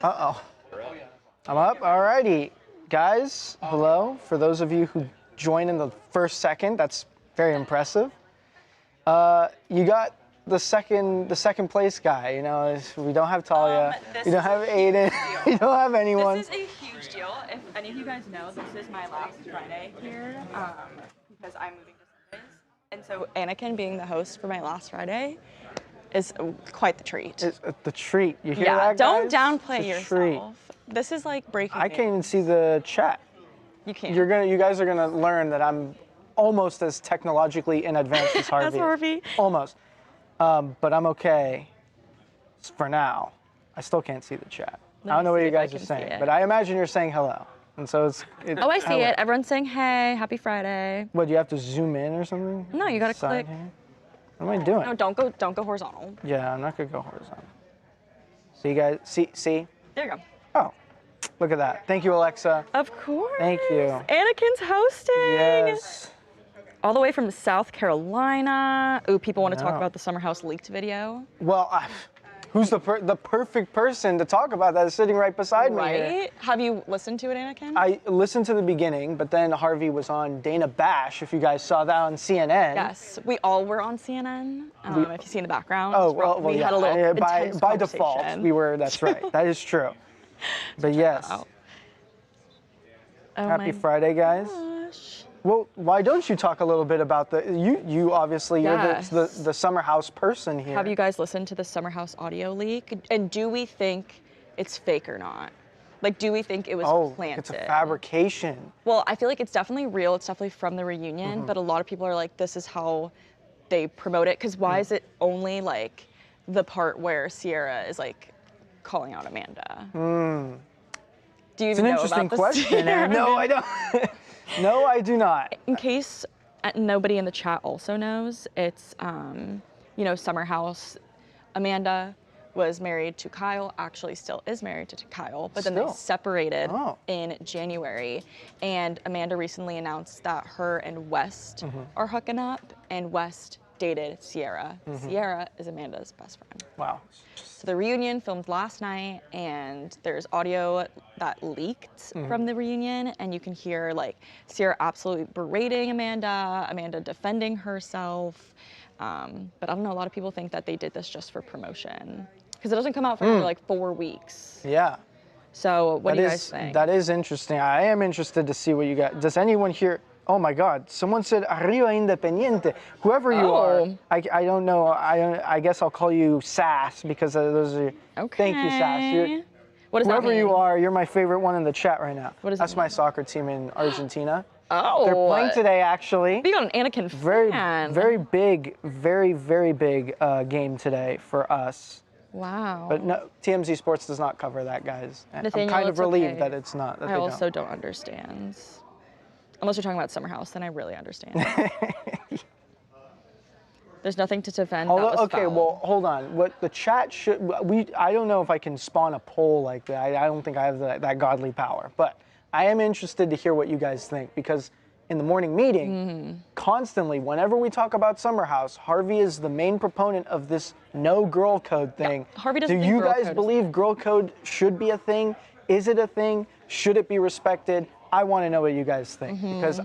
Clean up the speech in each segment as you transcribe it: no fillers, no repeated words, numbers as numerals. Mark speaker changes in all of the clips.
Speaker 1: Uh-oh. I'm up. Alrighty. Guys, hello. For those of you who joined in the first second, that's very impressive. You got the second place guy. You know, we don't have Talia. We don't have Aiden. We don't have anyone.
Speaker 2: This is a huge deal. If any of you guys know, this is my last Friday here because I'm moving to Sundays. And so Anakin being the host for my last Friday is quite the treat.
Speaker 1: It's the treat. You hear that,
Speaker 2: don't
Speaker 1: guys?
Speaker 2: downplay
Speaker 1: It's a
Speaker 2: yourself. This is like breaking
Speaker 1: I can't even see the chat.
Speaker 2: You can't.
Speaker 1: You guys are gonna learn that I'm almost as technologically in advance as Harvey.
Speaker 2: That's Harvey.
Speaker 1: Almost. But I'm okay for now. I still can't see the chat. I don't know what you guys are saying, but I imagine you're saying hello. And so it's
Speaker 2: oh, I see it. Everyone's saying, hey, happy Friday.
Speaker 1: What, do you have to zoom in or something?
Speaker 2: No, you gotta click.
Speaker 1: Here? What am I doing?
Speaker 2: No, don't go horizontal.
Speaker 1: Yeah, I'm not gonna go horizontal. So you guys, see?
Speaker 2: There you go.
Speaker 1: Oh, look at that. Thank you, Alexa.
Speaker 2: Of course.
Speaker 1: Thank you.
Speaker 2: Anakin's hosting.
Speaker 1: Yes.
Speaker 2: All the way from South Carolina. Ooh, people want to talk about the Summer House leaked video.
Speaker 1: Well, who's the perfect person to talk about that is sitting right beside me here.
Speaker 2: Right? Have you listened to it, Anakin?
Speaker 1: I listened to the beginning, but then Harvey was on Dana Bash, if you guys saw that on CNN.
Speaker 2: Yes, we all were on CNN, if you see in the background.
Speaker 1: Oh, well,
Speaker 2: we
Speaker 1: yeah.
Speaker 2: had a little
Speaker 1: by default, we were, that's right. That is true. But yes.
Speaker 2: Oh,
Speaker 1: Happy Friday, guys.
Speaker 2: Gosh.
Speaker 1: Well, why don't you talk a little bit about you obviously, you're the Summer House person here.
Speaker 2: Have you guys listened to the Summer House audio leak? And do we think it's fake or not? Like, do we think it was planted?
Speaker 1: It's a fabrication.
Speaker 2: Well, I feel like it's definitely real. It's definitely from the reunion, but a lot of people are like, this is how they promote it. Because why is it only like the part where Sierra is like calling out Amanda? Do you even know
Speaker 1: it's an interesting
Speaker 2: about this?
Speaker 1: question. No, I don't. No, I do not.
Speaker 2: In case nobody in the chat also knows, it's, Summer House. Amanda was married to Kyle, actually still is married to Kyle, but then they separated in January. And Amanda recently announced that her and West are hooking up, and West dated Sierra. Sierra is Amanda's best friend.
Speaker 1: Wow.
Speaker 2: So the reunion filmed last night, and there's audio that leaked from the reunion, and you can hear like Sierra absolutely berating Amanda defending herself. But I don't know, a lot of people think that they did this just for promotion because it doesn't come out for like 4 weeks.
Speaker 1: Yeah.
Speaker 2: So what do you guys think?
Speaker 1: That is interesting. I am interested to see what you got. Does anyone here? Oh my God! Someone said "Arriba Independiente." Whoever you are, I don't know. I guess I'll call you Sass because those are.
Speaker 2: Okay.
Speaker 1: Thank you, Sass.
Speaker 2: What does that mean?
Speaker 1: Whoever you are, you're my favorite one in the chat right now.
Speaker 2: What does
Speaker 1: That's
Speaker 2: that mean?
Speaker 1: my soccer team in Argentina.
Speaker 2: Oh.
Speaker 1: They're playing today, actually.
Speaker 2: You got an Anakin fan.
Speaker 1: Very big, very big game today for us.
Speaker 2: Wow.
Speaker 1: But no, TMZ Sports does not cover that, guys.
Speaker 2: Nathaniel,
Speaker 1: I'm kind of relieved
Speaker 2: okay.
Speaker 1: that it's not. That
Speaker 2: I also don't understand. Unless you're talking about Summer House, then I really understand. There's nothing to defend.
Speaker 1: Okay, well, hold on. What the chat should I don't know if I can spawn a poll like that. I don't think I have that godly power. But I am interested to hear what you guys think because in the morning meeting, constantly, whenever we talk about Summer House, Harvey is the main proponent of this no girl code thing.
Speaker 2: Yeah, Harvey doesn't
Speaker 1: Do
Speaker 2: think
Speaker 1: you
Speaker 2: girl
Speaker 1: guys
Speaker 2: code
Speaker 1: believe girl code should be a thing? Is it a thing? Should it be respected? I want to know what you guys think because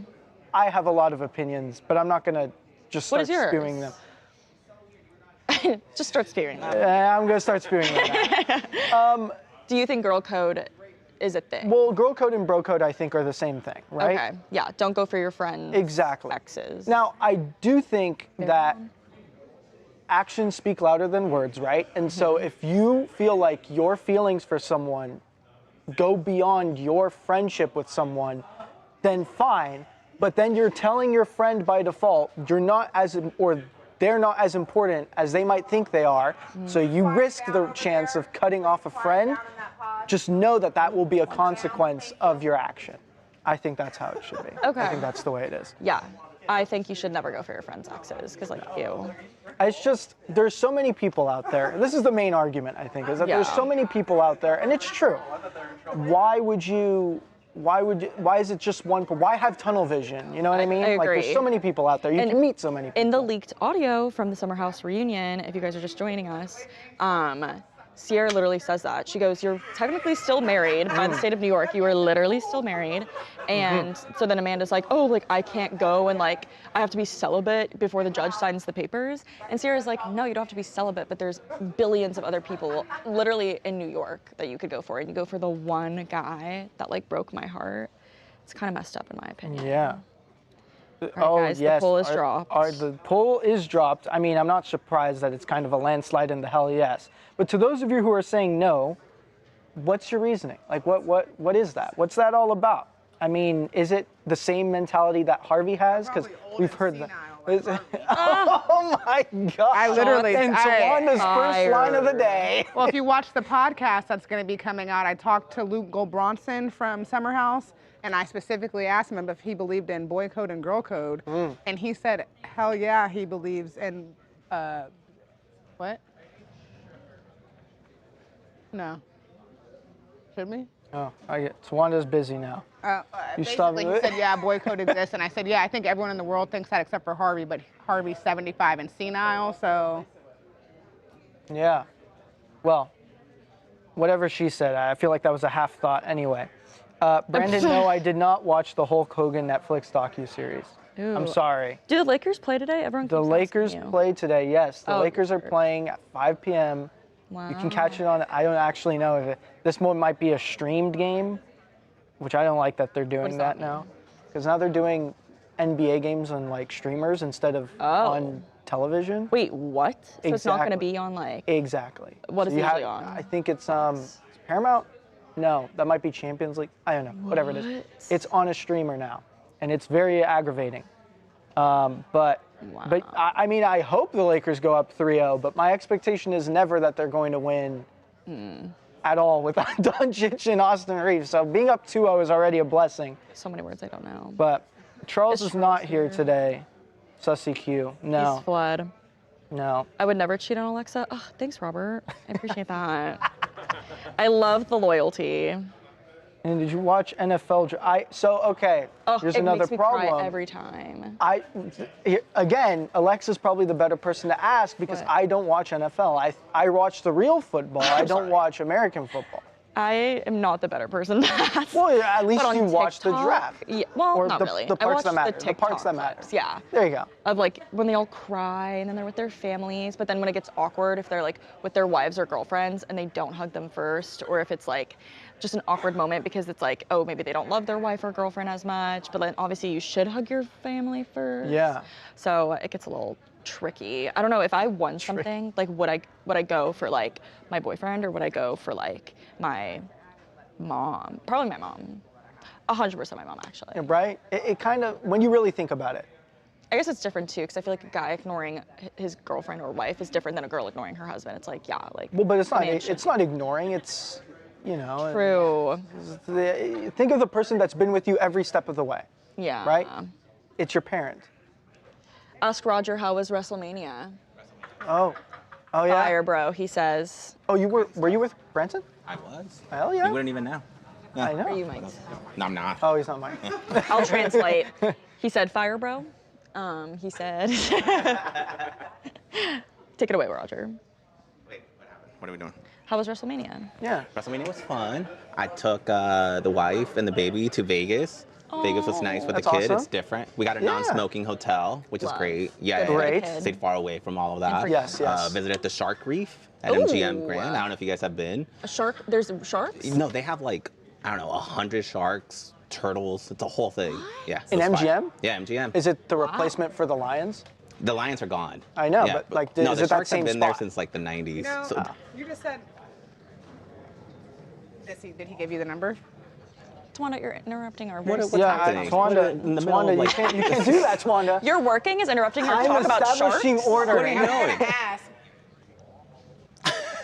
Speaker 1: I have a lot of opinions, but I'm not going to just start spewing them.
Speaker 2: Just start spewing them.
Speaker 1: I'm going to start spewing them now.
Speaker 2: Do you think girl code is a thing?
Speaker 1: Well, girl code and bro code, I think, are the same thing, right?
Speaker 2: Okay, yeah, don't go for your friends' exes.
Speaker 1: Now, I do think that actions speak louder than words, right? And so if you feel like your feelings for someone go beyond your friendship with someone, then fine. But then you're telling your friend by default, they're not as important as they might think they are. So you risk the chance of cutting off a friend. Just know that that will be a consequence of your action. I think that's how it should be.
Speaker 2: Okay.
Speaker 1: I think that's the way it is.
Speaker 2: Yeah, I think you should never go for your friends' exes because, like, ew.
Speaker 1: It's just, there's so many people out there. This is the main argument, I think, is that there's so many people out there, and it's true. Why is it just one? Why have tunnel vision? You know what I mean?
Speaker 2: I agree.
Speaker 1: Like, there's so many people out there. You can meet so many people.
Speaker 2: In the leaked audio from the Summer House reunion, if you guys are just joining us, Sierra literally says that. She goes, you're technically still married by the state of New York. You are literally still married. And so then Amanda's like, oh, like I can't go and like I have to be celibate before the judge signs the papers. And Sierra's like, no, you don't have to be celibate, but there's billions of other people literally in New York that you could go for. And you go for the one guy that like broke my heart. It's kind of messed up in my opinion.
Speaker 1: Yeah.
Speaker 2: All right, guys, the poll is dropped.
Speaker 1: The poll is dropped. I mean, I'm not surprised that it's kind of a landslide in the hell yes. But to those of you who are saying no, what's your reasoning? Like, what is that? What's that all about? I mean, is it the same mentality that Harvey has? Because we've heard that. Oh my God!
Speaker 3: I literally.
Speaker 1: And Tawanda's first line of the day.
Speaker 3: Well, if you watch the podcast that's going to be coming out, I talked to Luke Goldbronson from Summer House, and I specifically asked him if he believed in boy code and girl code, and he said, "Hell yeah, he believes in." What? No. Should we?
Speaker 1: Oh, Tawanda's busy now.
Speaker 3: Basically, he said, yeah, boy code exists. And I said, yeah, I think everyone in the world thinks that except for Harvey, but Harvey's 75 and senile, so.
Speaker 1: Yeah. Well, whatever she said, I feel like that was a half thought anyway. Brandon, no, I did not watch the Hulk Hogan Netflix docuseries. I'm sorry.
Speaker 2: Do the Lakers play today? Everyone.
Speaker 1: The Lakers play today, yes. The Lakers are playing at 5 p.m.
Speaker 2: Wow.
Speaker 1: You can catch it on, I don't actually know if this one might be a streamed game, which I don't like that they're doing that now. Because now they're doing NBA games on like streamers instead of on television.
Speaker 2: Wait, what? So it's not going to be on like...
Speaker 1: Exactly.
Speaker 2: What is it usually on?
Speaker 1: I think it's Paramount? No, that might be Champions League. I don't know, whatever it is. It's on a streamer now, and it's very aggravating. But I mean, I hope the Lakers go up 3-0, but my expectation is never that they're going to win at all without Doncic and Austin Reeves. So being up 2-0 is already a blessing.
Speaker 2: So many words I don't know.
Speaker 1: But Charles is not here today. Sussy Q. No.
Speaker 2: He's fled.
Speaker 1: No.
Speaker 2: I would never cheat on Alexa. Oh, thanks, Robert. I appreciate that. I love the loyalty.
Speaker 1: And did you watch NFL? Okay. Here's another
Speaker 2: makes me
Speaker 1: problem.
Speaker 2: Cry every time.
Speaker 1: Again, Alexa's probably the better person to ask because I don't watch NFL. I watch the real football. I don't watch American football.
Speaker 2: I am not the better person to ask.
Speaker 1: Well, at least you watch the draft.
Speaker 2: Yeah, well,
Speaker 1: or
Speaker 2: not really.
Speaker 1: The parts that matter.
Speaker 2: The parts
Speaker 1: that matter.
Speaker 2: Yeah.
Speaker 1: There you go.
Speaker 2: Of like when they all cry and then they're with their families, but then when it gets awkward, if they're like with their wives or girlfriends and they don't hug them first, or if it's like just an awkward moment because it's like, oh, maybe they don't love their wife or girlfriend as much, but then obviously you should hug your family first.
Speaker 1: Yeah.
Speaker 2: So it gets a little tricky. I don't know if I won something, like would I go for like my boyfriend or would I go for like my mom? Probably my mom. 100% my mom, actually.
Speaker 1: Yeah, right? It kind of, when you really think about it.
Speaker 2: I guess it's different too, because I feel like a guy ignoring his girlfriend or wife is different than a girl ignoring her husband. It's like, yeah, like.
Speaker 1: Well, but it's not ignoring. It's, you know.
Speaker 2: True.
Speaker 1: Think of the person that's been with you every step of the way.
Speaker 2: Yeah.
Speaker 1: Right? It's your parent.
Speaker 2: Ask Roger how was WrestleMania.
Speaker 1: Oh yeah.
Speaker 2: Fire, bro. He says.
Speaker 1: Oh, were you with Branson?
Speaker 4: I was.
Speaker 1: Hell yeah.
Speaker 4: You wouldn't even know.
Speaker 1: I know.
Speaker 2: Are you Mike?
Speaker 4: No, I'm not.
Speaker 1: Oh, he's not Mike.
Speaker 2: I'll translate. He said, fire, bro. He said. Take it away, Roger.
Speaker 4: Wait, what happened? What are we doing?
Speaker 2: How was WrestleMania?
Speaker 1: Yeah.
Speaker 4: WrestleMania was fun. I took the wife and the baby to Vegas. Vegas was nice with the kid.
Speaker 1: awesome.
Speaker 4: It's different. We got a non-smoking hotel, which is
Speaker 2: Love.
Speaker 4: great. Yeah,
Speaker 1: Great.
Speaker 4: Stayed far away from all of that.
Speaker 1: Yes.
Speaker 4: Visited the Shark Reef at MGM Grand. I don't know if you guys have been.
Speaker 2: A shark? There's sharks?
Speaker 4: No, they have like, I don't know, 100 sharks, turtles. It's a whole thing.
Speaker 2: What?
Speaker 4: Yeah.
Speaker 1: In MGM?
Speaker 4: Yeah, MGM.
Speaker 1: Is it the replacement for the Lions?
Speaker 4: The lions are gone.
Speaker 1: I know,
Speaker 4: Yeah,
Speaker 1: but like,
Speaker 4: no,
Speaker 1: is
Speaker 4: the
Speaker 1: it that
Speaker 4: sharks
Speaker 1: same
Speaker 4: have been there
Speaker 1: spot?
Speaker 4: since like the 90s.
Speaker 3: No,
Speaker 4: So,
Speaker 3: you just said. Did he give you the number?
Speaker 2: Twanda, you're interrupting our
Speaker 4: What's
Speaker 2: very
Speaker 4: happening?
Speaker 1: Twanda,
Speaker 4: In the middle of,
Speaker 1: Twanda,
Speaker 4: like-
Speaker 1: you can't do that, Twanda.
Speaker 2: Your working is interrupting your
Speaker 1: I'm
Speaker 2: talk about sharks?
Speaker 1: establishing order.
Speaker 4: What are you doing?
Speaker 3: Ask.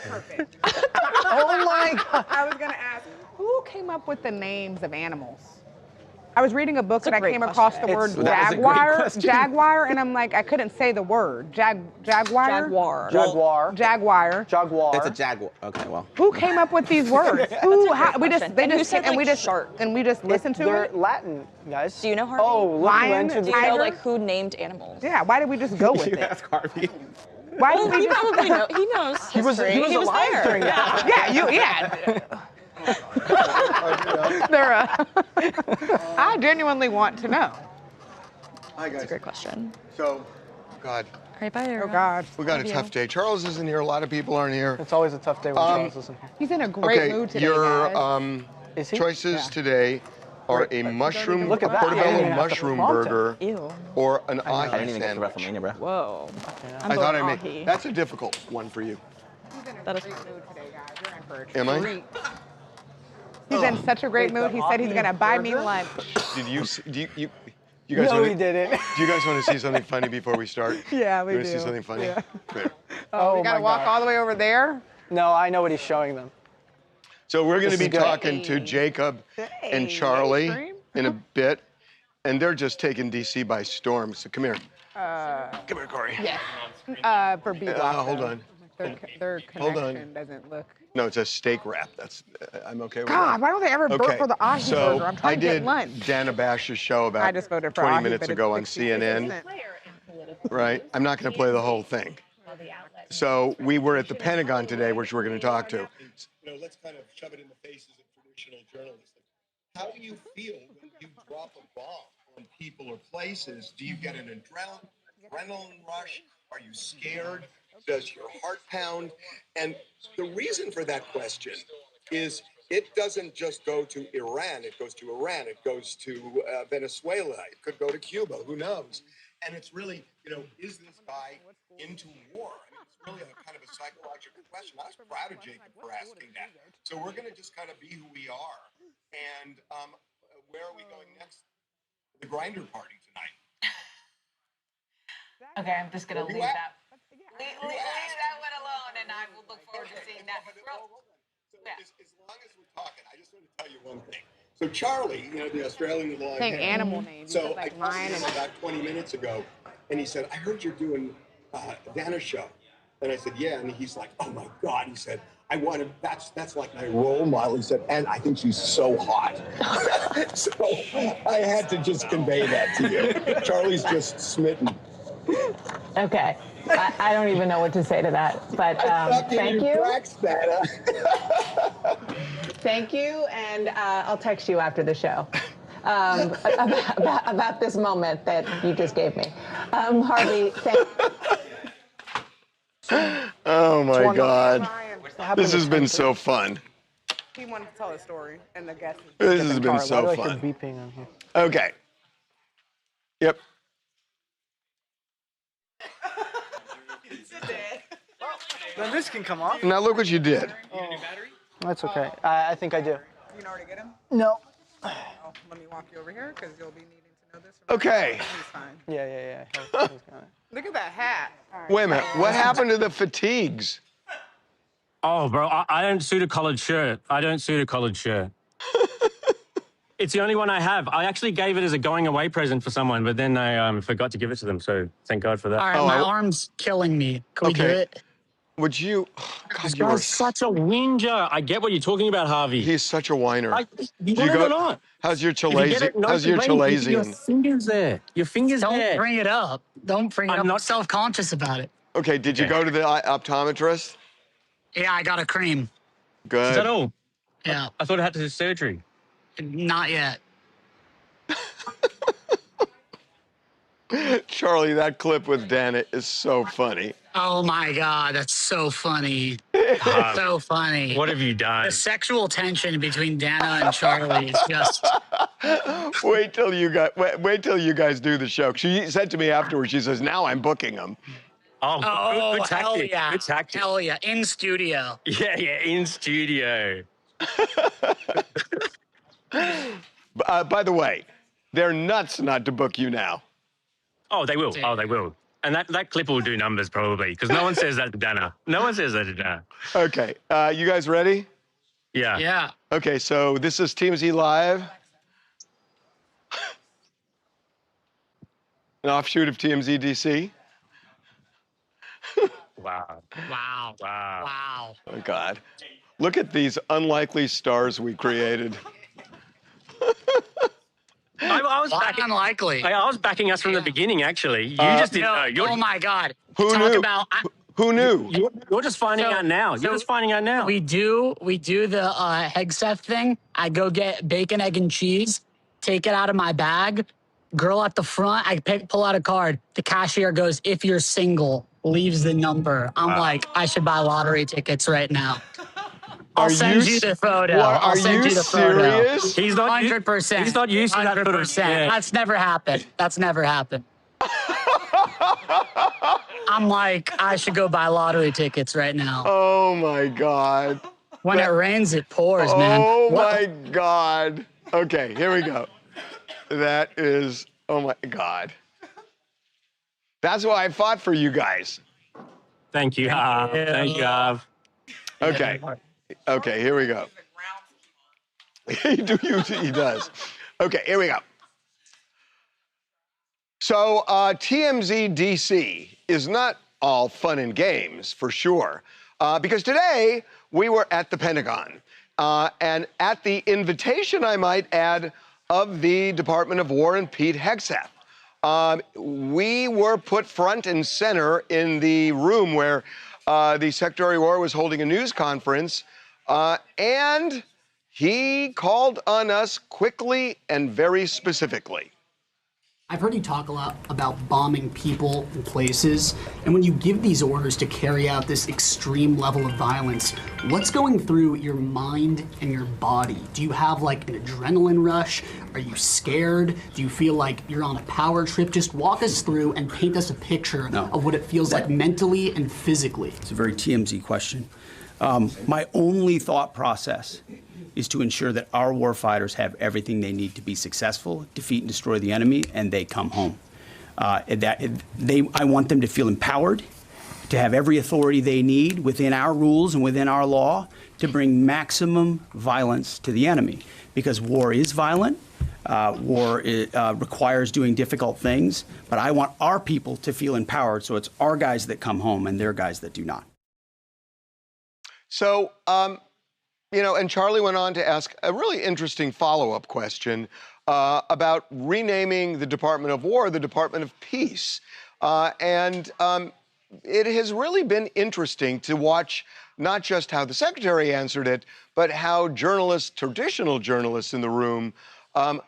Speaker 3: Perfect.
Speaker 1: Oh my God.
Speaker 3: I was gonna ask, who came up with the names of animals? I was reading a book and I
Speaker 2: great
Speaker 3: came across the word
Speaker 4: That was a great
Speaker 3: jaguar,
Speaker 4: question.
Speaker 3: and I'm like, I couldn't say the word. Jaguar?
Speaker 2: Jaguar.
Speaker 1: Jaguar.
Speaker 3: Jaguar.
Speaker 4: It's a jaguar. Okay, well.
Speaker 3: Who came up with these words? Who? How, we just
Speaker 2: question.
Speaker 3: they
Speaker 2: And who
Speaker 3: just
Speaker 2: said,
Speaker 3: and we
Speaker 2: like,
Speaker 3: just
Speaker 2: shark?
Speaker 3: and we just listened to
Speaker 1: They're
Speaker 3: it.
Speaker 1: Latin, guys.
Speaker 2: Do you know Harvey?
Speaker 1: Oh, look who
Speaker 3: Lion,
Speaker 1: entered the
Speaker 2: Do you know
Speaker 3: tiger?
Speaker 2: like who named animals?
Speaker 3: Yeah. Why did we just go with
Speaker 4: You
Speaker 3: it?
Speaker 4: ask Harvey.
Speaker 3: Why
Speaker 2: Well,
Speaker 3: did
Speaker 2: he
Speaker 3: we just...
Speaker 2: probably know. He knows.
Speaker 1: He was alive
Speaker 2: there.
Speaker 1: during that.
Speaker 3: I genuinely want to know.
Speaker 5: Hi,
Speaker 2: That's a
Speaker 5: guys.
Speaker 2: great question.
Speaker 5: So, God,
Speaker 2: All right, bye,
Speaker 3: Oh
Speaker 2: everyone.
Speaker 3: God.
Speaker 5: we got a
Speaker 2: Love
Speaker 5: tough
Speaker 2: you.
Speaker 5: day. Charles isn't here. A lot of people aren't here.
Speaker 1: It's always a tough day when Charles isn't here.
Speaker 3: He's in a great
Speaker 5: Okay,
Speaker 3: mood today,
Speaker 5: your
Speaker 3: guys.
Speaker 1: Is he?
Speaker 5: choices
Speaker 3: Yeah.
Speaker 5: today are a
Speaker 3: Look
Speaker 5: mushroom
Speaker 1: at that. I didn't
Speaker 5: portobello
Speaker 1: even have to
Speaker 5: mushroom
Speaker 1: prompt him.
Speaker 5: burger
Speaker 2: Ew.
Speaker 5: or an
Speaker 4: I
Speaker 5: ahi
Speaker 4: didn't even get to
Speaker 5: sandwich.
Speaker 4: WrestleMania, bro.
Speaker 2: Whoa.
Speaker 5: I thought I
Speaker 2: voting
Speaker 5: made
Speaker 2: ahi.
Speaker 5: that's a difficult one for you.
Speaker 3: He's in a
Speaker 2: That is-
Speaker 3: great mood today, guys. You're in for a
Speaker 5: Am I?
Speaker 3: treat. He's in such a great
Speaker 1: Wait,
Speaker 3: mood.
Speaker 1: the
Speaker 3: He said he's
Speaker 1: ahi
Speaker 3: gonna buy me
Speaker 1: burger?
Speaker 3: lunch.
Speaker 5: Did you you guys
Speaker 1: No,
Speaker 5: wanna,
Speaker 1: he didn't.
Speaker 5: Do you guys want to see something funny before we start?
Speaker 3: Yeah, we
Speaker 5: You want
Speaker 3: do.
Speaker 5: to see something funny?
Speaker 3: Yeah.
Speaker 5: Good.
Speaker 3: Oh, we
Speaker 1: Oh
Speaker 3: gotta
Speaker 1: my
Speaker 3: walk
Speaker 1: God.
Speaker 3: all the way over there.
Speaker 1: No, I know what he's showing them.
Speaker 5: So we're going to
Speaker 1: This
Speaker 5: be
Speaker 1: is good.
Speaker 5: talking to Jacob and
Speaker 3: Hey,
Speaker 5: Charlie
Speaker 3: Extreme.
Speaker 5: in a bit, and they're just taking DC by storm. So come here. Come here, Corey.
Speaker 3: Yes. For B Block.
Speaker 5: Hold
Speaker 3: though.
Speaker 5: on.
Speaker 3: Their
Speaker 5: Hold on.
Speaker 3: connection doesn't look.
Speaker 5: No, it's a steak wrap. That's I'm okay with
Speaker 3: God,
Speaker 5: that.
Speaker 3: why don't they ever vote for the ahi
Speaker 5: so
Speaker 3: burger? I'm trying
Speaker 5: I
Speaker 3: to get
Speaker 5: did
Speaker 3: lunch.
Speaker 5: Dana Bash's show
Speaker 3: I
Speaker 5: about
Speaker 3: just voted for
Speaker 5: 20
Speaker 3: ahi,
Speaker 5: minutes
Speaker 3: but it's
Speaker 5: ago on
Speaker 3: 66%.
Speaker 5: CNN, right? I'm not going to play the whole thing. So we were at the Pentagon today, which we're going to talk to.
Speaker 6: Let's kind of shove it in the faces of traditional journalists. How do you feel when you drop a bomb on people or places? Do you get an adrenaline rush? Are you scared? Does your heart pound? And the reason for that question is it doesn't just go to Iran. It goes to Iran. It goes to Venezuela. It could go to Cuba. Who knows? And it's really, is this guy into war? I mean, it's really a kind of a psychological question. I was proud of Jacob for asking that. So we're going to just kind of be who we are. And where are we going next? The grinder party tonight.
Speaker 7: Okay, I'm just gonna
Speaker 6: Where you
Speaker 7: leave
Speaker 6: at?
Speaker 7: that. Leave that one alone, and I will look forward to seeing that.
Speaker 6: So as long as we're talking, I just want to tell you one thing. So Charlie, the Australian with the long
Speaker 3: Saying
Speaker 6: hair.
Speaker 3: animal names. You
Speaker 6: So
Speaker 3: said,
Speaker 6: I
Speaker 3: like
Speaker 6: talked to
Speaker 3: lion
Speaker 6: him
Speaker 3: and
Speaker 6: about 20 minutes ago, and he said, I heard you're doing Dana's show. And I said, yeah. And he's like, oh my God. He said, that's like my role model. He said, and I think she's so hot. So I had to just convey that to you. Charlie's just smitten.
Speaker 7: Okay, I don't even know what to say to that, but thank you. Thank you, and I'll text you after the show about this moment that you just gave me. Harvey, thank
Speaker 5: Oh my God.
Speaker 3: Ryan,
Speaker 5: This has been so fun.
Speaker 3: he wanted to tell a story, and the guest.
Speaker 5: This has been
Speaker 1: Why
Speaker 5: so
Speaker 1: do I hear
Speaker 5: fun.
Speaker 1: beeping on here?
Speaker 5: Okay. Yep.
Speaker 1: Then this can come off.
Speaker 5: Now look what you did.
Speaker 1: That's okay. I think I do.
Speaker 3: You can already get him.
Speaker 1: No.
Speaker 3: Oh, let me walk you over here because you'll be needing to know this.
Speaker 5: Okay.
Speaker 3: He's fine.
Speaker 1: Yeah. He's got it.
Speaker 3: Look at that hat. All right.
Speaker 5: Wait a minute. What happened to the fatigues?
Speaker 8: Oh, bro, I don't suit a collared shirt. I don't suit a collared shirt. It's the only one I have. I actually gave it as a going away present for someone, but then I forgot to give it to them. So thank God for that.
Speaker 9: All right,
Speaker 5: Oh,
Speaker 9: my
Speaker 5: I-
Speaker 9: arm's killing me. Can we do
Speaker 5: Okay.
Speaker 9: it?
Speaker 5: Would you? God,
Speaker 8: This
Speaker 5: you are.
Speaker 8: guy's such a whinger. I get what you're talking about, Harvey.
Speaker 5: He's such a whiner.
Speaker 8: You
Speaker 5: Do you
Speaker 8: got it
Speaker 5: go-
Speaker 8: or not?
Speaker 5: How's your
Speaker 8: If you get
Speaker 5: Chilazian?
Speaker 8: it, no
Speaker 5: How's your
Speaker 8: complaint. Your
Speaker 5: Chilazian?
Speaker 8: finger's there. Your finger's
Speaker 9: Don't
Speaker 8: there.
Speaker 9: bring it up. Don't bring it
Speaker 8: I'm
Speaker 9: up. I'm
Speaker 8: not-
Speaker 9: self-conscious about it.
Speaker 5: Okay. Did you
Speaker 8: Okay.
Speaker 5: go to the optometrist?
Speaker 9: Yeah, I got a cream.
Speaker 8: Is
Speaker 5: Good.
Speaker 8: that all?
Speaker 9: Yeah,
Speaker 8: I thought it had to do surgery.
Speaker 9: not yet.
Speaker 5: Charlie, that clip with Dana is so funny.
Speaker 9: Oh my God, that's so funny. So funny.
Speaker 8: What have you done?
Speaker 9: The sexual tension between Dana and Charlie is just.
Speaker 5: Wait till you guys do the show. She said to me afterwards, she says, "Now I'm booking them."
Speaker 8: Oh,
Speaker 9: Oh,
Speaker 8: good
Speaker 9: hell
Speaker 8: tactic.
Speaker 9: yeah.
Speaker 8: Good tactic.
Speaker 9: Hell yeah. In studio.
Speaker 8: Yeah, in studio.
Speaker 5: By the way, they're nuts not to book you now.
Speaker 8: Oh, they will. Oh, they will. And that clip will do numbers probably because no one says that to Dana. No one says that to Dana.
Speaker 5: Okay, you guys ready?
Speaker 8: Yeah.
Speaker 9: Yeah.
Speaker 5: Okay, so this is TMZ Live. An offshoot of TMZ DC.
Speaker 8: Wow.
Speaker 9: Wow.
Speaker 8: Wow.
Speaker 9: Wow.
Speaker 5: Oh, God. Look at these unlikely stars we created.
Speaker 8: I was
Speaker 9: Why
Speaker 8: backing.
Speaker 9: unlikely?
Speaker 8: I was backing us from the beginning, actually. You just didn't
Speaker 9: No,
Speaker 8: know. You're,
Speaker 9: oh my God.
Speaker 5: Who
Speaker 9: Talk
Speaker 5: knew?
Speaker 9: about.
Speaker 5: Who knew?
Speaker 8: You're just finding out now. You're just finding out now.
Speaker 9: We do the Hegseth thing. I go get bacon, egg, and cheese, take it out of my bag. Girl at the front, I pull out a card. The cashier goes, "If you're single," leaves the number. I'm like, I should buy lottery tickets right now. I'll send you the photo. I'll send you the photo.
Speaker 8: He's not
Speaker 9: 100%.
Speaker 8: He's not used to that.
Speaker 9: 100%.
Speaker 8: Yeah.
Speaker 9: That's never happened. That's never happened. I'm like, I should go buy lottery tickets right now.
Speaker 5: Oh my God.
Speaker 9: When it rains, it pours, man.
Speaker 5: Oh my God. Okay, here we go. That is, oh my God. That's why I fought for you guys.
Speaker 8: Thank you, Harv. Thank you, Harv.
Speaker 5: Okay. Okay, here we go. He does. Okay, here we go. So TMZ DC is not all fun and games, for sure, because today we were at the Pentagon, and at the invitation, I might add, of the Department of War and Pete Hegseth. We were put front and center in the room where the Secretary of War was holding a news conference, and he called on us quickly and very specifically.
Speaker 10: I've heard you talk a lot about bombing people and places, and when you give these orders to carry out this extreme level of violence, what's going through your mind and your body? Do you have like an adrenaline rush? Are you scared? Do you feel like you're on a power trip? Just walk us through and paint us a picture of what it feels like mentally and physically.
Speaker 11: It's a very TMZ question. My only thought process is to ensure that our warfighters have everything they need to be successful, defeat and destroy the enemy, and they come home. I want them to feel empowered, to have every authority they need within our rules and within our law to bring maximum violence to the enemy. Because war is violent, war requires doing difficult things, but I want our people to feel empowered, so it's our guys that come home and their guys that do not.
Speaker 5: So, you know, and Charlie went on to ask a really interesting follow-up question about renaming the Department of War the Department of Peace. It has really been interesting to watch not just how the Secretary answered it, but how journalists, traditional journalists in the room,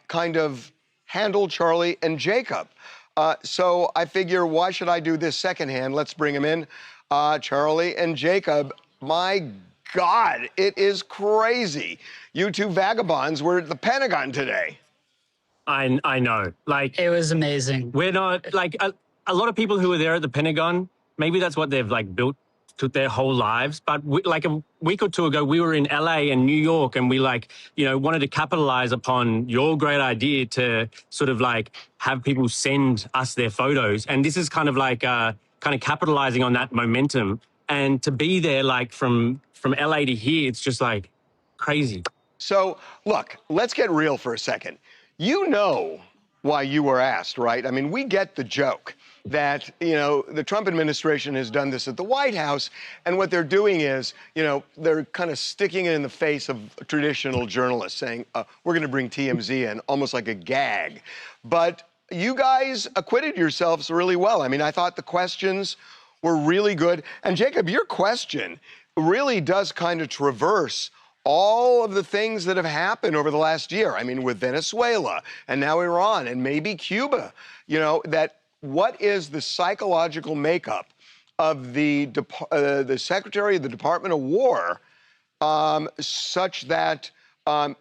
Speaker 5: kind of handled Charlie and Jacob. So I figure, why should I do this secondhand? Let's bring him in. Charlie and Jacob, my God, it is crazy. You two vagabonds were at the Pentagon today.
Speaker 8: I know. Like,
Speaker 9: it was amazing.
Speaker 8: We're not, like, a lot of people who were there at the Pentagon, maybe that's what they've, like, built to their whole lives. But like a week or two ago, we were in LA and New York, and we, like, you know, wanted to capitalize upon your great idea to sort of, like, have people send us their photos. And this is kind of like, kind of capitalizing on that momentum. And to be there, like, from LA to here, it's just, like, crazy.
Speaker 5: So, look, let's get real for a second. You know why you were asked, right? I mean, we get the joke that, you know, the Trump administration has done this at the White House, and what they're doing is, you know, they're kind of sticking it in the face of traditional journalists, saying, we're going to bring TMZ in, almost like a gag. But you guys acquitted yourselves really well. I mean, I thought the questions were really good. And Jacob, your question really does kind of traverse all of the things that have happened over the last year. I mean, with Venezuela and now Iran and maybe Cuba, you know, that what is the psychological makeup of the Secretary of the Department of War such that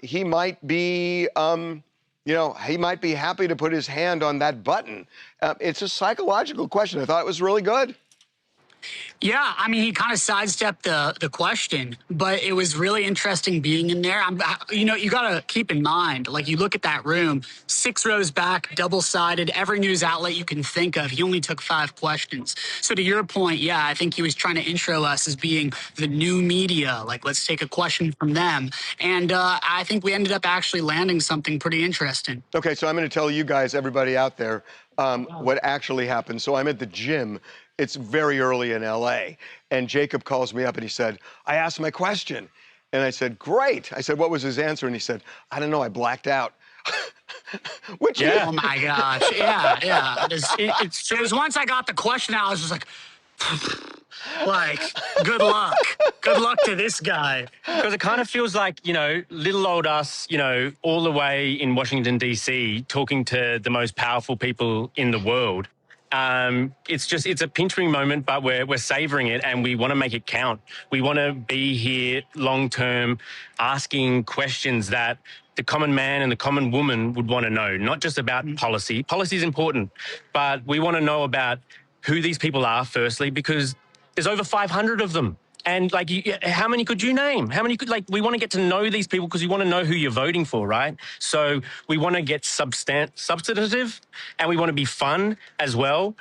Speaker 5: he might be, you know, he might be happy to put his hand on that button. It's a psychological question. I thought it was really good.
Speaker 9: Yeah, I mean, he kind of sidestepped the question, but it was really interesting being in there. You know, you got to keep in mind, like, you look at that room, 6 rows back, double-sided, every news outlet you can think of. He only took 5 questions. So to your point, yeah, I think he was trying to intro us as being the new media. Like, let's take a question from them. And I think we ended up actually landing something pretty interesting.
Speaker 5: Okay, so I'm going to tell you guys, everybody out there, what actually happened. So I'm at the gym. It's very early in LA, and Jacob calls me up and he said, I asked my question. And I said, great. I said, what was his answer? And he said, I don't know, I blacked out. Which
Speaker 9: Oh my gosh, yeah. It was once I got the question out, I was just like, Like, good luck. Good luck to this guy.
Speaker 8: Because it kind of feels like, little old us, all the way in Washington, D.C., talking to the most powerful people in the world. It's a pinch-me moment, but we're savoring it and we want to make it count. We want to be here long-term, asking questions that the common man and the common woman would want to know, not just about policy. Policy is important, but we want to know about who these people are, firstly, because there's over 500 of them. And how many could you name? We want to get to know these people because we want to know who you're voting for, right? So we want to get substantive and we want to be fun as well.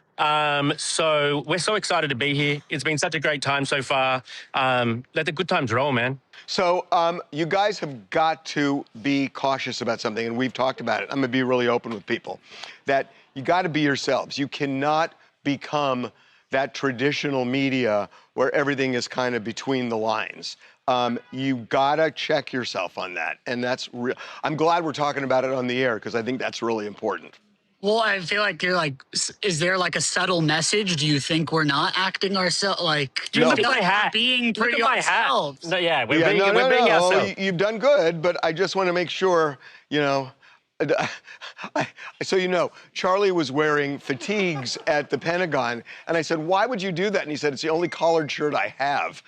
Speaker 8: So we're so excited to be here. It's been such a great time so far. Let the good times roll, man.
Speaker 5: So you guys have got to be cautious about something, and we've talked about it. I'm going to be really open with people, that you got to be yourselves. You cannot become that traditional media where everything is kind of between the lines. You gotta check yourself on that, and that's real. I'm glad we're talking about it on the air because I think that's really important.
Speaker 9: Well, I feel like is there like a subtle message? Do you think we're not acting ourselves? Do you feel like we're being pretty ourselves?
Speaker 8: No, yeah, we're being ourselves.
Speaker 5: You've done good, but I just want to make sure, So Charlie was wearing fatigues at the Pentagon, and I said, "Why would you do that?" And he said, "It's the only collared shirt I have."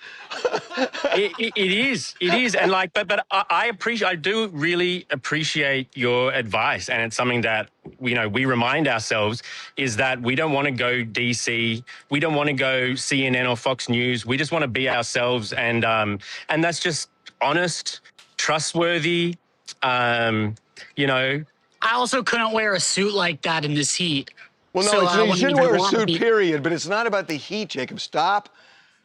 Speaker 8: It is, and but I do really appreciate your advice, and it's something that we remind ourselves is that we don't want to go DC, we don't want to go CNN or Fox News. We just want to be ourselves, and that's just honest, trustworthy.
Speaker 9: I also couldn't wear a suit like that in this heat.
Speaker 5: Well, no, you shouldn't wear a suit, period. But it's not about the heat, Jacob. Stop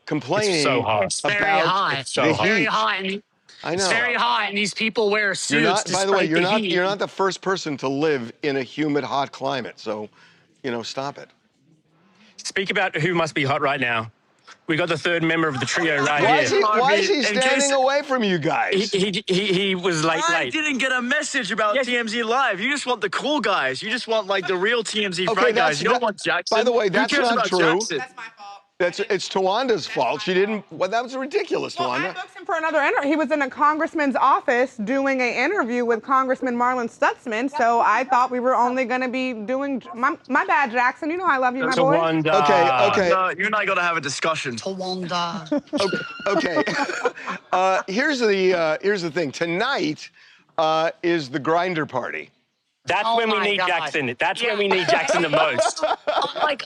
Speaker 5: complaining.
Speaker 8: It's so hot.
Speaker 9: It's very hot.
Speaker 8: It's so hot.
Speaker 9: Very hot. And
Speaker 5: I know.
Speaker 9: It's very hot, and these people wear suits.
Speaker 5: By the way, you're not the first person to live in a humid, hot climate. So, stop it.
Speaker 8: Speak about who must be hot right now. We got the third member of the trio right
Speaker 5: here. Why is he
Speaker 12: in
Speaker 5: standing away from you guys?
Speaker 8: He was late.
Speaker 12: I didn't get a message about TMZ Live. You just want the cool guys. You just want the real TMZ friend guys. You don't want Jackson.
Speaker 5: By the way, that's not true.
Speaker 12: Jackson?
Speaker 5: That's my fault. It's Tawanda's fault. She didn't. Well, that was ridiculous, Tawanda.
Speaker 3: I booked him for another interview. He was in a congressman's office doing an interview with Congressman Marlon Stutzman. So I thought we were only going to be doing. My bad, Jackson. You know I love you, my boy.
Speaker 8: Tawanda.
Speaker 5: Okay.
Speaker 12: No, you and I got to have a discussion.
Speaker 9: Tawanda.
Speaker 5: Okay. Here's the thing. Tonight is the grinder party.
Speaker 8: That's when we need Jackson. That's when we need Jackson the most.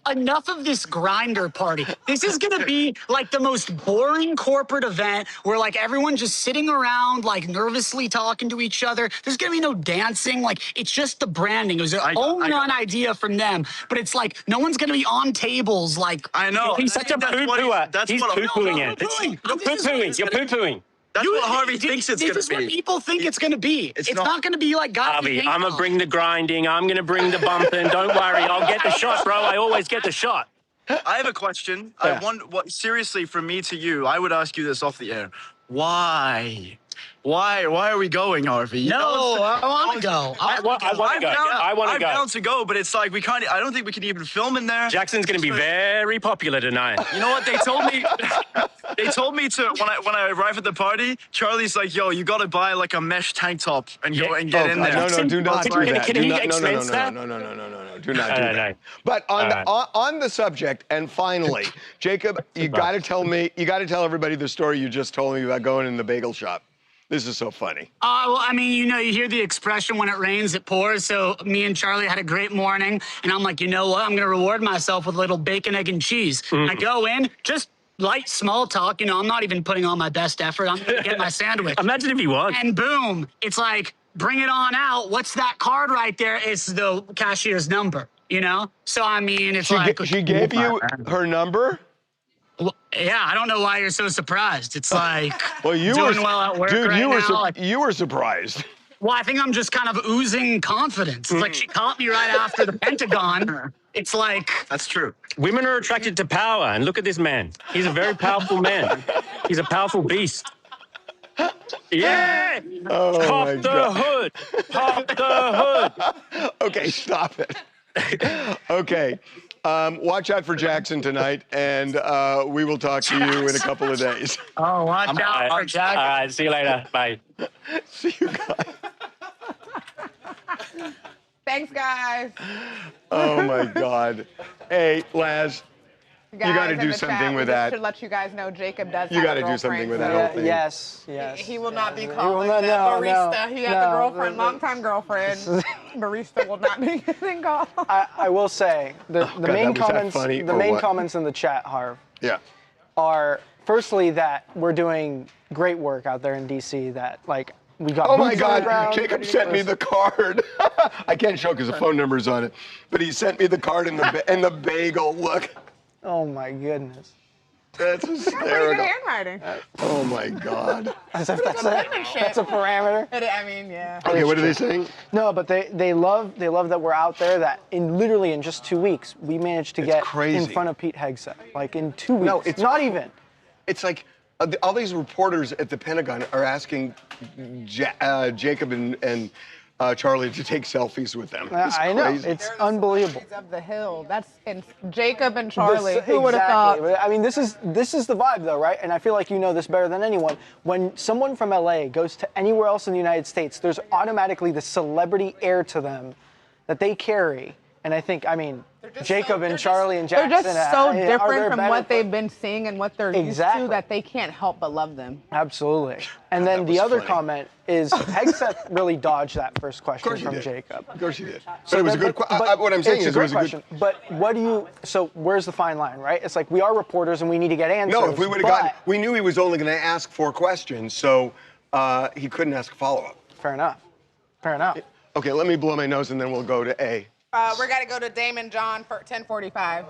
Speaker 9: Enough of this grinder party. This is going to be the most boring corporate event where everyone's just sitting around nervously talking to each other. There's going to be no dancing. It's just the branding. It was a home run idea from them. But it's no one's going to be on tables
Speaker 12: I know.
Speaker 8: He's such a poo-pooer. He's poo-pooing it. You're poo-pooing. You're poo-pooing.
Speaker 12: That's what Harvey thinks it's going to be.
Speaker 9: This is what people think it's going to be. It's not going to be like God.
Speaker 8: Harvey, I'm going to bring the grinding. I'm going to bring the bumping. Don't worry. I'll get the shot, bro. I always get the shot.
Speaker 12: I have a question.
Speaker 5: Yeah.
Speaker 12: Seriously, from me to you, I would ask you this off the air. Why? Why are we going, Harvey?
Speaker 9: No, I want to go.
Speaker 8: I want to go.
Speaker 12: I'm down to go, but it's we can't. I don't think we can even film in there.
Speaker 8: Jackson's going to be very popular tonight.
Speaker 12: You know what they told me? They told me to when I arrive at the party. Charlie's like, "Yo, you got to buy a mesh tank top and go and get in there."
Speaker 5: No, do not do that.
Speaker 8: Can he expense that?
Speaker 5: No. Do not do that. But on the subject, and finally, Jacob, you got to tell everybody the story you just told me about going in the bagel shop. This is so funny.
Speaker 9: Well, I mean, you hear the expression, when it rains, it pours. So me and Charlie had a great morning, and I'm like, you know what? I'm going to reward myself with a little bacon, egg, and cheese. I go in, just light small talk. I'm not even putting on my best effort. I'm going to get my sandwich.
Speaker 8: Imagine if he was.
Speaker 9: And boom, it's bring it on out. What's that card right there? It's the cashier's number, So, I mean, it's
Speaker 5: She gave you her number?
Speaker 9: Well, yeah, I don't know why you're so surprised. It's
Speaker 5: well, you
Speaker 9: doing
Speaker 5: were,
Speaker 9: well at work
Speaker 5: dude,
Speaker 9: right now.
Speaker 5: You were surprised.
Speaker 9: Well, I think I'm just kind of oozing confidence. It's she caught me right after the Pentagon. It's
Speaker 12: That's true.
Speaker 8: Women are attracted to power, and look at this man. He's a very powerful man. He's a powerful beast. Yeah!
Speaker 5: Oh,
Speaker 8: Pop
Speaker 5: my
Speaker 8: the
Speaker 5: God.
Speaker 8: hood! Pop the hood!
Speaker 5: Okay, stop it. Okay. Watch out for Jackson tonight, and we will talk to you in a couple of days.
Speaker 8: Oh, watch out for Jackson. All right, see you later. Bye.
Speaker 5: See you guys.
Speaker 3: Thanks, guys.
Speaker 5: Oh, my God. Hey, Laz.
Speaker 3: Guys,
Speaker 5: you got to
Speaker 3: in
Speaker 5: do
Speaker 3: the
Speaker 5: something
Speaker 3: chat,
Speaker 5: with
Speaker 3: we
Speaker 5: that.
Speaker 3: should let you guys know Jacob does
Speaker 5: You
Speaker 3: have
Speaker 5: got
Speaker 3: a
Speaker 5: to do something
Speaker 3: girlfriend,
Speaker 5: with that
Speaker 3: so
Speaker 5: whole thing.
Speaker 1: Yes.
Speaker 3: He will not be
Speaker 1: He
Speaker 3: calling
Speaker 1: will not-
Speaker 3: the
Speaker 1: no,
Speaker 3: barista.
Speaker 1: no,
Speaker 3: He has
Speaker 1: no,
Speaker 3: a girlfriend, longtime girlfriend. Barista will not be getting called.
Speaker 1: I will say the
Speaker 5: God,
Speaker 1: main
Speaker 5: was that
Speaker 1: comments
Speaker 5: funny
Speaker 1: the
Speaker 5: or
Speaker 1: main
Speaker 5: what?
Speaker 1: comments in the chat, Harv,
Speaker 5: Yeah.
Speaker 1: are firstly that we're doing great work out there in DC. That like we got.
Speaker 5: Oh my
Speaker 1: boots on the
Speaker 5: God,
Speaker 1: ground.
Speaker 5: Jacob sent me the card. I can't show because the phone number's on it, but he sent me the card and the bagel. Look.
Speaker 1: Oh my goodness.
Speaker 5: That's
Speaker 3: Pretty good
Speaker 5: hysterical.
Speaker 3: handwriting.
Speaker 5: Oh my God.
Speaker 1: As if that's a parameter.
Speaker 3: I mean, yeah.
Speaker 5: Okay, what are they saying?
Speaker 1: No, but they love that we're out there. That literally in just 2 weeks we managed to get
Speaker 5: crazy.
Speaker 1: in front of Pete Hegseth. Like in 2 weeks.
Speaker 5: No, it's
Speaker 1: not even.
Speaker 5: It's like all these reporters at the Pentagon are asking Jacob and Charlie to take selfies with them. It's
Speaker 1: I know.
Speaker 5: crazy.
Speaker 1: It's unbelievable.
Speaker 3: Of the hill. That's in Jacob and Charlie. Who would have thought?
Speaker 1: Exactly. I mean, this is the vibe, though, right? And I feel like you know this better than anyone. When someone from LA goes to anywhere else in the United States, there's automatically the celebrity air to them that they carry. And I think, I mean, Jacob and Charlie and Jackson.
Speaker 3: They're just so
Speaker 1: are
Speaker 3: different from
Speaker 1: better
Speaker 3: what they've been seeing and what they're used to that they can't help but love them.
Speaker 1: Absolutely. And then the other comment is Hegseth really dodged that first question from Jacob.
Speaker 5: Of course he did. So it was a good question. What I'm saying
Speaker 1: it's
Speaker 5: is
Speaker 1: a
Speaker 5: it was
Speaker 1: great
Speaker 5: a good
Speaker 1: question. But what do you, so where's the fine line, right? It's like we are reporters and we need to get answers.
Speaker 5: No, if we would have gotten, we knew he was only going to ask 4 questions, so he couldn't ask a follow-up.
Speaker 1: Fair enough. Fair enough.
Speaker 5: Okay, let me blow my nose and then we'll go to A.
Speaker 3: We're going to go to Damon John for 10:45.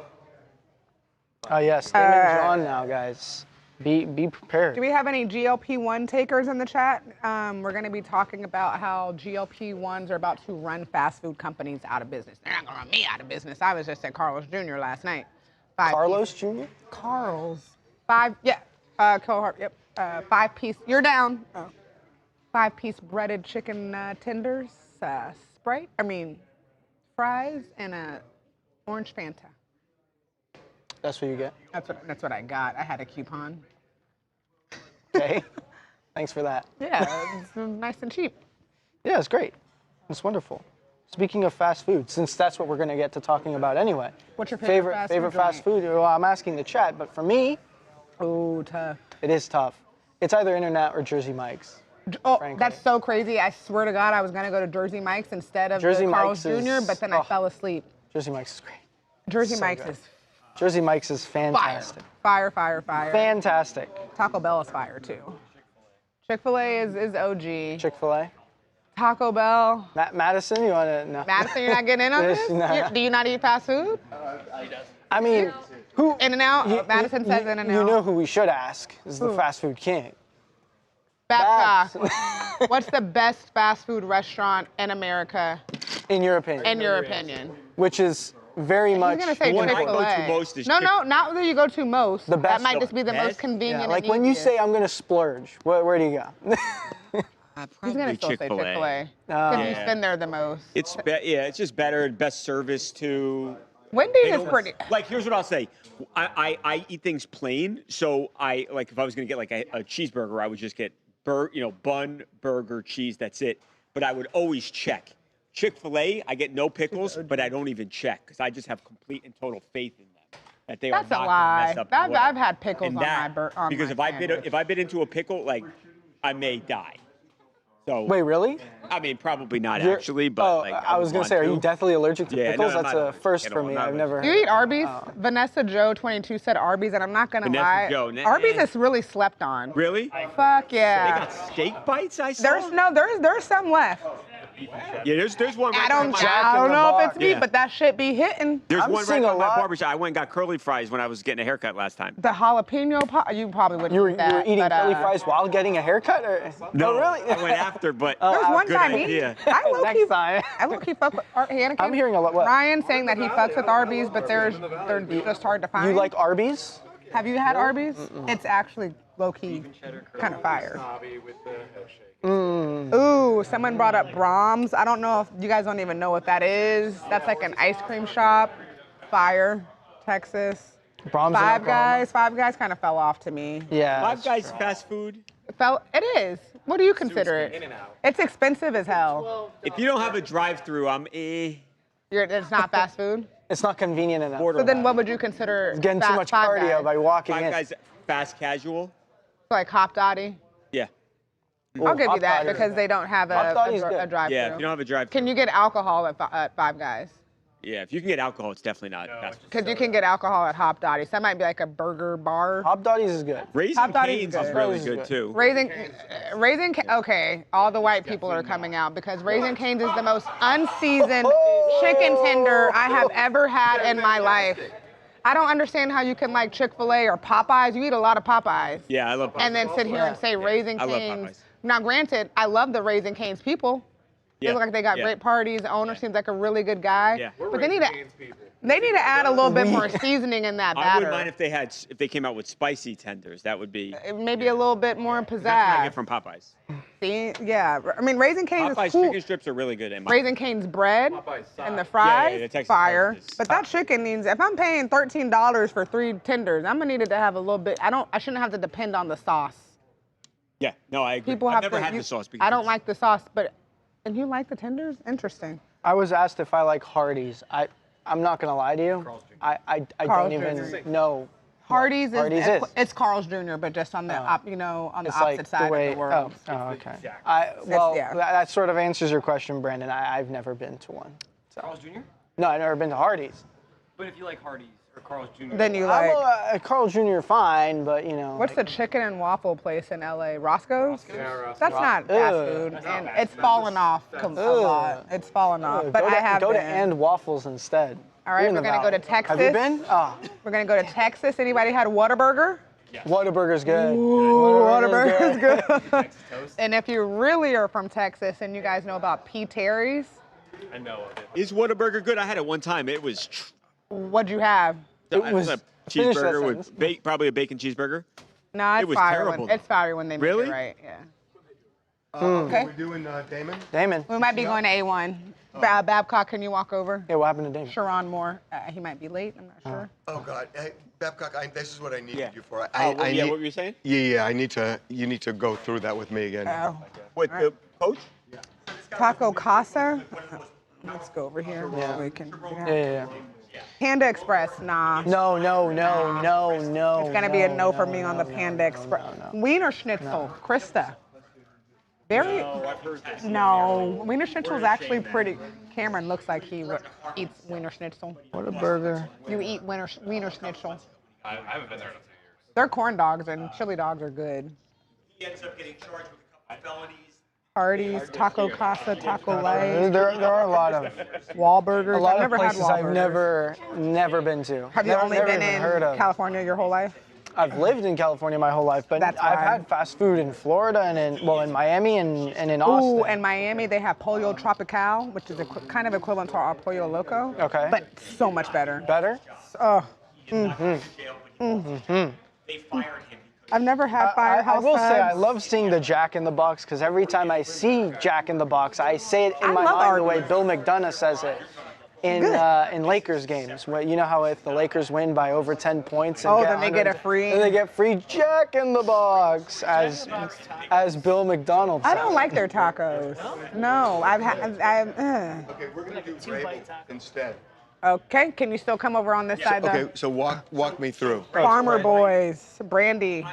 Speaker 1: Oh, yes. Damon's on now, guys. Be prepared.
Speaker 3: Do we have any GLP-1 takers in the chat? We're going to be talking about how GLP-1s are about to run fast food companies out of business. They're not going to run me out of business. I was just at Carl's Jr. last night.
Speaker 1: Carlos Jr.?
Speaker 3: Carl's. 5-piece. You're down. 5-piece breaded chicken tenders, Sprite. Fries and a orange Fanta.
Speaker 1: That's what you get?
Speaker 3: That's what I got. I had a coupon.
Speaker 1: Okay. Thanks for that.
Speaker 3: Yeah, it's nice and cheap.
Speaker 1: Yeah, it's great. It's wonderful. Speaking of fast food, since that's what we're going to get to talking about anyway.
Speaker 3: What's your favorite
Speaker 1: fast food? Well, I'm asking the chat, but for me,
Speaker 3: tough.
Speaker 1: It is tough. It's either In-N-Out or Jersey Mike's.
Speaker 3: Oh,
Speaker 1: frankly.
Speaker 3: That's so crazy. I swear to God, I was going to go to Jersey Mike's instead of Carl's Jr., but then I fell asleep.
Speaker 1: Jersey Mike's is great.
Speaker 3: Jersey Mike's is
Speaker 1: fantastic.
Speaker 3: Fire.
Speaker 1: Fantastic.
Speaker 3: Taco Bell is fire, too. Chick-fil-A is OG.
Speaker 1: Chick-fil-A.
Speaker 3: Taco Bell.
Speaker 1: Madison, you want to? No.
Speaker 3: Madison, you're not getting in on this?
Speaker 1: No.
Speaker 3: Do you not eat fast food?
Speaker 1: I mean, who?
Speaker 3: In-N-Out? Madison says In-N-Out.
Speaker 1: You know who we should ask is the fast food king.
Speaker 3: Babcock. What's the best fast food restaurant in America?
Speaker 1: In your opinion.
Speaker 3: In your opinion.
Speaker 1: Which is very much.
Speaker 3: He's gonna say
Speaker 13: the one I
Speaker 3: Chick-fil-A.
Speaker 13: go to most is
Speaker 3: No, not where you go to most.
Speaker 1: The best.
Speaker 3: That might just be the most convenient.
Speaker 1: Yeah, like
Speaker 3: and
Speaker 1: when you
Speaker 3: easiest.
Speaker 1: say I'm gonna splurge, where do you go?
Speaker 3: He's gonna still say Chick-fil-A. Because he's been there the most.
Speaker 13: It's it's just better, best service too.
Speaker 3: Wendy's is pretty.
Speaker 13: Like, here's what I'll say. I eat things plain, so if I was gonna get like a cheeseburger, I would just get bun, burger, cheese. That's it. But I would always check. Chick-fil-A, I get no pickles, but I don't even check because I just have complete and total faith in them that they
Speaker 3: That's
Speaker 13: are not
Speaker 3: a lie.
Speaker 13: gonna mess up the order.
Speaker 3: I've had pickles
Speaker 13: And
Speaker 3: on my burger.
Speaker 13: because if I bit into a pickle, like I may die. So
Speaker 1: Wait, really?
Speaker 13: I mean, probably not actually, but
Speaker 1: I was gonna say, are you deathly allergic to pickles?
Speaker 13: no,
Speaker 1: That's
Speaker 13: I'm
Speaker 1: a
Speaker 13: not
Speaker 1: first
Speaker 13: allergic
Speaker 1: for
Speaker 13: at all.
Speaker 1: me.
Speaker 13: I'm not
Speaker 1: I've never.
Speaker 3: Do you eat Arby's? Vanessa Joe 22 said Arby's, and I'm not gonna lie. Arby's is really slept on.
Speaker 13: Really?
Speaker 3: Fuck yeah.
Speaker 13: They got steak bites. I saw.
Speaker 3: There's some left.
Speaker 13: Yeah, there's one.
Speaker 3: I don't know if it's me, but that shit be hitting.
Speaker 13: There's one right by my barbershop. I went and got curly fries when I was getting a haircut last time.
Speaker 3: The jalapeno you probably wouldn't.
Speaker 1: You were
Speaker 3: eat that,
Speaker 1: eating
Speaker 3: but,
Speaker 1: curly fries while getting a haircut, or?
Speaker 13: No,
Speaker 1: Oh, really?
Speaker 13: I went after, but
Speaker 3: There's one
Speaker 13: good
Speaker 3: time
Speaker 13: idea.
Speaker 3: I low-key fuck with Anakin.
Speaker 1: I'm hearing a lot. What?
Speaker 3: Ryan saying that he fucks with Arby's, but they're just hard to find.
Speaker 1: You like Arby's?
Speaker 3: Have you had Arby's? It's actually low-key kind of fire. Ooh, someone brought up Brahms. I don't know if you guys don't even know what that is. That's like an ice cream shop. Fire. Texas.
Speaker 1: Brahms in Oklahoma.
Speaker 3: Five Guys kind of fell off to me.
Speaker 1: Yeah.
Speaker 13: Five Guys fast food.
Speaker 3: It is. What do you consider it? It's expensive as hell.
Speaker 13: If you don't have a drive-through,
Speaker 3: It's not fast food?
Speaker 1: It's not convenient enough.
Speaker 3: So then what would you consider
Speaker 1: It's getting too much
Speaker 3: Five
Speaker 1: cardio
Speaker 3: Guys?
Speaker 1: by walking in.
Speaker 13: Five Guys fast casual.
Speaker 3: Like Hop Dotty?
Speaker 13: Yeah.
Speaker 3: I'll give you
Speaker 1: Hop
Speaker 3: that
Speaker 1: Dotty.
Speaker 3: because they don't have
Speaker 1: Hop Dotty's
Speaker 3: a
Speaker 1: good.
Speaker 3: drive-through.
Speaker 13: Yeah, if you don't have a drive-through.
Speaker 3: Can you get alcohol at Five Guys?
Speaker 13: Yeah, if you can get alcohol, it's definitely not fast food.
Speaker 3: Because you can get alcohol at Hop Dotty's. That might be like a burger bar.
Speaker 1: Hop Dotty's is good.
Speaker 13: Raising
Speaker 3: Hop Dotty's
Speaker 13: Cane's
Speaker 3: good.
Speaker 13: is really good too.
Speaker 3: Okay, all the white people are coming out because Raising Cane's is the most unseasoned chicken tender I have ever had in my life. I don't understand how you can like Chick-fil-A or Popeyes. You eat a lot of Popeyes.
Speaker 13: Yeah, I love Popeyes.
Speaker 3: And then sit here and say Raising
Speaker 13: I love
Speaker 3: Cane's.
Speaker 13: Popeyes.
Speaker 3: Now, granted, I love the Raising Cane's people. They look like they got great parties. The owner seems like a really good guy.
Speaker 13: Yeah.
Speaker 3: But they need to add a little bit more seasoning in that batter.
Speaker 13: I wouldn't mind if they came out with spicy tenders. That would be.
Speaker 3: Maybe a little bit more pizzazz.
Speaker 13: That's what I get from Popeyes.
Speaker 3: See? Yeah. I mean, Raising Cane's
Speaker 13: Popeyes
Speaker 3: is cool.
Speaker 13: chicken strips are really good.
Speaker 3: Raising Cane's bread and the fries,
Speaker 13: the Texas
Speaker 3: fire.
Speaker 13: fries is-
Speaker 3: But that chicken needs, if I'm paying $13 for 3 tenders, I'm gonna need it to have a little bit, I shouldn't have to depend on the sauce.
Speaker 13: Yeah, no, I agree.
Speaker 3: People
Speaker 13: I've
Speaker 3: have
Speaker 13: never
Speaker 3: to,
Speaker 13: had
Speaker 3: you-
Speaker 13: the sauce.
Speaker 3: I don't like the sauce, and you like the tenders? Interesting.
Speaker 1: I was asked if I like Hardee's. I'm not gonna lie to you. I don't
Speaker 3: Carl's
Speaker 1: even
Speaker 3: Jr.
Speaker 1: know.
Speaker 3: Hardee's
Speaker 1: Hardee's
Speaker 3: is,
Speaker 1: is.
Speaker 3: It's Carl's Jr., but just on the on the
Speaker 1: It's
Speaker 3: opposite
Speaker 1: like
Speaker 3: side
Speaker 1: the way.
Speaker 3: of the world.
Speaker 1: Oh, okay.
Speaker 3: Yeah.
Speaker 1: That sort of answers your question, Brandon. I've never been to one. So.
Speaker 14: Carl's Jr.?
Speaker 1: No, I've never been to Hardee's.
Speaker 14: But if you like Hardee's or Carl's Jr.
Speaker 3: Then you like.
Speaker 1: Carl Jr. fine, but you know.
Speaker 3: What's the chicken and waffle place in LA? Roscoe's?
Speaker 14: Yeah, Roscoe's.
Speaker 3: That's not fast
Speaker 1: Ugh.
Speaker 3: food, and it's fallen off a lot. It's fallen off, but
Speaker 1: go
Speaker 3: I
Speaker 1: to,
Speaker 3: have
Speaker 1: go to
Speaker 3: been.
Speaker 1: And Waffles instead.
Speaker 3: All right,
Speaker 1: You're in
Speaker 3: we're
Speaker 1: the
Speaker 3: gonna go to
Speaker 1: valley.
Speaker 3: Texas.
Speaker 1: Have you been? Oh.
Speaker 3: We're gonna go to Texas. Anybody had Whataburger?
Speaker 1: Whataburger's good.
Speaker 3: Ooh, Whataburger's good. And if you really are from Texas and you guys know about P. Terry's,
Speaker 14: I know of it.
Speaker 13: Is Whataburger good? I had it one time. It was.
Speaker 3: what'd you have?
Speaker 1: It
Speaker 13: I
Speaker 1: was
Speaker 13: had a
Speaker 1: finish that
Speaker 13: cheeseburger
Speaker 1: sentence.
Speaker 13: with probably a bacon cheeseburger.
Speaker 3: No, it's
Speaker 13: It was
Speaker 3: fire.
Speaker 13: terrible.
Speaker 3: It's fire when they make
Speaker 13: Really?
Speaker 3: it right. Yeah.
Speaker 5: Okay. We're doing Damon?
Speaker 1: Damon.
Speaker 3: We might be going to A1. Babcock, can you walk over?
Speaker 1: Yeah, what happened to Damon?
Speaker 3: Sharon Moore. He might be late. I'm not sure.
Speaker 5: Oh God, hey, Babcock, this is what I needed you for.
Speaker 13: What
Speaker 5: need,
Speaker 13: were you saying?
Speaker 5: Yeah, you need to go through that with me again.
Speaker 3: Oh.
Speaker 13: What, the coach?
Speaker 3: Taco Casa. Let's go over here.
Speaker 1: Yeah.
Speaker 3: We can.
Speaker 1: Yeah.
Speaker 3: Panda Express, nah.
Speaker 1: No.
Speaker 3: It's gonna be a no for me on the Panda Express. Wiener Schnitzel, Krista. Very. No, Wiener Schnitzel is actually pretty. Cameron looks like he eats Wiener Schnitzel.
Speaker 1: What a burger.
Speaker 3: You eat Wiener Schnitzel.
Speaker 14: I haven't been there in a few years.
Speaker 3: Their corn dogs and chili dogs are good.
Speaker 13: He ends up getting charged with a couple felonies.
Speaker 3: Hardee's, Taco Casa, Taco Light.
Speaker 1: There are a lot of
Speaker 3: Wahlburgers.
Speaker 1: a lot
Speaker 3: I've
Speaker 1: of
Speaker 3: never had
Speaker 1: places I've
Speaker 3: Wahlburgers.
Speaker 1: never been to.
Speaker 3: Have you only
Speaker 1: never
Speaker 3: been
Speaker 1: even
Speaker 3: in
Speaker 1: heard of.
Speaker 3: California your whole life?
Speaker 1: I've lived in California my whole life, but
Speaker 3: That's
Speaker 1: I've
Speaker 3: why.
Speaker 1: had fast food in Florida and in Miami and in Austin.
Speaker 3: Ooh, in Miami they have Pollo Tropical, which is kind of equivalent to our Pollo Loco.
Speaker 1: Okay.
Speaker 3: But so much better.
Speaker 1: Better?
Speaker 3: Oh. I've never had Firehouse
Speaker 1: I will say I
Speaker 3: Subs.
Speaker 1: love seeing the Jack in the Box because every time I see Jack in the Box, I say it in
Speaker 3: I
Speaker 1: my
Speaker 3: love
Speaker 1: mind the way
Speaker 3: Arby's.
Speaker 1: Bill McDonough says it. In Lakers games, where you know how if the Lakers win by over 10 points, and
Speaker 3: then they get a free.
Speaker 1: Then they get free Jack in the Box, as Bill McDonald says.
Speaker 3: I don't like their tacos. No, I've had.
Speaker 5: Okay, we're gonna do Vrabel instead.
Speaker 3: Okay, can you still come over on this side though?
Speaker 5: Okay, so walk me through.
Speaker 3: Farmer Boys, Brandy.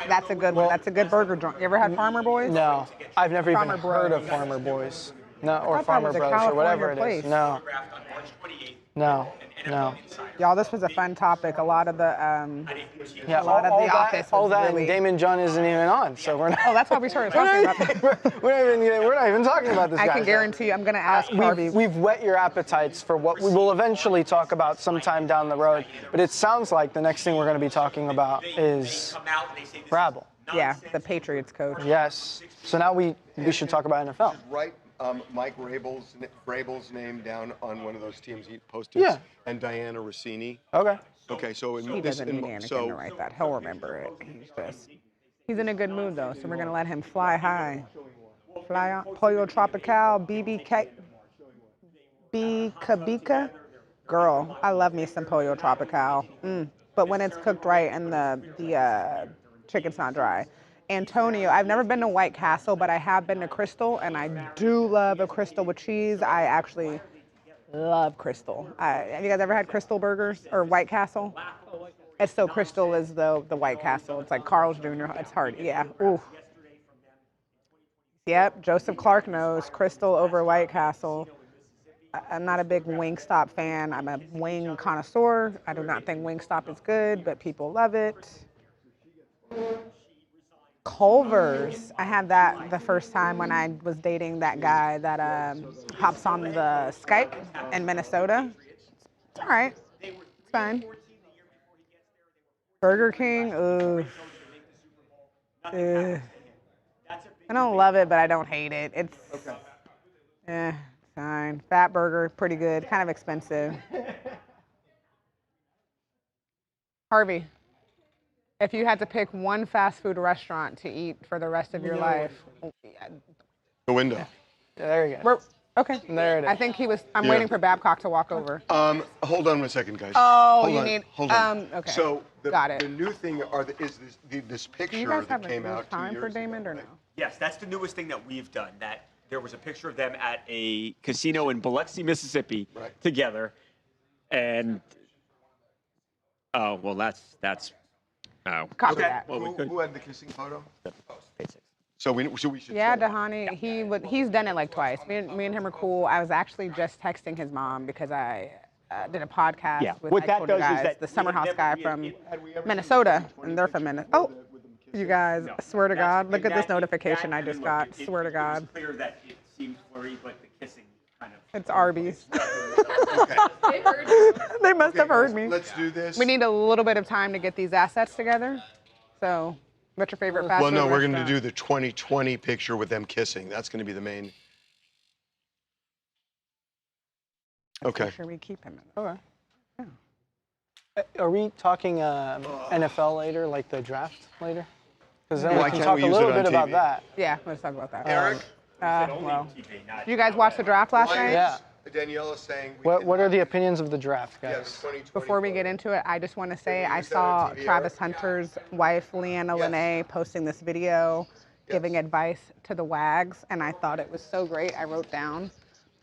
Speaker 3: That's a good one. That's a good burger joint. You ever had Farmer Boys?
Speaker 1: No, I've never even
Speaker 3: Farmer
Speaker 1: heard
Speaker 3: Bros.
Speaker 1: of Farmer Boys. No, or
Speaker 3: thought that
Speaker 1: Farmer
Speaker 3: was a
Speaker 1: Bros. Or whatever it
Speaker 3: California
Speaker 1: is.
Speaker 3: place.
Speaker 1: No.
Speaker 3: Y'all, this was a fun topic. A lot of the
Speaker 1: Yeah,
Speaker 3: a lot of
Speaker 1: all
Speaker 3: the
Speaker 1: that,
Speaker 3: office
Speaker 1: all
Speaker 3: was
Speaker 1: that,
Speaker 3: really.
Speaker 1: and Damon John isn't even on, so we're not.
Speaker 3: Oh, that's why we started talking about that.
Speaker 1: we're not even talking about this
Speaker 3: I
Speaker 1: guy.
Speaker 3: can guarantee you, I'm gonna ask Harvey.
Speaker 1: We've whet your appetites for what we will eventually talk about sometime down the road. But it sounds like the next thing we're going to be talking about is Vrabel.
Speaker 3: Yeah, the Patriots coach.
Speaker 1: Yes. So now we should talk about NFL.
Speaker 5: Write Mike Vrabel's name down on one of those TMZ post-its.
Speaker 1: Yeah.
Speaker 5: And Diana Rossini.
Speaker 1: Okay.
Speaker 5: Okay, so
Speaker 3: He doesn't need Anakin to write that. He'll remember it. He's in a good mood though, so we're gonna let him fly high. Fly on. Pollo Tropical, BBK, B Kabika, Girl, I love me some pollo tropical. But when it's cooked right and the chicken's not dry. Antonio, I've never been to White Castle, but I have been to Crystal, and I do love a Crystal with cheese. I actually love Crystal. Have you guys ever had Crystal burgers or White Castle? It's so Crystal is the White Castle. It's like Carl's Jr. It's hard. Yeah. Ooh. Yep. Joseph Clark knows Crystal over White Castle. I'm not a big Wingstop fan. I'm a wing connoisseur. I do not think Wingstop is good, but people love it. Culver's. I had that the first time when I was dating that guy that hops on the Skype in Minnesota. It's all right. It's fine. Burger King. Ooh. I don't love it, but I don't hate it. It's fine. Fat burger, pretty good. Kind of expensive. Harvey, if you had to pick one fast food restaurant to eat for the rest of your life.
Speaker 5: The window.
Speaker 1: Yeah, there you go.
Speaker 3: Okay.
Speaker 1: There it is.
Speaker 3: I think he was. I'm waiting for Babcock to walk over.
Speaker 5: Hold on one second, guys.
Speaker 3: Oh,
Speaker 5: hold
Speaker 3: you
Speaker 5: on,
Speaker 3: need.
Speaker 5: Hold on.
Speaker 3: Okay.
Speaker 5: So
Speaker 3: Got it.
Speaker 5: the new thing is this picture
Speaker 3: Do you guys
Speaker 5: that
Speaker 3: have
Speaker 5: came
Speaker 3: a
Speaker 5: out 2
Speaker 3: time
Speaker 5: years
Speaker 3: for Damon or no?
Speaker 13: Yes, that's the newest thing that we've done. That there was a picture of them at a casino in Biloxi, Mississippi, together, and well, that's oh.
Speaker 3: Copy that.
Speaker 13: Well,
Speaker 5: who had the kissing photo?
Speaker 13: Basics.
Speaker 5: So we should.
Speaker 3: Yeah, Dahani, he's done it like twice. Me and him are cool. I was actually just texting his mom because I did a podcast with
Speaker 13: what that does
Speaker 3: guys,
Speaker 13: is that
Speaker 3: the Summer House guy from Minnesota, and they're from Minnesota. Oh, you guys, swear to God, look at this notification I just got. Swear to God.
Speaker 13: It's clear that it seems flirty, but the kissing kind of.
Speaker 3: It's Arby's.
Speaker 5: Okay.
Speaker 3: They must have heard me.
Speaker 5: Let's do this.
Speaker 3: We need a little bit of time to get these assets together. So, what's your favorite fast food
Speaker 5: Well, no, we're going to
Speaker 3: restaurant?
Speaker 5: do the 2020 picture with them kissing. That's going to be the main. Okay.
Speaker 3: Make sure we keep him.
Speaker 1: Okay. Are we talking NFL later, like the draft later? Because then we can talk a little bit about that.
Speaker 3: Yeah, let's talk about that.
Speaker 5: Eric?
Speaker 3: Well, you guys watch the draft last night?
Speaker 1: Yeah.
Speaker 5: Daniela's saying.
Speaker 1: What are the opinions of the draft, guys?
Speaker 3: Before we get into it, I just want to say I saw Travis Hunter's wife, Leanna Lene, posting this video giving advice to the WAGs, and I thought it was so great. I wrote down.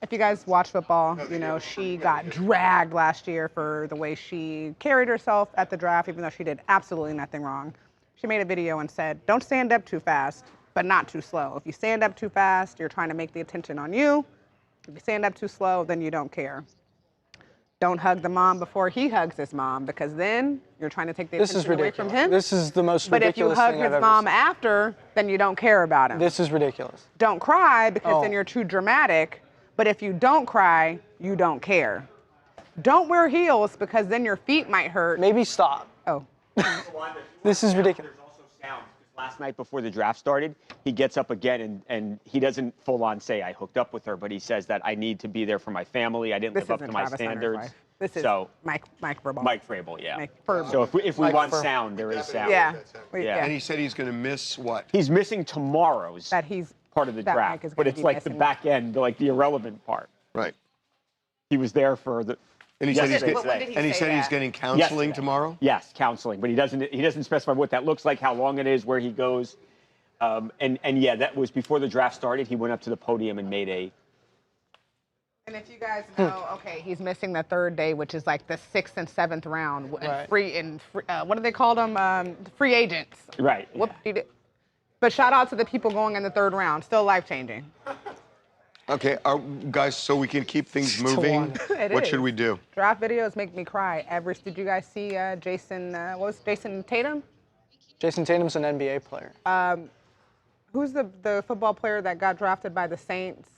Speaker 3: If you guys watch football, you know she got dragged last year for the way she carried herself at the draft, even though she did absolutely nothing wrong. She made a video and said, don't stand up too fast, but not too slow. If you stand up too fast, you're trying to make the attention on you. If you stand up too slow, then you don't care. Don't hug the mom before he hugs his mom, because then you're trying to take the attention away from him.
Speaker 1: This is the most
Speaker 3: But if you
Speaker 1: ridiculous
Speaker 3: hug
Speaker 1: thing
Speaker 3: his
Speaker 1: I've ever
Speaker 3: mom
Speaker 1: seen.
Speaker 3: after, then you don't care about him.
Speaker 1: This is ridiculous.
Speaker 3: Don't cry, because
Speaker 1: Oh.
Speaker 3: then you're too dramatic. But if you don't cry, you don't care. Don't wear heels, because then your feet might hurt.
Speaker 1: Maybe stop.
Speaker 3: Oh.
Speaker 1: This is ridiculous.
Speaker 13: Last night before the draft started, he gets up again and he doesn't full on say I hooked up with her, but he says that I need to be there for my family. I didn't
Speaker 3: This
Speaker 13: live up to
Speaker 3: isn't
Speaker 13: my
Speaker 3: Travis Hunter's
Speaker 13: standards.
Speaker 3: wife. This is
Speaker 13: so
Speaker 3: Mike Vrabel.
Speaker 13: Mike Vrabel, yeah.
Speaker 3: Mike Vrabel.
Speaker 13: So if we
Speaker 3: Mike
Speaker 13: want
Speaker 3: Vrabel.
Speaker 13: sound, there is sound.
Speaker 3: Yeah.
Speaker 13: Yeah.
Speaker 5: And he said he's going to miss what?
Speaker 13: He's missing tomorrow's
Speaker 3: That he's
Speaker 13: part of the
Speaker 3: that
Speaker 13: draft,
Speaker 3: Mike is
Speaker 13: but
Speaker 3: gonna
Speaker 13: it's
Speaker 3: be
Speaker 13: like the
Speaker 3: missing.
Speaker 13: back end, like the irrelevant part.
Speaker 5: Right.
Speaker 13: He was there for the.
Speaker 5: And he said he's
Speaker 13: yesterday,
Speaker 5: getting,
Speaker 13: today.
Speaker 5: and he said he's getting counseling
Speaker 13: Yesterday.
Speaker 5: tomorrow.
Speaker 13: Yes, counseling, but he doesn't specify what that looks like, how long it is, where he goes, and yeah, that was before the draft started. He went up to the podium and made a.
Speaker 3: And if you guys know, okay, he's missing the third day, which is like the 6th and 7th round.
Speaker 1: Right.
Speaker 3: What do they call them? Free agents.
Speaker 13: Right.
Speaker 3: Whoop-de-doo. But shout out to the people going in the 3rd round. Still life-changing.
Speaker 5: Okay, guys, so we can keep things moving.
Speaker 3: It
Speaker 5: What
Speaker 3: is.
Speaker 5: should we do?
Speaker 3: Draft videos make me cry. Did you guys see Jason, what was Jason Tatum?
Speaker 1: Jason Tatum's an NBA player.
Speaker 3: Who's the football player that got drafted by the Saints?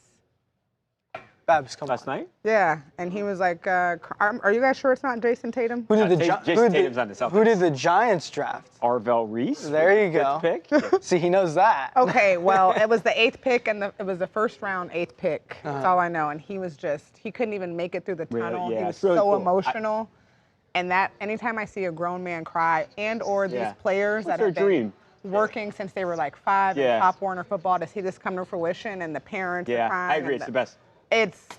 Speaker 1: Babs, come
Speaker 13: Last night?
Speaker 3: Yeah, and he was like, are you guys sure it's not Jason Tatum?
Speaker 1: Who did
Speaker 13: Jason Tatum's on the Celtics.
Speaker 1: Who did the Giants draft?
Speaker 13: Arvell Reese.
Speaker 1: There you go.
Speaker 13: Pick.
Speaker 1: See, he knows that.
Speaker 3: Okay, well, it was the 8th pick, and it was the 1st round 8th pick. That's all I know. And he was he couldn't even make it through the
Speaker 13: Really?
Speaker 3: tunnel.
Speaker 13: Yeah,
Speaker 3: He was
Speaker 13: it's really
Speaker 3: so
Speaker 13: cool.
Speaker 3: emotional. And that anytime I see a grown man cry, and or these
Speaker 13: Yeah.
Speaker 3: players
Speaker 13: What's
Speaker 3: that have
Speaker 13: their
Speaker 3: been
Speaker 13: dream?
Speaker 3: working since they were like 5
Speaker 13: Yeah.
Speaker 3: in Pop Warner football, to see this come to fruition and the parents are
Speaker 13: Yeah,
Speaker 3: crying.
Speaker 13: I agree.
Speaker 3: and
Speaker 13: It's the best.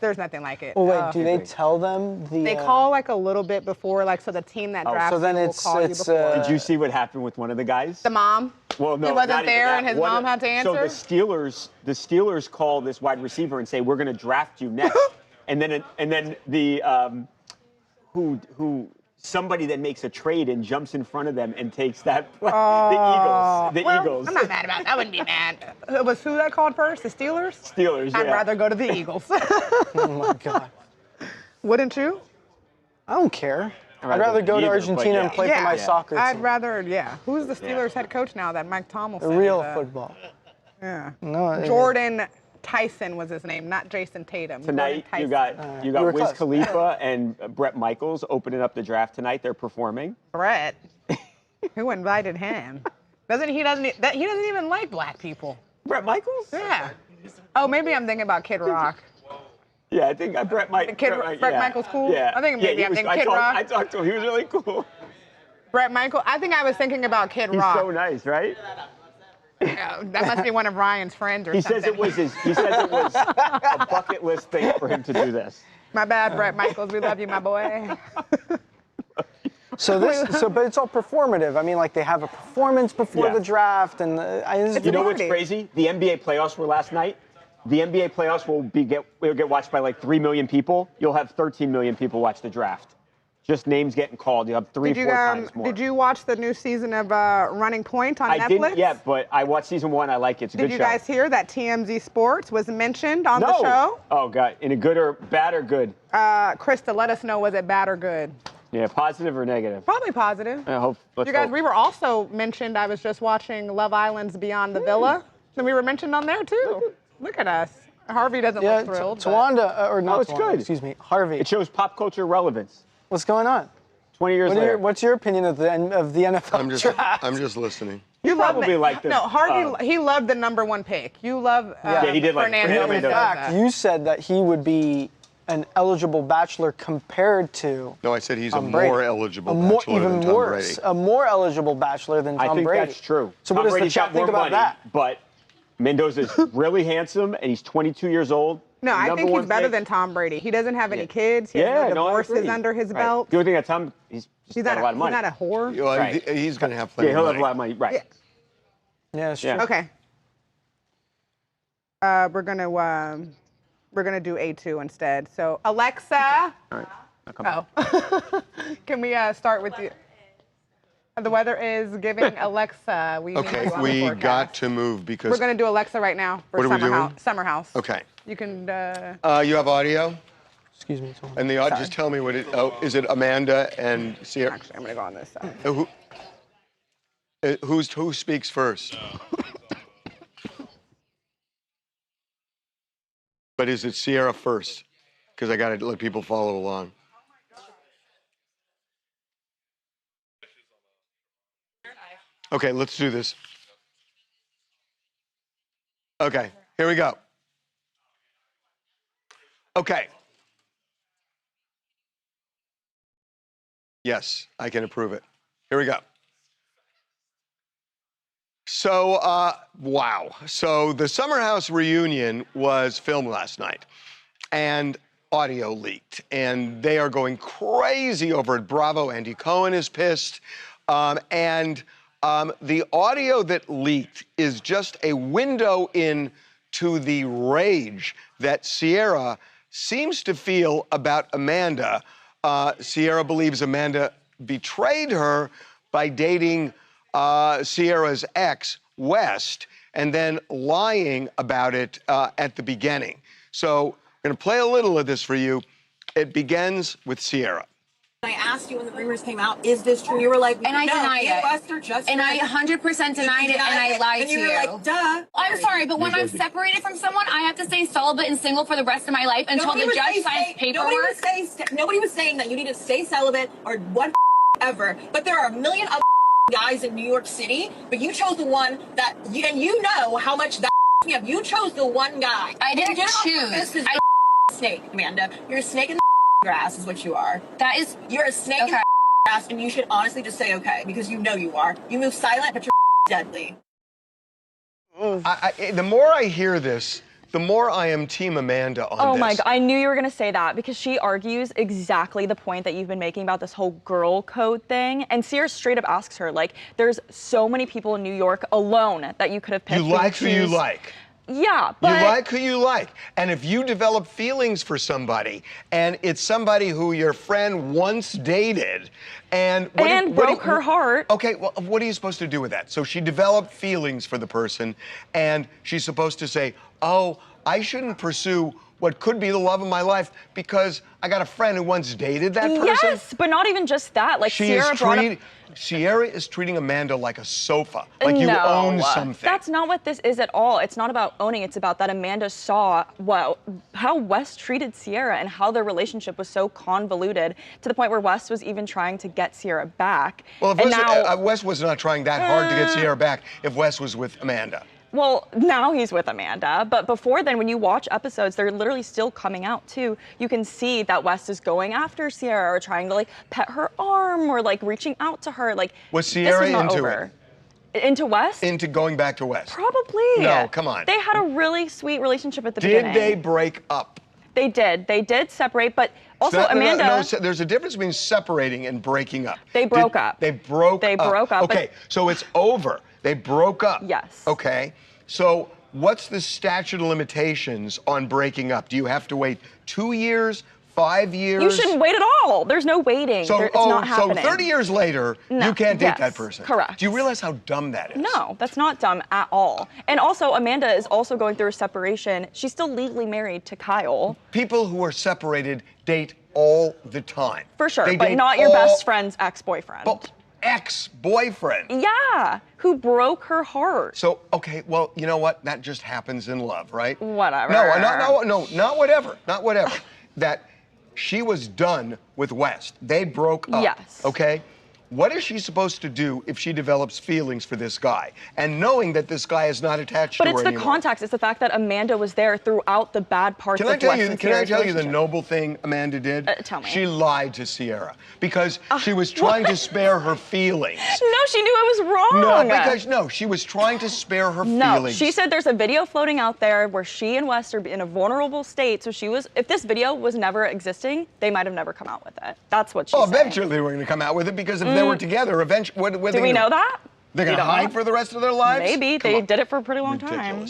Speaker 3: There's nothing like it.
Speaker 1: Well, wait, do they tell them the?
Speaker 3: They call like a little bit before, like so the team that drafts
Speaker 1: so then
Speaker 3: you will call you before.
Speaker 13: Did you see what happened with one of the guys?
Speaker 3: The mom?
Speaker 13: Well, no,
Speaker 3: he wasn't
Speaker 13: not even
Speaker 3: there,
Speaker 13: that.
Speaker 3: and his mom had to answer.
Speaker 13: So the Steelers call this wide receiver and say, "We're going to draft you next," and then the somebody that makes a trade and jumps in front of them and takes that play. The Eagles.
Speaker 3: I'm not mad about it. I wouldn't be mad. It was who that called first? The Steelers?
Speaker 13: Steelers,
Speaker 3: I'd
Speaker 13: yeah.
Speaker 3: rather go to the Eagles.
Speaker 1: Oh my God.
Speaker 3: Wouldn't you?
Speaker 1: I don't care. I'd rather go to Argentina and play for my soccer team.
Speaker 3: I'd rather, Who's the Steelers head coach now that Mike Tomlinson?
Speaker 1: The real football.
Speaker 3: Yeah.
Speaker 1: No.
Speaker 3: Jordan Tyson was his name, not Jason Tatum.
Speaker 13: Tonight you got Wiz Khalifa and Brett Michaels opening up the draft tonight. They're performing.
Speaker 3: Brett, who invited him? He doesn't even like black people.
Speaker 13: Brett Michaels?
Speaker 3: Yeah. Oh, maybe I'm thinking about Kid Rock.
Speaker 13: Yeah, I think Brett
Speaker 3: Michaels cool.
Speaker 13: Yeah.
Speaker 3: I think maybe I'm thinking Kid Rock.
Speaker 13: I talked to him. He was really cool.
Speaker 3: Brett Michaels. I think I was thinking about Kid
Speaker 13: He's
Speaker 3: Rock.
Speaker 13: so nice, right?
Speaker 3: Yeah, that must be one of Ryan's friends or something.
Speaker 13: He says it was a bucket list thing for him to do this.
Speaker 3: My bad, Brett Michaels. We love you, my boy.
Speaker 1: But it's all performative. I mean, like they have a performance before the draft, and
Speaker 13: you know what's crazy? The NBA playoffs were last night. The NBA playoffs will get watched by like 3 million people. You'll have 13 million people watch the draft. Just names getting called. You have 4 times more.
Speaker 3: Did you watch the new season of Running Point on Netflix?
Speaker 13: I didn't yet, but I watched season 1. I like it. It's a good show.
Speaker 3: Did you guys hear that TMZ Sports was mentioned on the show?
Speaker 13: Oh, God. In a good or bad or good?
Speaker 3: Krista, let us know, was it bad or good?
Speaker 13: Yeah, positive or negative?
Speaker 3: Probably positive.
Speaker 13: I hope.
Speaker 3: You guys, we were also mentioned. I was just watching Love Island's Beyond the Villa, and we were mentioned on there too. Look at us. Harvey doesn't look thrilled.
Speaker 1: Tawanda, or not
Speaker 13: it's
Speaker 1: Tawanda,
Speaker 13: good.
Speaker 1: Excuse me, Harvey.
Speaker 13: It shows pop culture relevance.
Speaker 1: What's going on?
Speaker 13: 20 years later.
Speaker 1: What's your opinion of the NFL draft?
Speaker 5: I'm just listening.
Speaker 3: You
Speaker 13: probably like this.
Speaker 3: No, Harvey, he loved the #1 pick. You love
Speaker 13: he did like
Speaker 3: Fernando.
Speaker 1: In fact, you said that he would be an eligible bachelor compared to.
Speaker 5: No, I said he's
Speaker 1: Tom
Speaker 5: a
Speaker 1: Brady.
Speaker 5: more eligible bachelor than Tom Brady.
Speaker 1: A more eligible bachelor than Tom Brady.
Speaker 13: I think that's true.
Speaker 1: So
Speaker 13: Tom
Speaker 1: what does the
Speaker 13: Brady's
Speaker 1: chat
Speaker 13: got
Speaker 1: think
Speaker 13: more
Speaker 1: about
Speaker 13: money,
Speaker 1: that?
Speaker 13: But Mendoza's really handsome, and he's 22 years old.
Speaker 3: No, I think he's better than Tom Brady. He doesn't have any kids. He has no divorces under his belt.
Speaker 13: The only thing that Tom, he's got a lot of money.
Speaker 3: He's not a whore.
Speaker 5: Well, he's going to have plenty of money.
Speaker 13: He'll have a lot of money, right.
Speaker 1: Yeah, that's true.
Speaker 3: Okay. We're gonna do A2 instead. So Alexa.
Speaker 13: All right.
Speaker 3: Oh. Can we start with you? The weather is giving Alexa. We
Speaker 5: got to move because
Speaker 3: we're going to do Alexa right now for
Speaker 5: what are we doing?
Speaker 3: Summer House.
Speaker 5: Okay.
Speaker 3: You can.
Speaker 5: You have audio?
Speaker 1: Excuse me.
Speaker 5: And the audio, just tell me what it. Oh, is it Amanda and Sierra?
Speaker 3: Actually, I'm going to go on this side.
Speaker 5: Who speaks first? But is it Sierra first? Because I got to let people follow along. Okay, let's do this. Okay, here we go. Okay. Yes, I can approve it. Here we go. So, wow. So the Summer House reunion was filmed last night, and audio leaked, and they are going crazy over it. Bravo, Andy Cohen is pissed, and the audio that leaked is just a window into the rage that Sierra seems to feel about Amanda. Sierra believes Amanda betrayed her by dating Sierra's ex, West, and then lying about it at the beginning. So I'm going to play a little of this for you. It begins with Sierra.
Speaker 15: I asked you when the rumors came out, is this true? You were like,
Speaker 16: and I denied
Speaker 15: it.
Speaker 16: And I 100% denied it, and I lied to you.
Speaker 15: And you were like, duh.
Speaker 16: I'm sorry, but when I'm separated from someone, I have to stay celibate and single for the rest of my life until the judge signs paperwork.
Speaker 15: Nobody was saying that you need to stay celibate or whatever. But there are a million other guys in New York City, but you chose the one that, and you know how much that me up. You chose the one guy.
Speaker 16: I didn't choose.
Speaker 15: You're a snake, Amanda. You're a snake in the grass is what you are. You're a snake in the grass, and you should honestly just say okay, because you know you are. You move silent, but you're deadly.
Speaker 5: The more I hear this, the more I am Team Amanda on this.
Speaker 2: Oh my God, I knew you were gonna say that because she argues exactly the point that you've been making about this whole girl code thing. And Sierra straight up asks her, like, there's so many people in New York alone that you could have picked.
Speaker 5: You like who you like.
Speaker 2: Yeah, but...
Speaker 5: You like who you like. And if you develop feelings for somebody, and it's somebody who your friend once dated, and
Speaker 2: broke her heart.
Speaker 5: Okay, well, what are you supposed to do with that? So she developed feelings for the person, and she's supposed to say, oh, I shouldn't pursue what could be the love of my life because I got a friend who once dated that person?
Speaker 2: Yes, but not even just that. Like,
Speaker 5: Sierra is treating Amanda like a sofa, like you own something.
Speaker 2: That's not what this is at all. It's not about owning. It's about that Amanda saw how Wes treated Sierra and how their relationship was so convoluted to the point where Wes was even trying to get Sierra back.
Speaker 5: Well, if Wes was not trying that hard to get Sierra back if Wes was with Amanda.
Speaker 2: Well, now he's with Amanda, but before then, when you watch episodes, they're literally still coming out too. You can see that Wes is going after Sierra or trying to like pet her arm or like reaching out to her. Like,
Speaker 5: was Sierra into
Speaker 2: over. Into Wes?
Speaker 5: Into going back to Wes?
Speaker 2: Probably.
Speaker 5: No, come on.
Speaker 2: They had a really sweet relationship at the beginning.
Speaker 5: Did they break up?
Speaker 2: They did. They did separate, but also Amanda.
Speaker 5: No, there's a difference between separating and breaking up.
Speaker 2: They broke up.
Speaker 5: They broke up. Okay, so it's over. They broke up.
Speaker 2: Yes.
Speaker 5: Okay, so what's the statute of limitations on breaking up? Do you have to wait 2 years, 5 years?
Speaker 2: You shouldn't wait at all. There's no waiting.
Speaker 5: So,
Speaker 2: it's not happening.
Speaker 5: So 30 years later, you can't date that person.
Speaker 2: Correct.
Speaker 5: Do you realize how dumb that is?
Speaker 2: No, that's not dumb at all. And also, Amanda is also going through a separation. She's still legally married to Kyle.
Speaker 5: People who are separated date all the time.
Speaker 2: For sure, but not your best friend's ex-boyfriend.
Speaker 5: Ex-boyfriend.
Speaker 2: Yeah, who broke her heart.
Speaker 5: So, okay, well, you know what? That just happens in love, right?
Speaker 2: Whatever.
Speaker 5: No, not whatever. Not whatever. That she was done with West. They broke up.
Speaker 2: Yes.
Speaker 5: Okay? What is she supposed to do if she develops feelings for this guy? And knowing that this guy is not attached to her anymore.
Speaker 2: But it's the context. It's the fact that Amanda was there throughout the bad parts of Wes and Sierra's relationship.
Speaker 5: Can I tell you the noble thing Amanda did?
Speaker 2: Tell me.
Speaker 5: She lied to Sierra because she was trying to spare her feelings.
Speaker 2: No, she knew it was wrong.
Speaker 5: No, she was trying to spare her feelings.
Speaker 2: No, she said there's a video floating out there where she and Wes are in a vulnerable state. So if this video was never existing, they might have never come out with it. That's what she said.
Speaker 5: Eventually they were going to come out with it because if they were together, eventually.
Speaker 2: Do we know that?
Speaker 5: They're going to hide for the rest of their lives?
Speaker 2: Maybe. They did it for a pretty long time.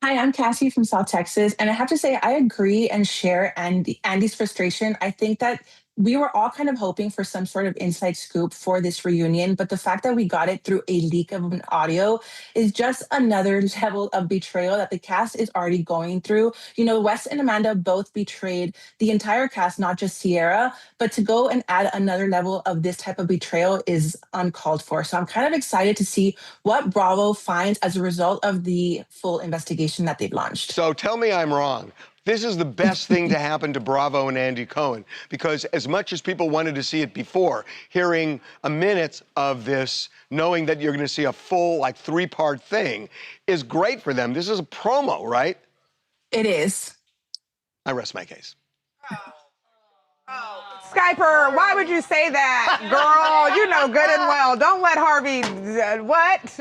Speaker 17: Hi, I'm Cassie from South Texas, and I have to say I agree and share Andy's frustration. I think that we were all kind of hoping for some sort of inside scoop for this reunion, but the fact that we got it through a leak of an audio is just another level of betrayal that the cast is already going through. You know, Wes and Amanda both betrayed the entire cast, not just Sierra, but to go and add another level of this type of betrayal is uncalled for. So I'm kind of excited to see what Bravo finds as a result of the full investigation that they've launched.
Speaker 5: So tell me I'm wrong. This is the best thing to happen to Bravo and Andy Cohen, because as much as people wanted to see it before, hearing a minute of this, knowing that you're going to see a full, like, 3-part thing is great for them. This is a promo, right?
Speaker 17: It is.
Speaker 5: I rest my case.
Speaker 3: Skyper, why would you say that? Girl, you know good and well. Don't let Harvey, what?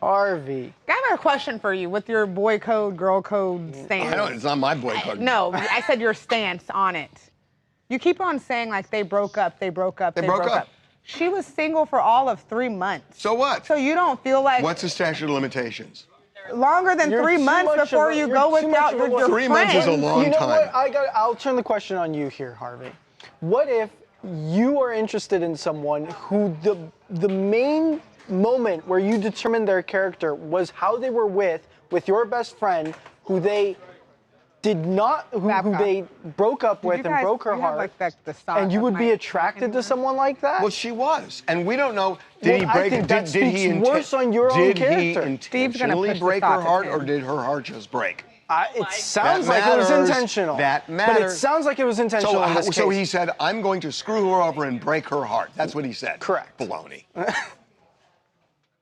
Speaker 1: Harvey.
Speaker 3: I have a question for you with your boy code, girl code stance.
Speaker 5: It's not my boy code.
Speaker 3: No, I said your stance on it. You keep on saying like they broke up. They broke up. She was single for all of 3 months.
Speaker 5: So what?
Speaker 3: So you don't feel like...
Speaker 5: What's the statute of limitations?
Speaker 3: Longer than 3 months before you go without your friend.
Speaker 5: 3 months is a long time.
Speaker 1: You know what? I'll turn the question on you here, Harvey. What if you are interested in someone who the main moment where you determined their character was how they were with your best friend, who they did not, who they broke up with and broke her heart, and you would be attracted to someone like that?
Speaker 5: Well, she was, and we don't know. Did he break?
Speaker 1: I think that speaks worse on your own character.
Speaker 5: Did he intentionally break her heart, or did her heart just break?
Speaker 1: It sounds like it was intentional.
Speaker 5: That matters.
Speaker 1: But it sounds like it was intentional in this case.
Speaker 5: So he said, I'm going to screw her over and break her heart. That's what he said.
Speaker 1: Correct.
Speaker 5: Baloney.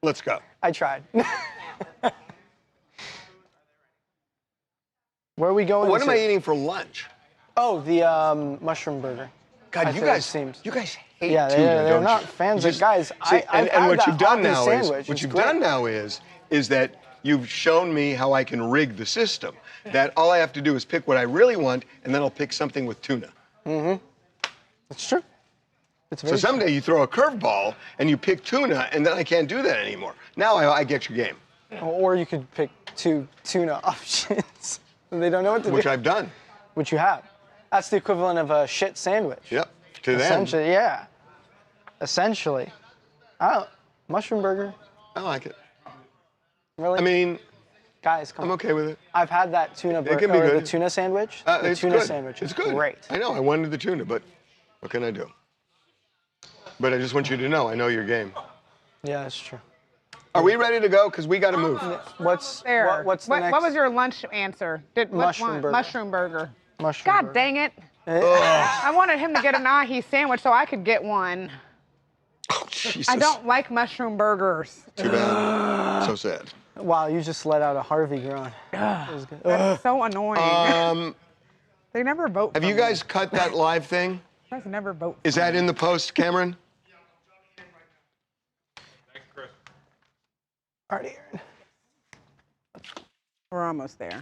Speaker 5: Let's go.
Speaker 1: I tried. Where are we going?
Speaker 5: What am I eating for lunch?
Speaker 1: Oh, the mushroom burger.
Speaker 5: God, you guys hate
Speaker 1: Yeah,
Speaker 5: tuna,
Speaker 1: they're
Speaker 5: don't
Speaker 1: not
Speaker 5: you?
Speaker 1: fans
Speaker 5: You
Speaker 1: of guys.
Speaker 5: See, and what you've done now
Speaker 1: sandwich.
Speaker 5: is that you've shown me how I can rig the system. That all I have to do is pick what I really want, and then I'll pick something with tuna.
Speaker 1: Mm-hmm. That's true. It's
Speaker 5: So someday you throw a curveball and you pick tuna, and then I can't do that anymore. Now I get your game.
Speaker 1: Or you could pick 2 tuna options. And they don't know what to do.
Speaker 5: Which I've done.
Speaker 1: Which you have. That's the equivalent of a shit sandwich.
Speaker 5: Yep. To them.
Speaker 1: Essentially, yeah. Essentially. Mushroom burger.
Speaker 5: I like it.
Speaker 1: Really?
Speaker 5: I mean,
Speaker 1: guys, come on.
Speaker 5: I'm okay with it.
Speaker 1: I've had that tuna burger.
Speaker 5: It can be good.
Speaker 1: The tuna sandwich. The
Speaker 5: It's
Speaker 1: tuna
Speaker 5: good.
Speaker 1: sandwich is
Speaker 5: It's good.
Speaker 1: great.
Speaker 5: I know. I wanted the tuna, but what can I do? But I just want you to know, I know your game.
Speaker 1: Yeah, that's true.
Speaker 5: Are we ready to go? Because we got to move.
Speaker 1: What's
Speaker 3: There.
Speaker 1: what's the next?
Speaker 3: What was your lunch answer?
Speaker 1: Mushroom burger.
Speaker 3: Mushroom burger.
Speaker 1: Mushroom
Speaker 3: God
Speaker 1: burger.
Speaker 3: dang it. I wanted him to get an ahi sandwich so I could get one.
Speaker 5: Oh, Jesus.
Speaker 3: I don't like mushroom burgers.
Speaker 5: Too bad. So sad.
Speaker 1: Wow, you just let out a Harvey groan. That was good.
Speaker 3: That's so annoying. They never vote.
Speaker 5: Have
Speaker 3: for
Speaker 5: you
Speaker 3: me.
Speaker 5: guys cut that live thing?
Speaker 3: You guys never vote.
Speaker 5: Is that in the post, Cameron?
Speaker 1: Alrighty.
Speaker 3: We're almost there.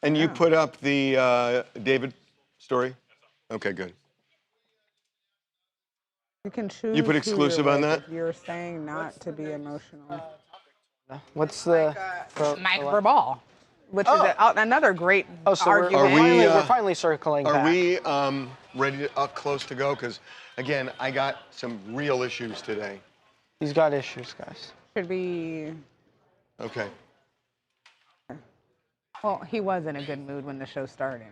Speaker 5: And you put up the David story? Okay, good.
Speaker 3: You can choose.
Speaker 5: You put exclusive on that?
Speaker 3: If you're saying not to be emotional.
Speaker 1: What's the
Speaker 3: Mike Vrabel, which is another great
Speaker 1: so
Speaker 3: argument.
Speaker 1: we're finally circling
Speaker 5: Are
Speaker 1: back.
Speaker 5: we ready to, close to go? Because, again, I got some real issues today.
Speaker 1: He's got issues, guys.
Speaker 3: Should be.
Speaker 5: Okay.
Speaker 3: Well, he was in a good mood when the show started.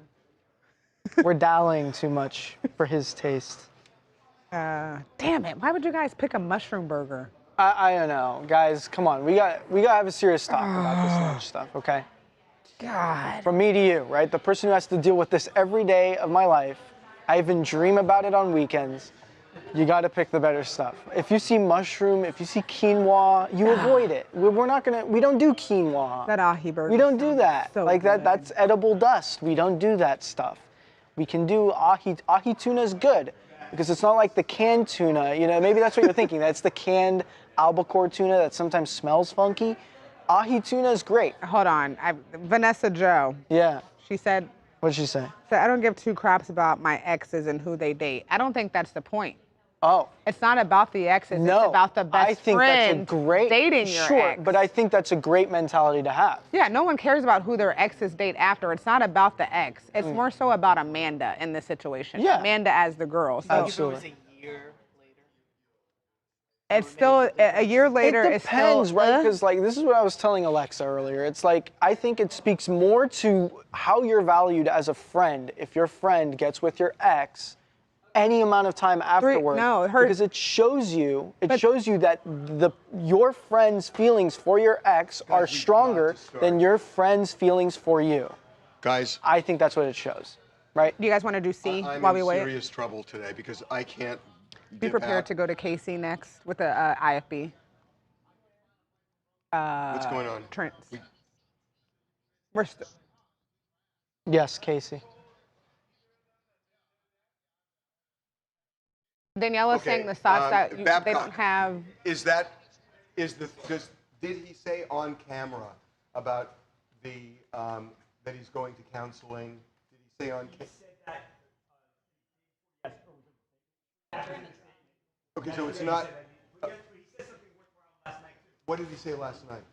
Speaker 1: We're dallying too much for his taste.
Speaker 3: Damn it! Why would you guys pick a mushroom burger?
Speaker 1: I don't know, guys. Come on, we got to have a serious talk about this lunch stuff, okay?
Speaker 3: God.
Speaker 1: From me to you, right? The person who has to deal with this every day of my life. I even dream about it on weekends. You got to pick the better stuff. If you see mushroom, if you see quinoa, you avoid it. We're not gonna. We don't do quinoa.
Speaker 3: That ahi burger.
Speaker 1: We don't do that.
Speaker 3: So
Speaker 1: like
Speaker 3: good.
Speaker 1: that's edible dust. We don't do that stuff. We can do ahi. Ahi tuna is good because it's not like the canned tuna. You know, maybe that's what you're thinking. That's the canned albacore tuna that sometimes smells funky. Ahi tuna is great.
Speaker 3: Hold on, Vanessa Joe.
Speaker 1: Yeah.
Speaker 3: She said.
Speaker 1: What did she say?
Speaker 3: So I don't give 2 craps about my exes and who they date. I don't think that's the point.
Speaker 1: Oh.
Speaker 3: It's not about the exes.
Speaker 1: No.
Speaker 3: It's about the best
Speaker 1: I think
Speaker 3: friend
Speaker 1: that's a great
Speaker 3: dating your
Speaker 1: Sure,
Speaker 3: ex.
Speaker 1: but I think that's a great mentality to have.
Speaker 3: Yeah, no one cares about who their exes date after. It's not about the ex. It's more so about Amanda in this situation.
Speaker 1: Yeah.
Speaker 3: Amanda as the girl. So
Speaker 1: Absolutely.
Speaker 3: it's still a year later.
Speaker 1: It depends, right? Because like this is what I was telling Alexa earlier. It's like I think it speaks more to how you're valued as a friend if your friend gets with your ex any amount of time afterward. Because it shows you that your friend's feelings for your ex are stronger than your friend's feelings for you.
Speaker 5: Guys.
Speaker 1: I think that's what it shows, right?
Speaker 3: Do you guys want to do C
Speaker 5: I'm
Speaker 3: while we
Speaker 5: in
Speaker 3: wait?
Speaker 5: serious trouble today because I can't.
Speaker 3: Be prepared to go to KC next with the IFB.
Speaker 5: What's going on?
Speaker 3: Trent. We're
Speaker 1: Yes, Casey.
Speaker 3: Daniela's saying the thoughts that they
Speaker 5: Babcock,
Speaker 3: don't have.
Speaker 5: did he say on camera about the that he's going to counseling? Did he say on? Okay, so it's not. What did he say last night?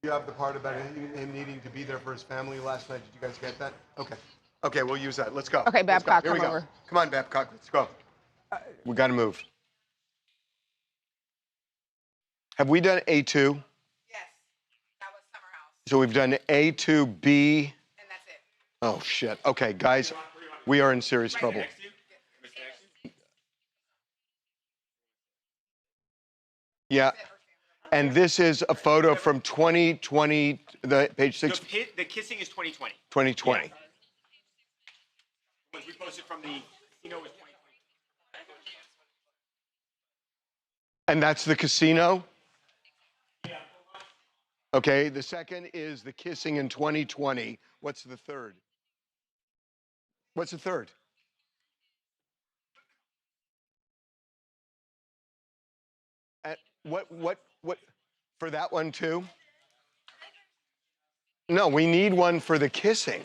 Speaker 5: You have the part about him needing to be there for his family last night. Did you guys get that? Okay. Okay, we'll use that. Let's go.
Speaker 3: Okay,
Speaker 5: Let's go.
Speaker 3: Babcock,
Speaker 5: Here we
Speaker 3: come
Speaker 5: go.
Speaker 3: over.
Speaker 5: Come on, Babcock. Let's go. We got to move. Have we done A2? Yes. That was Summer House. So we've done A2, B. And that's it. Oh, shit. Okay, guys, we are in serious trouble. Yeah. And this is a photo from 2020, the page 6.
Speaker 13: The kissing is 2020.
Speaker 5: 2020.
Speaker 13: Was we posted from the casino was 2020.
Speaker 5: And that's the casino? Okay, the second is the kissing in 2020. What's the third? What's the third? What for that one too? No, we need one for the kissing.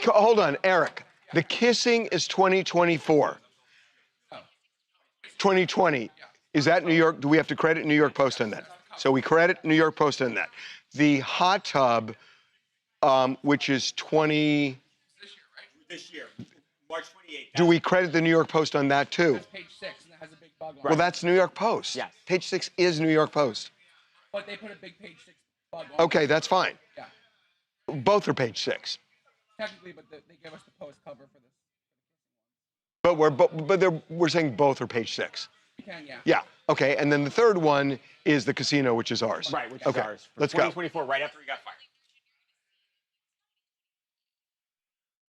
Speaker 5: Hold on, Eric. The kissing is 2024. 2020. Is that New York? Do we have to credit New York Post on that? So we credit New York Post on that. The hot tub, which is 20.
Speaker 13: This year, March 28th.
Speaker 5: Do we credit the New York Post on that too?
Speaker 18: That's page 6, and it has a big bug on it.
Speaker 5: Well, that's New York Post.
Speaker 13: Yes.
Speaker 5: Page 6 is New York Post.
Speaker 18: But they put a big page 6 bug on it.
Speaker 5: Okay, that's fine.
Speaker 18: Yeah.
Speaker 5: Both are page 6.
Speaker 18: Technically, but they gave us the Post cover for this.
Speaker 5: But we're saying both are page 6.
Speaker 18: You can, yeah.
Speaker 5: Yeah. Okay. And then the third one is the casino, which is ours.
Speaker 13: Right, which is
Speaker 5: okay.
Speaker 13: ours.
Speaker 5: Let's go.
Speaker 13: 2024, right after he got fired.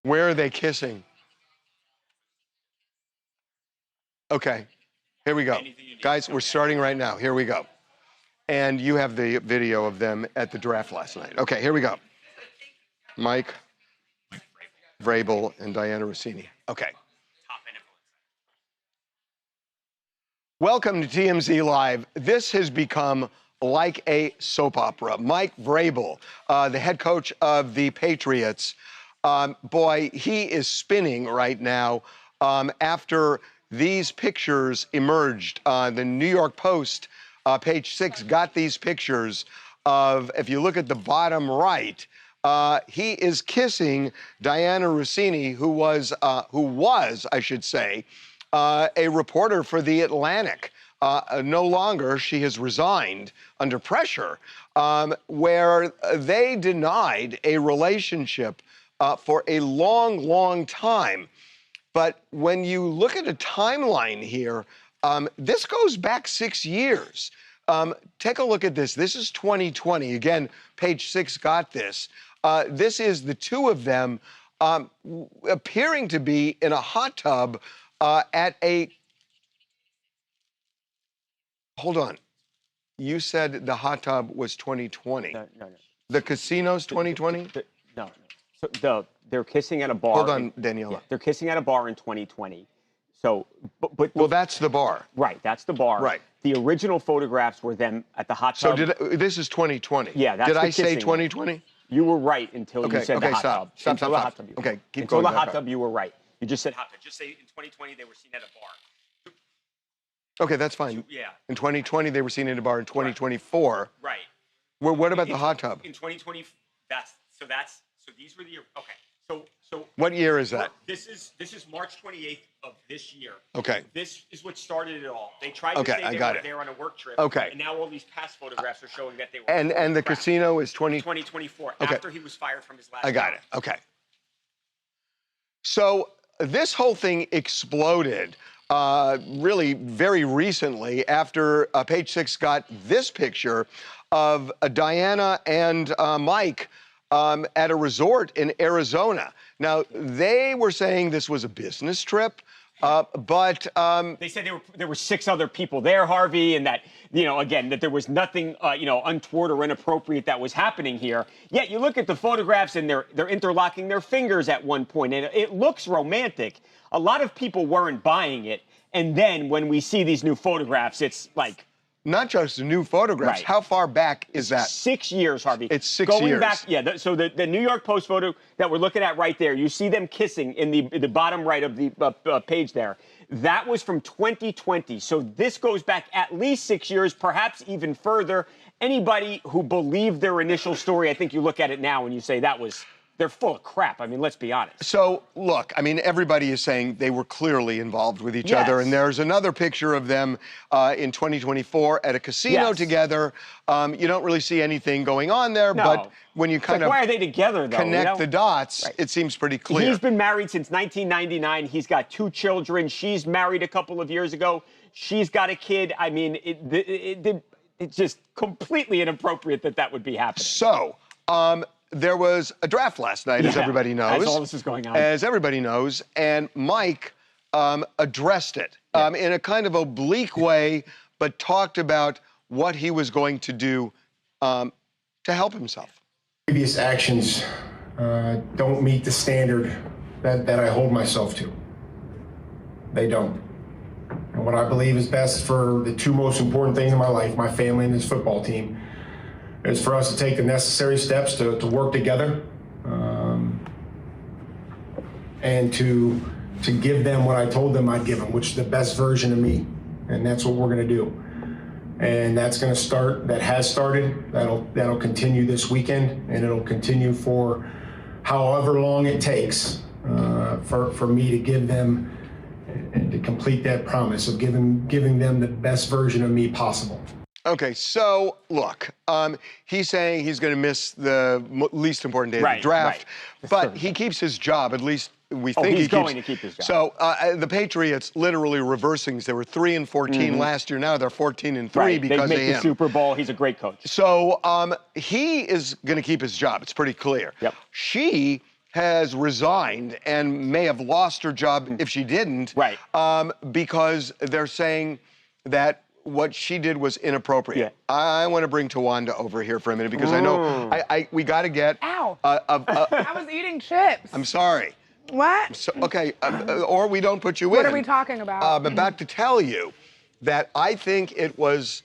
Speaker 5: Where are they kissing? Okay. Here we go. Guys, we're starting right now. Here we go. And you have the video of them at the draft last night. Okay, here we go. Mike Vrabel and Diana Rossini. Okay. Welcome to TMZ Live. This has become like a soap opera. Mike Vrabel, the head coach of the Patriots, boy, he is spinning right now after these pictures emerged. The New York Post, page 6, got these pictures of, if you look at the bottom right, he is kissing Diana Rossini, who was, I should say, a reporter for The Atlantic. No longer, she has resigned under pressure, where they denied a relationship for a long, long time. But when you look at a timeline here, this goes back 6 years. Take a look at this. This is 2020. Again, page 6 got this. This is the two of them appearing to be in a hot tub at a... Hold on. You said the hot tub was 2020.
Speaker 13: No.
Speaker 5: The casino's 2020?
Speaker 13: No. So they're kissing at a bar.
Speaker 5: Hold on, Daniela.
Speaker 13: Yeah, they're kissing at a bar in 2020. So, but
Speaker 5: well, that's the bar.
Speaker 13: Right, that's the bar.
Speaker 5: Right.
Speaker 13: The original photographs were them at the hot tub.
Speaker 5: So this is 2020.
Speaker 13: Yeah, that's
Speaker 5: Did
Speaker 13: the
Speaker 5: I say
Speaker 13: kissing
Speaker 5: 2020?
Speaker 13: One. You were right until you said the hot tub.
Speaker 5: Stop.
Speaker 13: Hot tub,
Speaker 5: okay, keep
Speaker 13: until
Speaker 5: going.
Speaker 13: the hot tub, you were right. You just said hot tub. Just say in 2020 they were seen at a bar.
Speaker 5: Okay, that's fine.
Speaker 13: Yeah.
Speaker 5: In 2020 they were seen at a bar. In 2024.
Speaker 13: Right.
Speaker 5: Well, what about the hot tub?
Speaker 13: In 2020, so these were the okay. So
Speaker 5: what year is that?
Speaker 13: This is March 28th of this year.
Speaker 5: Okay.
Speaker 13: This is what started it all. They tried to say they were there on a work trip.
Speaker 5: Okay.
Speaker 13: And now all these past photographs are showing that they were.
Speaker 5: And the casino is
Speaker 13: 2024
Speaker 5: okay.
Speaker 13: after he was fired from his last.
Speaker 5: I got it. Okay. So this whole thing exploded really very recently after page 6 got this picture of Diana and Mike at a resort in Arizona. Now, they were saying this was a business trip, but...
Speaker 13: They said there were 6 other people there, Harvey, and that, again, that there was nothing, untoward or inappropriate that was happening here. Yet you look at the photographs and they're interlocking their fingers at one point, and it looks romantic. A lot of people weren't buying it, and then when we see these new photographs, it's like...
Speaker 5: Not just the new photographs.
Speaker 13: Right.
Speaker 5: How far back is that?
Speaker 13: 6 years, Harvey.
Speaker 5: It's 6
Speaker 13: Going
Speaker 5: years.
Speaker 13: back, yeah. So the New York Post photo that we're looking at right there, you see them kissing in the bottom right of the page there. That was from 2020. So this goes back at least 6 years, perhaps even further. Anybody who believed their initial story, I think you look at it now and you say they're full of crap. I mean, let's be honest.
Speaker 5: So, look, I mean, everybody is saying they were clearly involved with each other. And there's another picture of them in 2024 at a casino together. You don't really see anything going on there, but when you kind of
Speaker 13: why are they together, though?
Speaker 5: Connect the dots, it seems pretty clear.
Speaker 13: He's been married since 1999. He's got 2 children. She's married a couple of years ago. She's got a kid. I mean, it's just completely inappropriate that would be happening.
Speaker 5: So, there was a draft last night, as everybody knows.
Speaker 13: As all this is going on.
Speaker 5: As everybody knows. And Mike addressed it in a kind of oblique way, but talked about what he was going to do to help himself.
Speaker 6: Previous actions
Speaker 19: don't meet the standard that I hold myself to. They don't. And what I believe is best for the two most important things in my life, my family and this football team, is for us to take the necessary steps to work together and to give them what I told them I'd give them, which is the best version of me. And that's what we're going to do. And that's going to start, that has started, that'll continue this weekend, and it'll continue for however long it takes for me to give them and to complete that promise of giving them the best version of me possible.
Speaker 5: Okay, so look, he's saying he's going to miss the least important day of the draft, but he keeps his job, at least we think
Speaker 13: he's going to keep his job.
Speaker 5: So the Patriots literally reversing. They were 3-14 last year. Now they're 14-3 because of him.
Speaker 13: They make the Super Bowl. He's a great coach.
Speaker 5: So he is going to keep his job. It's pretty clear.
Speaker 13: Yep.
Speaker 5: She has resigned and may have lost her job if she didn't.
Speaker 13: Right.
Speaker 5: Because they're saying that what she did was inappropriate.
Speaker 13: Yeah.
Speaker 5: I want to bring Tawanda over here for a minute because I know we got to get.
Speaker 3: Ow! I was eating chips.
Speaker 5: I'm sorry.
Speaker 3: What?
Speaker 5: So, okay, or we don't put you in.
Speaker 3: What are we talking about?
Speaker 5: I'm about to tell you that I think it was.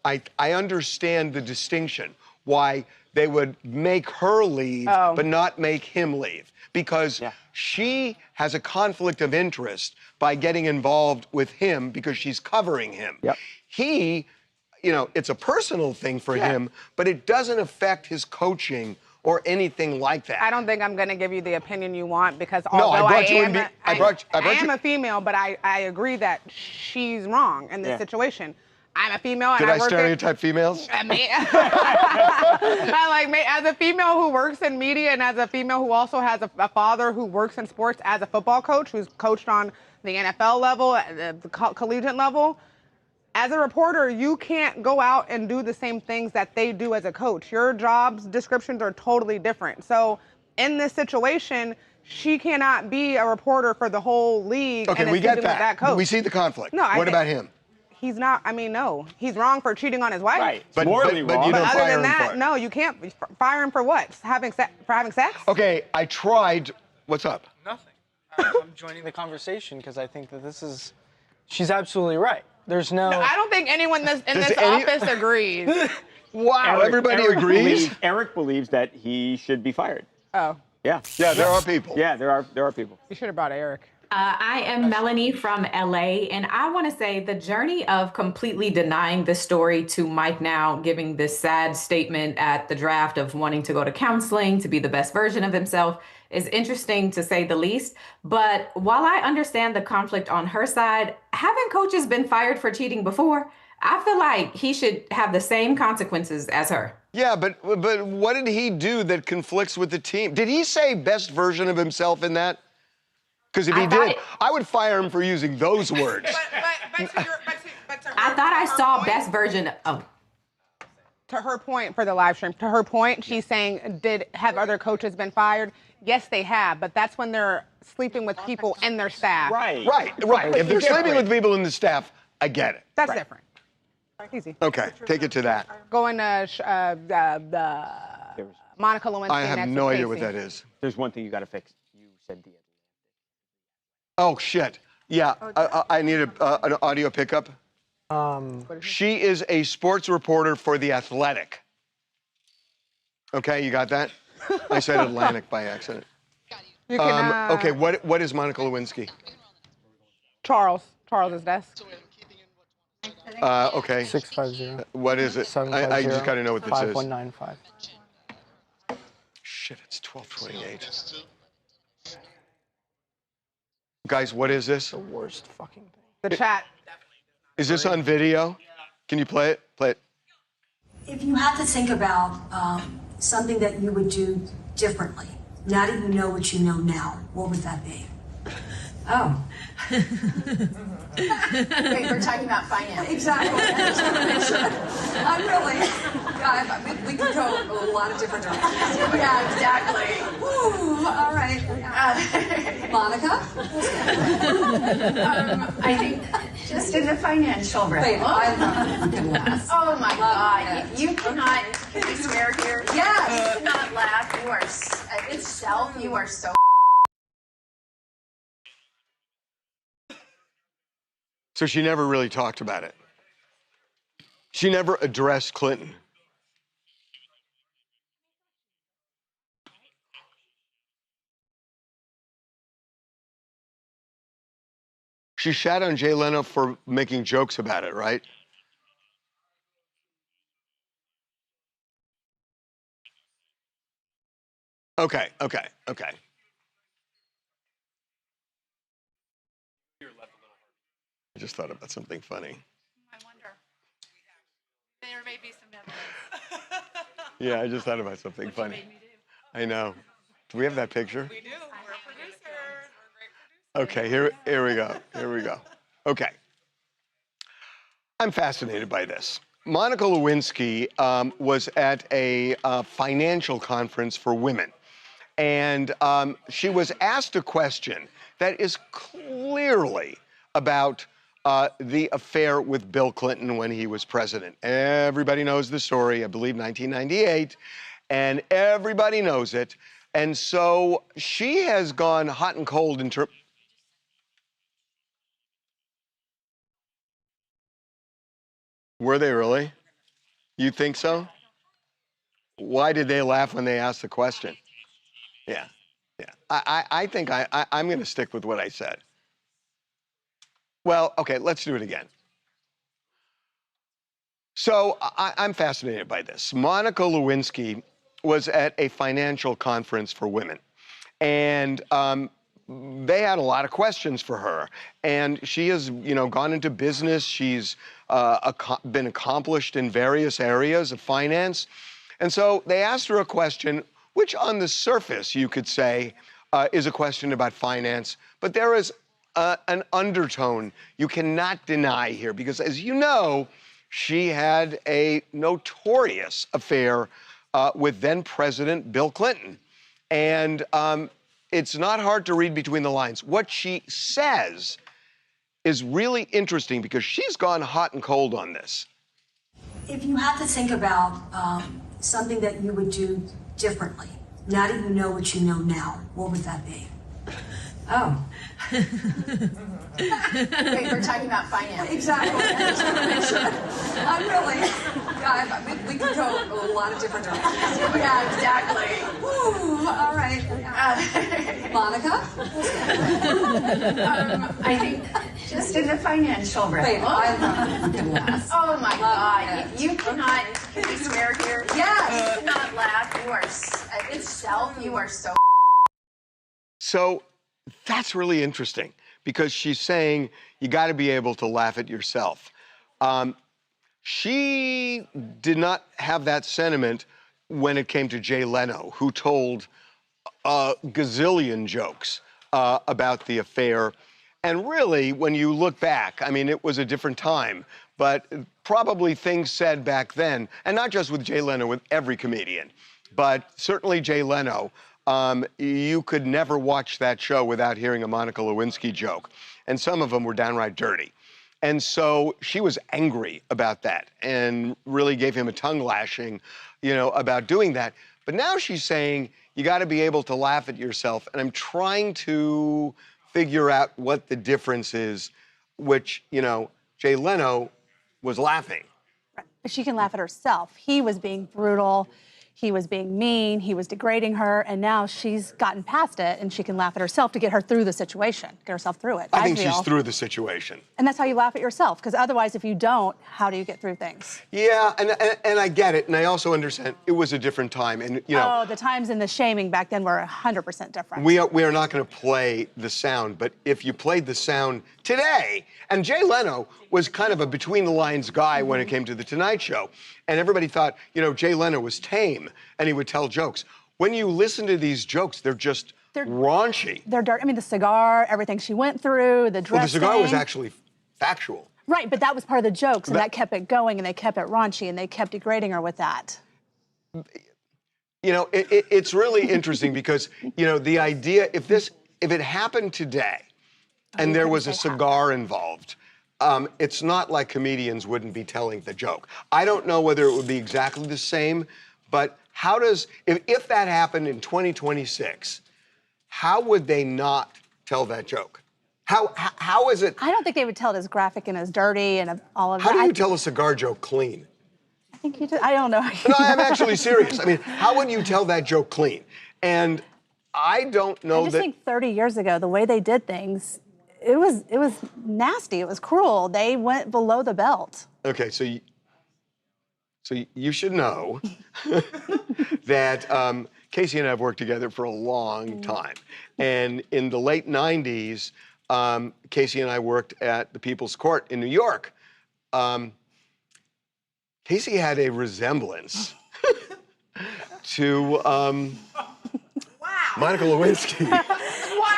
Speaker 5: I understand the distinction why they would make her leave, but not make him leave, because she has a conflict of interest by getting involved with him because she's covering him.
Speaker 13: Yep.
Speaker 5: He, it's a personal thing for him, but it doesn't affect his coaching or anything like that.
Speaker 3: I don't think I'm going to give you the opinion you want because
Speaker 5: No,
Speaker 3: although
Speaker 5: I
Speaker 3: am a female, but I agree that she's wrong in this situation. I'm a female and
Speaker 5: Did
Speaker 3: I
Speaker 5: I
Speaker 3: work
Speaker 5: stereotype females?
Speaker 3: as a female who works in media and as a female who also has a father who works in sports as a football coach, who's coached on the NFL level, the collegiate level. As a reporter, you can't go out and do the same things that they do as a coach. Your job's descriptions are totally different. So in this situation, she cannot be a reporter for the whole league.
Speaker 5: Okay,
Speaker 3: and
Speaker 5: we get
Speaker 3: with that coach.
Speaker 5: We see the conflict.
Speaker 3: No,
Speaker 5: what about him?
Speaker 3: He's not. I mean, no. He's wrong for cheating on his wife.
Speaker 13: Right.
Speaker 5: But
Speaker 13: morally wrong.
Speaker 5: you don't
Speaker 3: But other
Speaker 5: fire
Speaker 3: than
Speaker 5: him
Speaker 3: that,
Speaker 5: for it.
Speaker 3: no, you can't fire him for what? For having sex?
Speaker 5: Okay, I tried. What's up?
Speaker 1: Nothing. I'm joining the conversation because I think that she's absolutely right. There's no.
Speaker 3: I don't think anyone in this office agrees.
Speaker 5: Wow, everybody agrees?
Speaker 13: Eric believes that he should be fired.
Speaker 3: Oh.
Speaker 13: Yeah.
Speaker 5: Yeah, there are people.
Speaker 13: Yeah, there are people.
Speaker 3: You should have brought Eric.
Speaker 20: I am Melanie from LA, and I want to say the journey of completely denying the story to Mike now giving this sad statement at the draft of wanting to go to counseling to be the best version of himself is interesting to say the least. But while I understand the conflict on her side, haven't coaches been fired for cheating before? I feel like he should have the same consequences as her.
Speaker 5: Yeah, but what did he do that conflicts with the team? Did he say best version of himself in that? Because if he did, I would fire him for using those words.
Speaker 20: I thought I saw best version of.
Speaker 3: To her point for the live stream, to her point, she's saying, have other coaches been fired? Yes, they have, but that's when they're sleeping with people and their staff.
Speaker 5: Right. If they're sleeping with people in the staff, I get it.
Speaker 3: That's different. Easy.
Speaker 5: Okay, take it to that.
Speaker 3: Going to Monica Lewinsky.
Speaker 5: I have no idea what that is.
Speaker 13: There's one thing you got to fix. You said the.
Speaker 5: Oh, shit. Yeah, I need an audio pickup. She is a sports reporter for The Athletic. Okay, you got that? I said Atlantic by accident.
Speaker 3: You can,
Speaker 5: okay, what is Monica Lewinsky?
Speaker 3: Charles's desk.
Speaker 5: Okay.
Speaker 1: 650.
Speaker 5: What is it? I just got to know what this is.
Speaker 1: 5195.
Speaker 5: Shit, it's 12:28. Guys, what is this?
Speaker 1: The worst fucking thing.
Speaker 3: The chat.
Speaker 5: Is this on video? Can you play it? Play it.
Speaker 21: If you had to think about something that you would do differently, now that you know what you know now, what would that be? Oh.
Speaker 22: Wait, we're talking about finance.
Speaker 21: Exactly. I'm really, we could go a lot of different directions.
Speaker 22: Yeah, exactly.
Speaker 21: Ooh, all right. Monica?
Speaker 22: I think just in the financial realm.
Speaker 21: Wait, I love you can laugh.
Speaker 22: Oh my God! You cannot. Can we swear here?
Speaker 21: Yes.
Speaker 22: You cannot laugh. You are itself. You are so.
Speaker 5: So she never really talked about it. She never addressed Clinton. She shat on Jay Leno for making jokes about it, right? Okay. I just thought about something funny.
Speaker 22: I wonder. There may be some evidence.
Speaker 5: Yeah, I just thought about something funny. I know. Do we have that picture?
Speaker 22: We do. We're producers.
Speaker 5: Okay, here we go. Here we go. Okay. I'm fascinated by this. Monica Lewinsky was at a financial conference for women. And she was asked a question that is clearly about the affair with Bill Clinton when he was president. Everybody knows the story, I believe 1998, and everybody knows it. And so she has gone hot and cold in terms. Were they really? You think so? Why did they laugh when they asked the question? Yeah. I think I'm going to stick with what I said. Well, okay, let's do it again. So I'm fascinated by this. Monica Lewinsky was at a financial conference for women, and they had a lot of questions for her. And she has, gone into business. She's been accomplished in various areas of finance. And so they asked her a question, which on the surface you could say is a question about finance, but there is an undertone you cannot deny here, because as you know, she had a notorious affair with then President Bill Clinton. And it's not hard to read between the lines. What she says is really interesting because she's gone hot and cold on this.
Speaker 21: If you had to think about something that you would do differently, now that you know what you know now, what would that be?
Speaker 22: Oh. Wait, we're talking about finance.
Speaker 21: Exactly. I'm really, we could go a lot of different directions.
Speaker 22: Yeah, exactly.
Speaker 21: Ooh, all right. Monica?
Speaker 22: I think just in the financial realm.
Speaker 21: Wait, I love you can laugh.
Speaker 22: Oh my God! You cannot. Can we swear here?
Speaker 21: Yes.
Speaker 22: You cannot laugh. You are itself. You are so.
Speaker 5: So that's really interesting because she's saying you got to be able to laugh at yourself. She did not have that sentiment when it came to Jay Leno, who told a gazillion jokes about the affair. And really, when you look back, I mean, it was a different time, but probably things said back then, and not just with Jay Leno, with every comedian, but certainly Jay Leno, you could never watch that show without hearing a Monica Lewinsky joke. And some of them were downright dirty. And so she was angry about that and really gave him a tongue lashing, about doing that. But now she's saying you got to be able to laugh at yourself. And I'm trying to figure out what the difference is, which, Jay Leno was laughing.
Speaker 4: But she can laugh at herself. He was being brutal. He was being mean, he was degrading her, and now she's gotten past it and she can laugh at herself to get her through the situation, get herself through it.
Speaker 5: I think she's through the situation.
Speaker 4: And that's how you laugh at yourself, because otherwise if you don't, how do you get through things?
Speaker 5: Yeah, and I get it, and I also understand it was a different time, and
Speaker 4: Oh, the times and the shaming back then were 100% different.
Speaker 5: We are not going to play the sound, but if you played the sound today, and Jay Leno was kind of a between-the-lines guy when it came to The Tonight Show, and everybody thought, Jay Leno was tame, and he would tell jokes. When you listen to these jokes, they're just raunchy.
Speaker 4: They're dark. I mean, the cigar, everything she went through, the dress.
Speaker 5: Well, the cigar was actually factual.
Speaker 4: Right, but that was part of the jokes, and that kept it going, and they kept it raunchy, and they kept degrading her with that.
Speaker 5: It's really interesting because, the idea, if this if it happened today and there was a cigar involved, it's not like comedians wouldn't be telling the joke. I don't know whether it would be exactly the same, but how does, if that happened in 2026, how would they not tell that joke? How is it?
Speaker 4: I don't think they would tell it as graphic and as dirty and all of
Speaker 5: How
Speaker 4: that.
Speaker 5: do you tell a cigar joke clean?
Speaker 4: I think you did. I don't know.
Speaker 5: No, I'm actually serious. I mean, how would you tell that joke clean? And I don't know
Speaker 4: I just think 30 years ago, the way they did things, it was nasty. It was cruel. They went below the belt.
Speaker 5: Okay, so you should know that Casey and I have worked together for a long time. And in the late 90s, Casey and I worked at the People's Court in New York. Casey had a resemblance to Monica Lewinsky.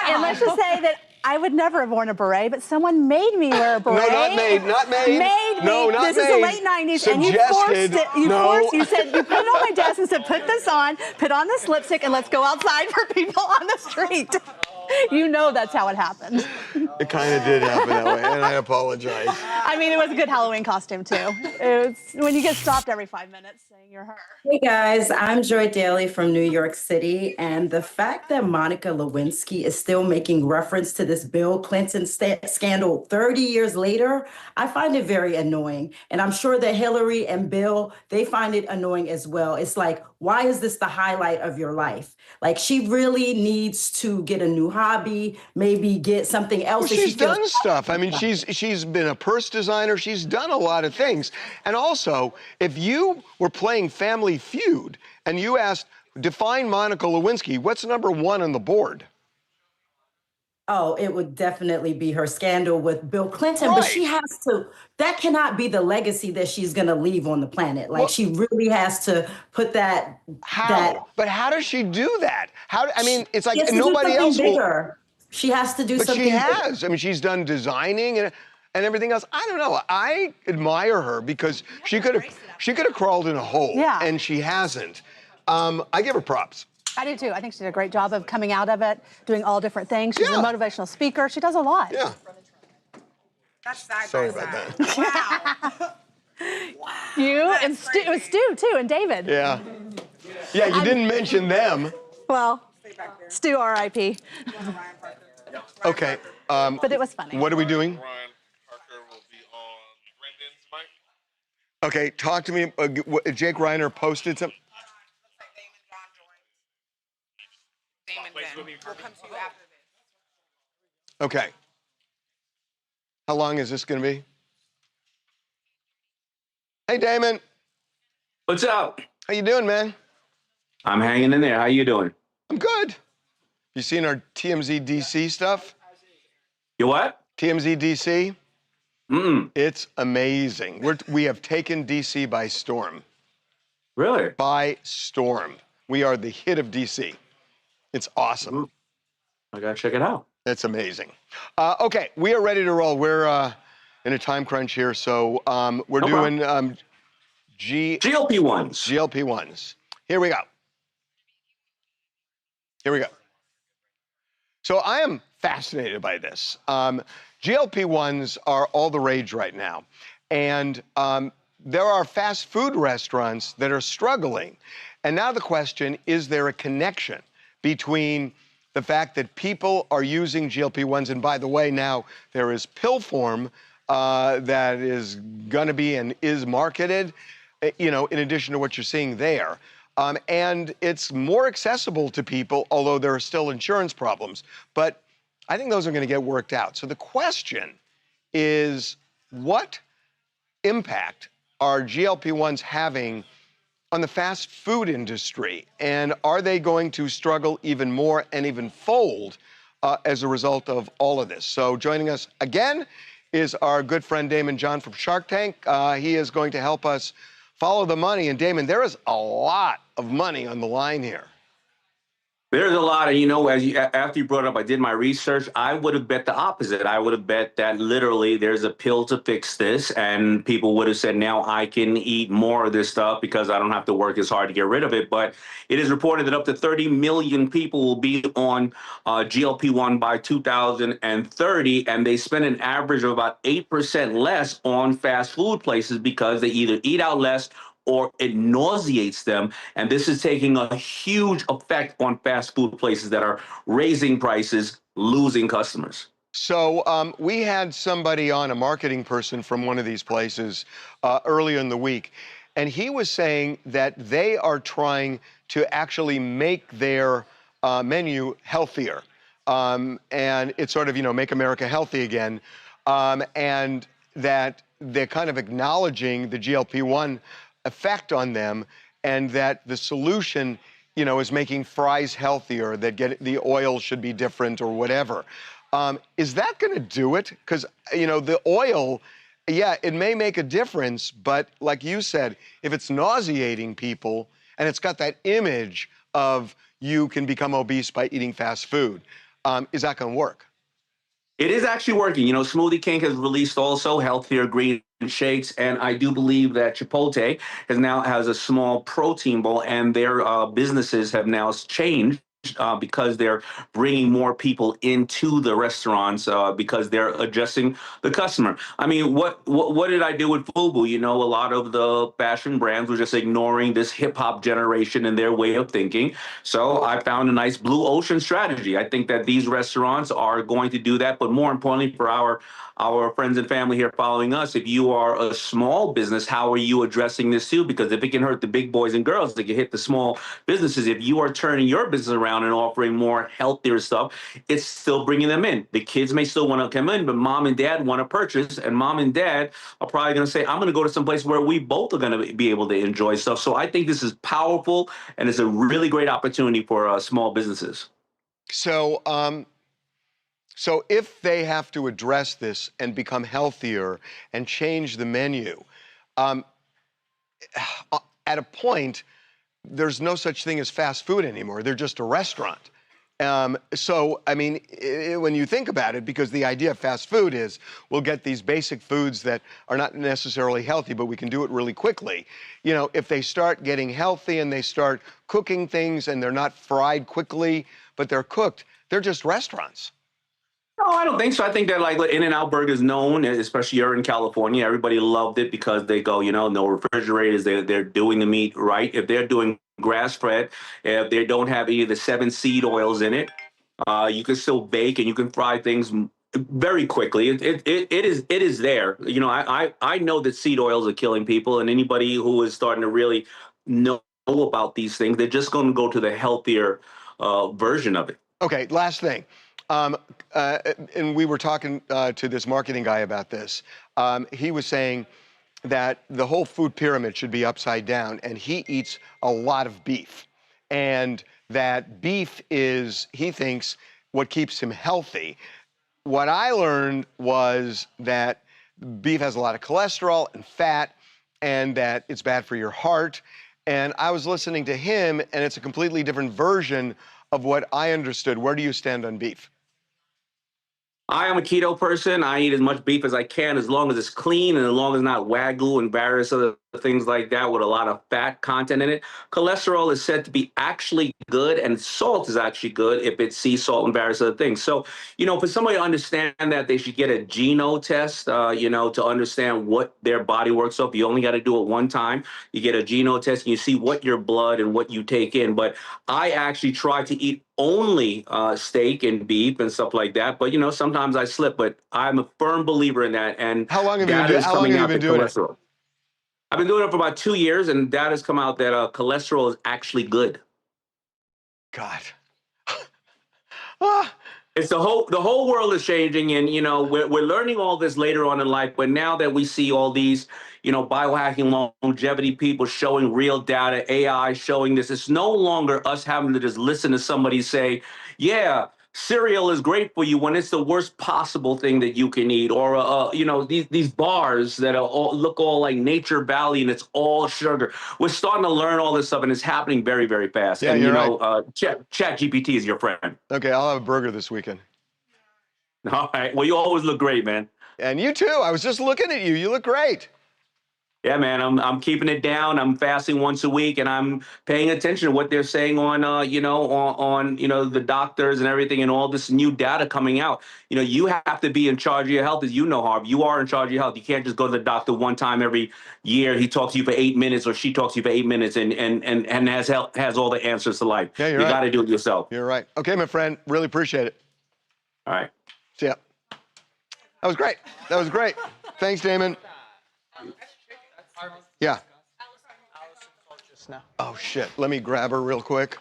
Speaker 4: And let's just say that I would never have worn a beret, but someone made me wear a beret.
Speaker 5: No, not made, not made.
Speaker 4: Made me.
Speaker 5: No, not
Speaker 4: this
Speaker 5: made.
Speaker 4: is the late 90s, and you forced it. You said, you put it on my desk and said, put this on, put on this lipstick, and let's go outside for people on the street. You know that's how it happened.
Speaker 5: It kind of did happen that way, and I apologize.
Speaker 4: I mean, it was a good Halloween costume, too. It was when you get stopped every 5 minutes saying you're her.
Speaker 7: Hey guys, I'm Joy Daly from New York City, and the fact that Monica Lewinsky is still making reference to this Bill Clinton scandal 30 years later, I find it very annoying. And I'm sure that Hillary and Bill, they find it annoying as well. It's like, why is this the highlight of your life? Like, she really needs to get a new hobby, maybe get something else.
Speaker 5: Well, she's done stuff. I mean, she's been a purse designer. She's done a lot of things. And also, if you were playing Family Feud and you asked, define Monica Lewinsky, what's number one on the board?
Speaker 7: Oh, it would definitely be her scandal with Bill Clinton,
Speaker 5: Right.
Speaker 7: but she has to, that cannot be the legacy that she's going to leave on the planet. Like, she really has to put that.
Speaker 5: But how does she do that? I mean, it's like
Speaker 7: She has to do
Speaker 5: nobody
Speaker 7: something
Speaker 5: else
Speaker 7: bigger. She has to do
Speaker 5: but
Speaker 7: something
Speaker 5: she
Speaker 7: bigger.
Speaker 5: has. I mean, she's done designing and everything else. I don't know. I admire her because she could have crawled in a hole, and she hasn't. I give her props.
Speaker 4: I do too. I think she did a great job of coming out of it, doing all different things. She's a motivational speaker. She does a lot.
Speaker 5: Yeah.
Speaker 3: That's side
Speaker 5: Sorry
Speaker 3: by
Speaker 5: about
Speaker 3: side.
Speaker 5: that.
Speaker 3: Wow.
Speaker 4: You and Stu, it was Stu too, and David.
Speaker 5: Yeah. Yeah, you didn't mention them.
Speaker 4: Well, Stu, R.I.P.
Speaker 5: Okay.
Speaker 4: But it was funny.
Speaker 5: What are we doing? Okay, talk to me. Jake Reiner posted something.
Speaker 3: We'll come to you after this.
Speaker 5: Okay. How long is this going to be? Hey, Damon.
Speaker 10: What's up?
Speaker 5: How you doing, man?
Speaker 10: I'm hanging in there. How you doing?
Speaker 5: I'm good. You seen our TMZ DC stuff?
Speaker 10: You what?
Speaker 5: TMZ DC?
Speaker 10: Mm-mm.
Speaker 5: It's amazing. We have taken DC by storm.
Speaker 10: Really?
Speaker 5: By storm. We are the hit of DC. It's awesome.
Speaker 10: I gotta check it out.
Speaker 5: It's amazing. Okay, we are ready to roll. We're in a time crunch here, so we're doing
Speaker 10: GLP-1s.
Speaker 5: GLP-1s. Here we go. Here we go. So I am fascinated by this. GLP-1s are all the rage right now. And there are fast food restaurants that are struggling. And now the question, is there a connection between the fact that people are using GLP-1s, and by the way, now there is pill form that is gonna be and is marketed, you know, in addition to what you're seeing there. And it's more accessible to people, although there are still insurance problems. But I think those are gonna get worked out. So the question is, what impact are GLP-1s having on the fast food industry? And are they going to struggle even more and even fold as a result of all of this? So joining us again is our good friend Damon John from Shark Tank. He is going to help us follow the money. And Damon, there is a lot of money on the line here.
Speaker 10: There's a lot of, after you brought it up, I did my research. I would have bet the opposite. I would have bet that literally there's a pill to fix this, and people would have said, now I can eat more of this stuff because I don't have to work as hard to get rid of it. But it is reported that up to 30 million people will be on GLP-1 by 2030, and they spend an average of about 8% less on fast food places because they either eat out less or it nauseates them. And this is taking a huge effect on fast food places that are raising prices, losing customers.
Speaker 5: So we had somebody on, a marketing person from one of these places earlier in the week, and he was saying that they are trying to actually make their menu healthier. And it's sort of, make America healthy again. And that they're kind of acknowledging the GLP-1 effect on them, and that the solution, is making fries healthier, that the oil should be different or whatever. Is that going to do it? Because, the oil, yeah, it may make a difference, but like you said, if it's nauseating people and it's got that image of you can become obese by eating fast food, is that going to work?
Speaker 10: It is actually working. Smoothie King has released also healthier green shakes, and I do believe that Chipotle has a small protein bowl, and their businesses have now changed because they're bringing more people into the restaurants because they're adjusting the customer. I mean, what did I do with FUBU? A lot of the fashion brands were just ignoring this hip hop generation and their way of thinking. So I found a nice blue ocean strategy. I think that these restaurants are going to do that, but more importantly for our friends and family here following us, if you are a small business, how are you addressing this too? Because if it can hurt the big boys and girls, it can hit the small businesses. If you are turning your business around and offering more healthier stuff, it's still bringing them in. The kids may still want to come in, but mom and dad want to purchase, and mom and dad are probably going to say, I'm going to go to some place where we both are going to be able to enjoy stuff. So I think this is powerful, and it's a really great opportunity for small businesses.
Speaker 5: So if they have to address this and become healthier and change the menu, at a point, there's no such thing as fast food anymore. They're just a restaurant. So, I mean, when you think about it, because the idea of fast food is we'll get these basic foods that are not necessarily healthy, but we can do it really quickly. If they start getting healthy and they start cooking things and they're not fried quickly, but they're cooked, they're just restaurants.
Speaker 10: No, I don't think so. I think that like In-N-Out Burger is known, especially here in California. Everybody loved it because they go, no refrigerators. They're doing the meat right. If they're doing grass-fed, if they don't have any of the 7 seed oils in it, you can still bake and you can fry things very quickly. It is there. I know that seed oils are killing people, and anybody who is starting to really know about these things, they're just going to go to the healthier version of it.
Speaker 5: Okay, last thing. And we were talking to this marketing guy about this. He was saying that the whole food pyramid should be upside down, and he eats a lot of beef. And that beef is, he thinks, what keeps him healthy. What I learned was that beef has a lot of cholesterol and fat, and that it's bad for your heart. And I was listening to him, and it's a completely different version of what I understood. Where do you stand on beef?
Speaker 10: I am a keto person. I eat as much beef as I can, as long as it's clean and as long as not Wagyu and various other things like that with a lot of fat content in it. Cholesterol is said to be actually good, and salt is actually good if it's sea salt and various other things. So, for somebody to understand that, they should get a geno test, to understand what their body works off. You only got to do it one time. You get a geno test and you see what your blood and what you take in. But I actually try to eat only steak and beef and stuff like that. But, sometimes I slip, but I'm a firm believer in that. And
Speaker 5: how long have you been doing it?
Speaker 10: I've been doing it for about 2 years, and that has come out that cholesterol is actually good.
Speaker 5: God.
Speaker 10: It's the whole world is changing, and we're learning all this later on in life. But now that we see all these, biohacking longevity people showing real data, AI showing this, it's no longer us having to just listen to somebody say, yeah, cereal is great for you when it's the worst possible thing that you can eat, or you know, these bars that look all like Nature Valley and it's all sugar. We're starting to learn all this stuff, and it's happening very, very fast.
Speaker 5: Yeah,
Speaker 10: and
Speaker 5: you're
Speaker 10: you know, Chat GPT is your friend.
Speaker 5: Okay, I'll have a burger this weekend.
Speaker 10: All right. Well, you always look great, man.
Speaker 5: And you too. I was just looking at you. You look great.
Speaker 10: Yeah, man, I'm keeping it down. I'm fasting once a week, and I'm paying attention to what they're saying on, you know, on you know, the doctors and everything, and all this new data coming out. You know, you have to be in charge of your health, as you know, Harv. You are in charge of your health. You can't just go to the doctor one time every year. He talks to you for 8 minutes, or she talks to you for 8 minutes, and has all the answers to life.
Speaker 5: Yeah,
Speaker 10: you got to do it yourself.
Speaker 5: You're right. Okay, my friend. Really appreciate it.
Speaker 10: All right.
Speaker 5: See ya. That was great. That was great. Thanks, Damon. Yeah. Oh shit! Let me grab her real quick.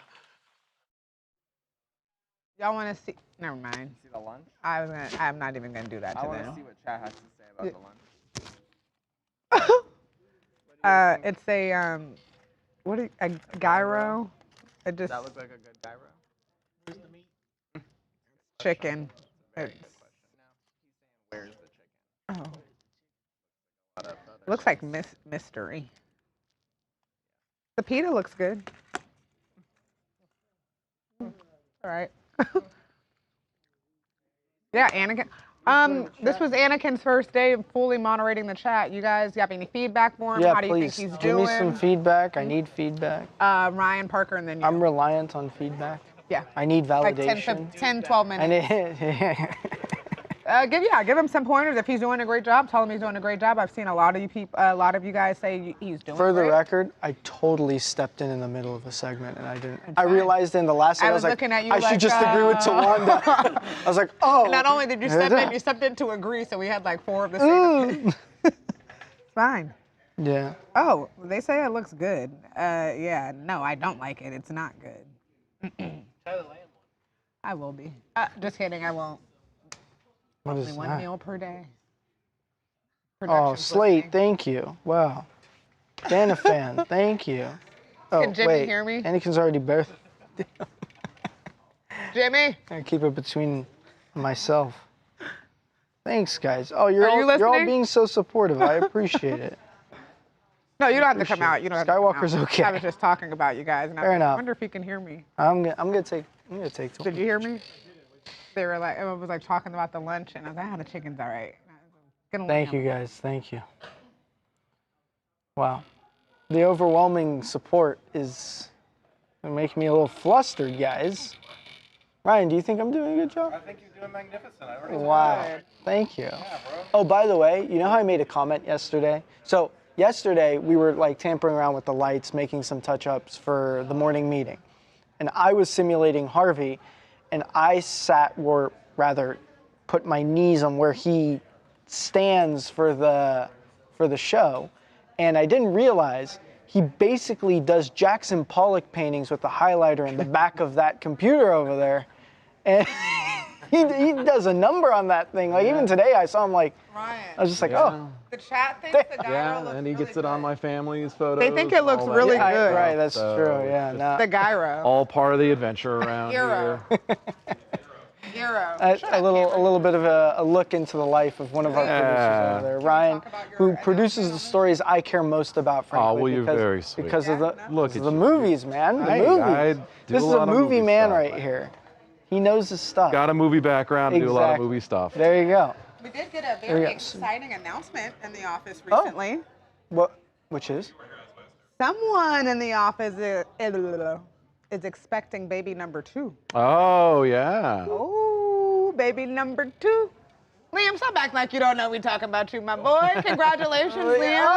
Speaker 3: Y'all want to see? Never mind.
Speaker 9: See the lunch?
Speaker 3: I'm not even gonna do that to them.
Speaker 9: I want to see what Chad has to say about the lunch.
Speaker 3: It's a gyro. It just.
Speaker 9: Does that look like a good gyro? Where's the meat?
Speaker 3: Chicken. It's,
Speaker 9: Where's the chicken?
Speaker 3: oh. Looks like mystery. The pita looks good. All right. Yeah, Anakin. This was Anakin's first day of fully moderating the chat. You guys have any feedback for him?
Speaker 1: Yeah,
Speaker 3: How do you
Speaker 1: please.
Speaker 3: think he's
Speaker 1: Give
Speaker 3: doing?
Speaker 1: me some feedback. I need feedback.
Speaker 3: Ryan, Parker, and then you.
Speaker 1: I'm reliant on feedback.
Speaker 3: Yeah.
Speaker 1: I need validation.
Speaker 3: Like 10, 12 minutes. Give him some pointers. If he's doing a great job, tell him he's doing a great job. I've seen a lot of you guys say he's doing.
Speaker 1: For the
Speaker 3: great.
Speaker 1: record, I totally stepped in the middle of a segment, and I didn't. I realized in the last segment, I was like,
Speaker 3: looking at you
Speaker 1: I should just agree with Tawanda. I was like, oh.
Speaker 3: And not only did you step in, you stepped in to agree, so we had like 4 of the same. Fine.
Speaker 1: Yeah.
Speaker 3: Oh, they say it looks good. Yeah. No, I don't like it. It's not good. I will be. Just kidding. I won't.
Speaker 1: What
Speaker 3: Only
Speaker 1: is
Speaker 3: one
Speaker 1: that?
Speaker 3: meal per day.
Speaker 1: Oh,
Speaker 3: Production's
Speaker 1: Slate,
Speaker 3: listening.
Speaker 1: thank you. Wow. Dan a fan, thank you. Oh,
Speaker 3: Can Jimmy
Speaker 1: wait.
Speaker 3: hear me?
Speaker 1: Anakin's already birthed.
Speaker 3: Jimmy?
Speaker 1: I keep it between myself. Thanks, guys. Oh, you're
Speaker 3: Are you
Speaker 1: all
Speaker 3: listening?
Speaker 1: being so supportive. I appreciate it.
Speaker 3: No, you don't have to come out. You don't have to come
Speaker 1: Skywalker's
Speaker 3: out.
Speaker 1: okay.
Speaker 3: I was just talking about you guys. And
Speaker 1: Fair
Speaker 3: I
Speaker 1: enough.
Speaker 3: wonder if he can hear me.
Speaker 1: I'm gonna take.
Speaker 3: Did you hear me? They were like, I was like talking about the lunch, and I was like, the chicken's all right.
Speaker 1: Thank you, guys. Thank you. Wow. The overwhelming support is making me a little flustered, guys. Ryan, do you think I'm doing a good job?
Speaker 9: I think you're doing magnificent. I already
Speaker 1: Wow. Thank you. Oh, by the way, you know how I made a comment yesterday? So yesterday we were like tampering around with the lights, making some touch-ups for the morning meeting. And I was simulating Harvey, and I or rather put my knees on where he stands for the show. And I didn't realize he basically does Jackson Pollock paintings with the highlighter in the back of that computer over there. And he does a number on that thing. Like even today I saw him like,
Speaker 3: Ryan.
Speaker 1: I was just like, oh.
Speaker 3: The chat thinks the gyro
Speaker 11: Yeah,
Speaker 3: looks
Speaker 11: and he
Speaker 3: really
Speaker 11: gets it on my family's photos.
Speaker 3: They think it looks
Speaker 11: all that
Speaker 3: really
Speaker 11: stuff.
Speaker 3: good.
Speaker 1: Right, that's
Speaker 11: So
Speaker 1: true, yeah.
Speaker 11: it's
Speaker 1: No.
Speaker 3: The gyro.
Speaker 11: all part of the adventure around
Speaker 3: Gyro.
Speaker 11: here.
Speaker 3: Gyro.
Speaker 1: A little bit of a look into the life of one of our producers over there, Ryan, who produces the stories I care most about, frankly.
Speaker 11: Oh, well, you're
Speaker 1: because,
Speaker 11: very sweet.
Speaker 1: Because of the,
Speaker 11: Look
Speaker 1: because
Speaker 11: at
Speaker 1: of the
Speaker 11: you.
Speaker 1: movies, man. The
Speaker 11: Hey,
Speaker 1: movies.
Speaker 11: I do
Speaker 1: This
Speaker 11: a
Speaker 1: is a
Speaker 11: lot of
Speaker 1: movie
Speaker 11: movie
Speaker 1: man
Speaker 11: stuff.
Speaker 1: right here. He knows his stuff.
Speaker 11: Got a movie background, do a lot of
Speaker 1: Exactly.
Speaker 11: movie stuff.
Speaker 1: There you go.
Speaker 3: We did get a
Speaker 1: There we
Speaker 3: very
Speaker 1: go.
Speaker 3: exciting announcement in the office
Speaker 1: Oh.
Speaker 3: recently.
Speaker 1: Which is?
Speaker 3: Someone in the office is expecting baby number 2.
Speaker 11: Oh, yeah.
Speaker 3: Oh, baby number 2. Liam, stop acting like you don't know we talking about you, my boy. Congratulations, Liam.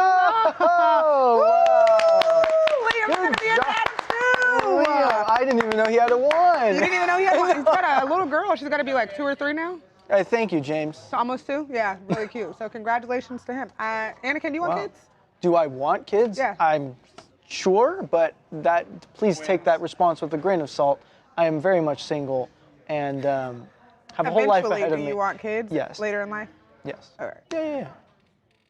Speaker 3: Liam's gonna be a dad too.
Speaker 1: Wow, I didn't even know he had a 1.
Speaker 3: You didn't even know he had one. He's got a little girl. She's got to be like 2 or 3 now.
Speaker 1: Thank you, James.
Speaker 3: So almost 2? Yeah, really cute. So congratulations to him. Anakin, do you want
Speaker 1: Wow.
Speaker 3: kids?
Speaker 1: Do I want kids?
Speaker 3: Yeah.
Speaker 1: I'm sure, but please take that response with a grain of salt. I am very much single and have a whole life
Speaker 3: Eventually,
Speaker 1: ahead of
Speaker 3: do
Speaker 1: me.
Speaker 3: you want kids?
Speaker 1: Yes.
Speaker 3: Later in life?
Speaker 1: Yes.
Speaker 3: All right.
Speaker 1: Yeah.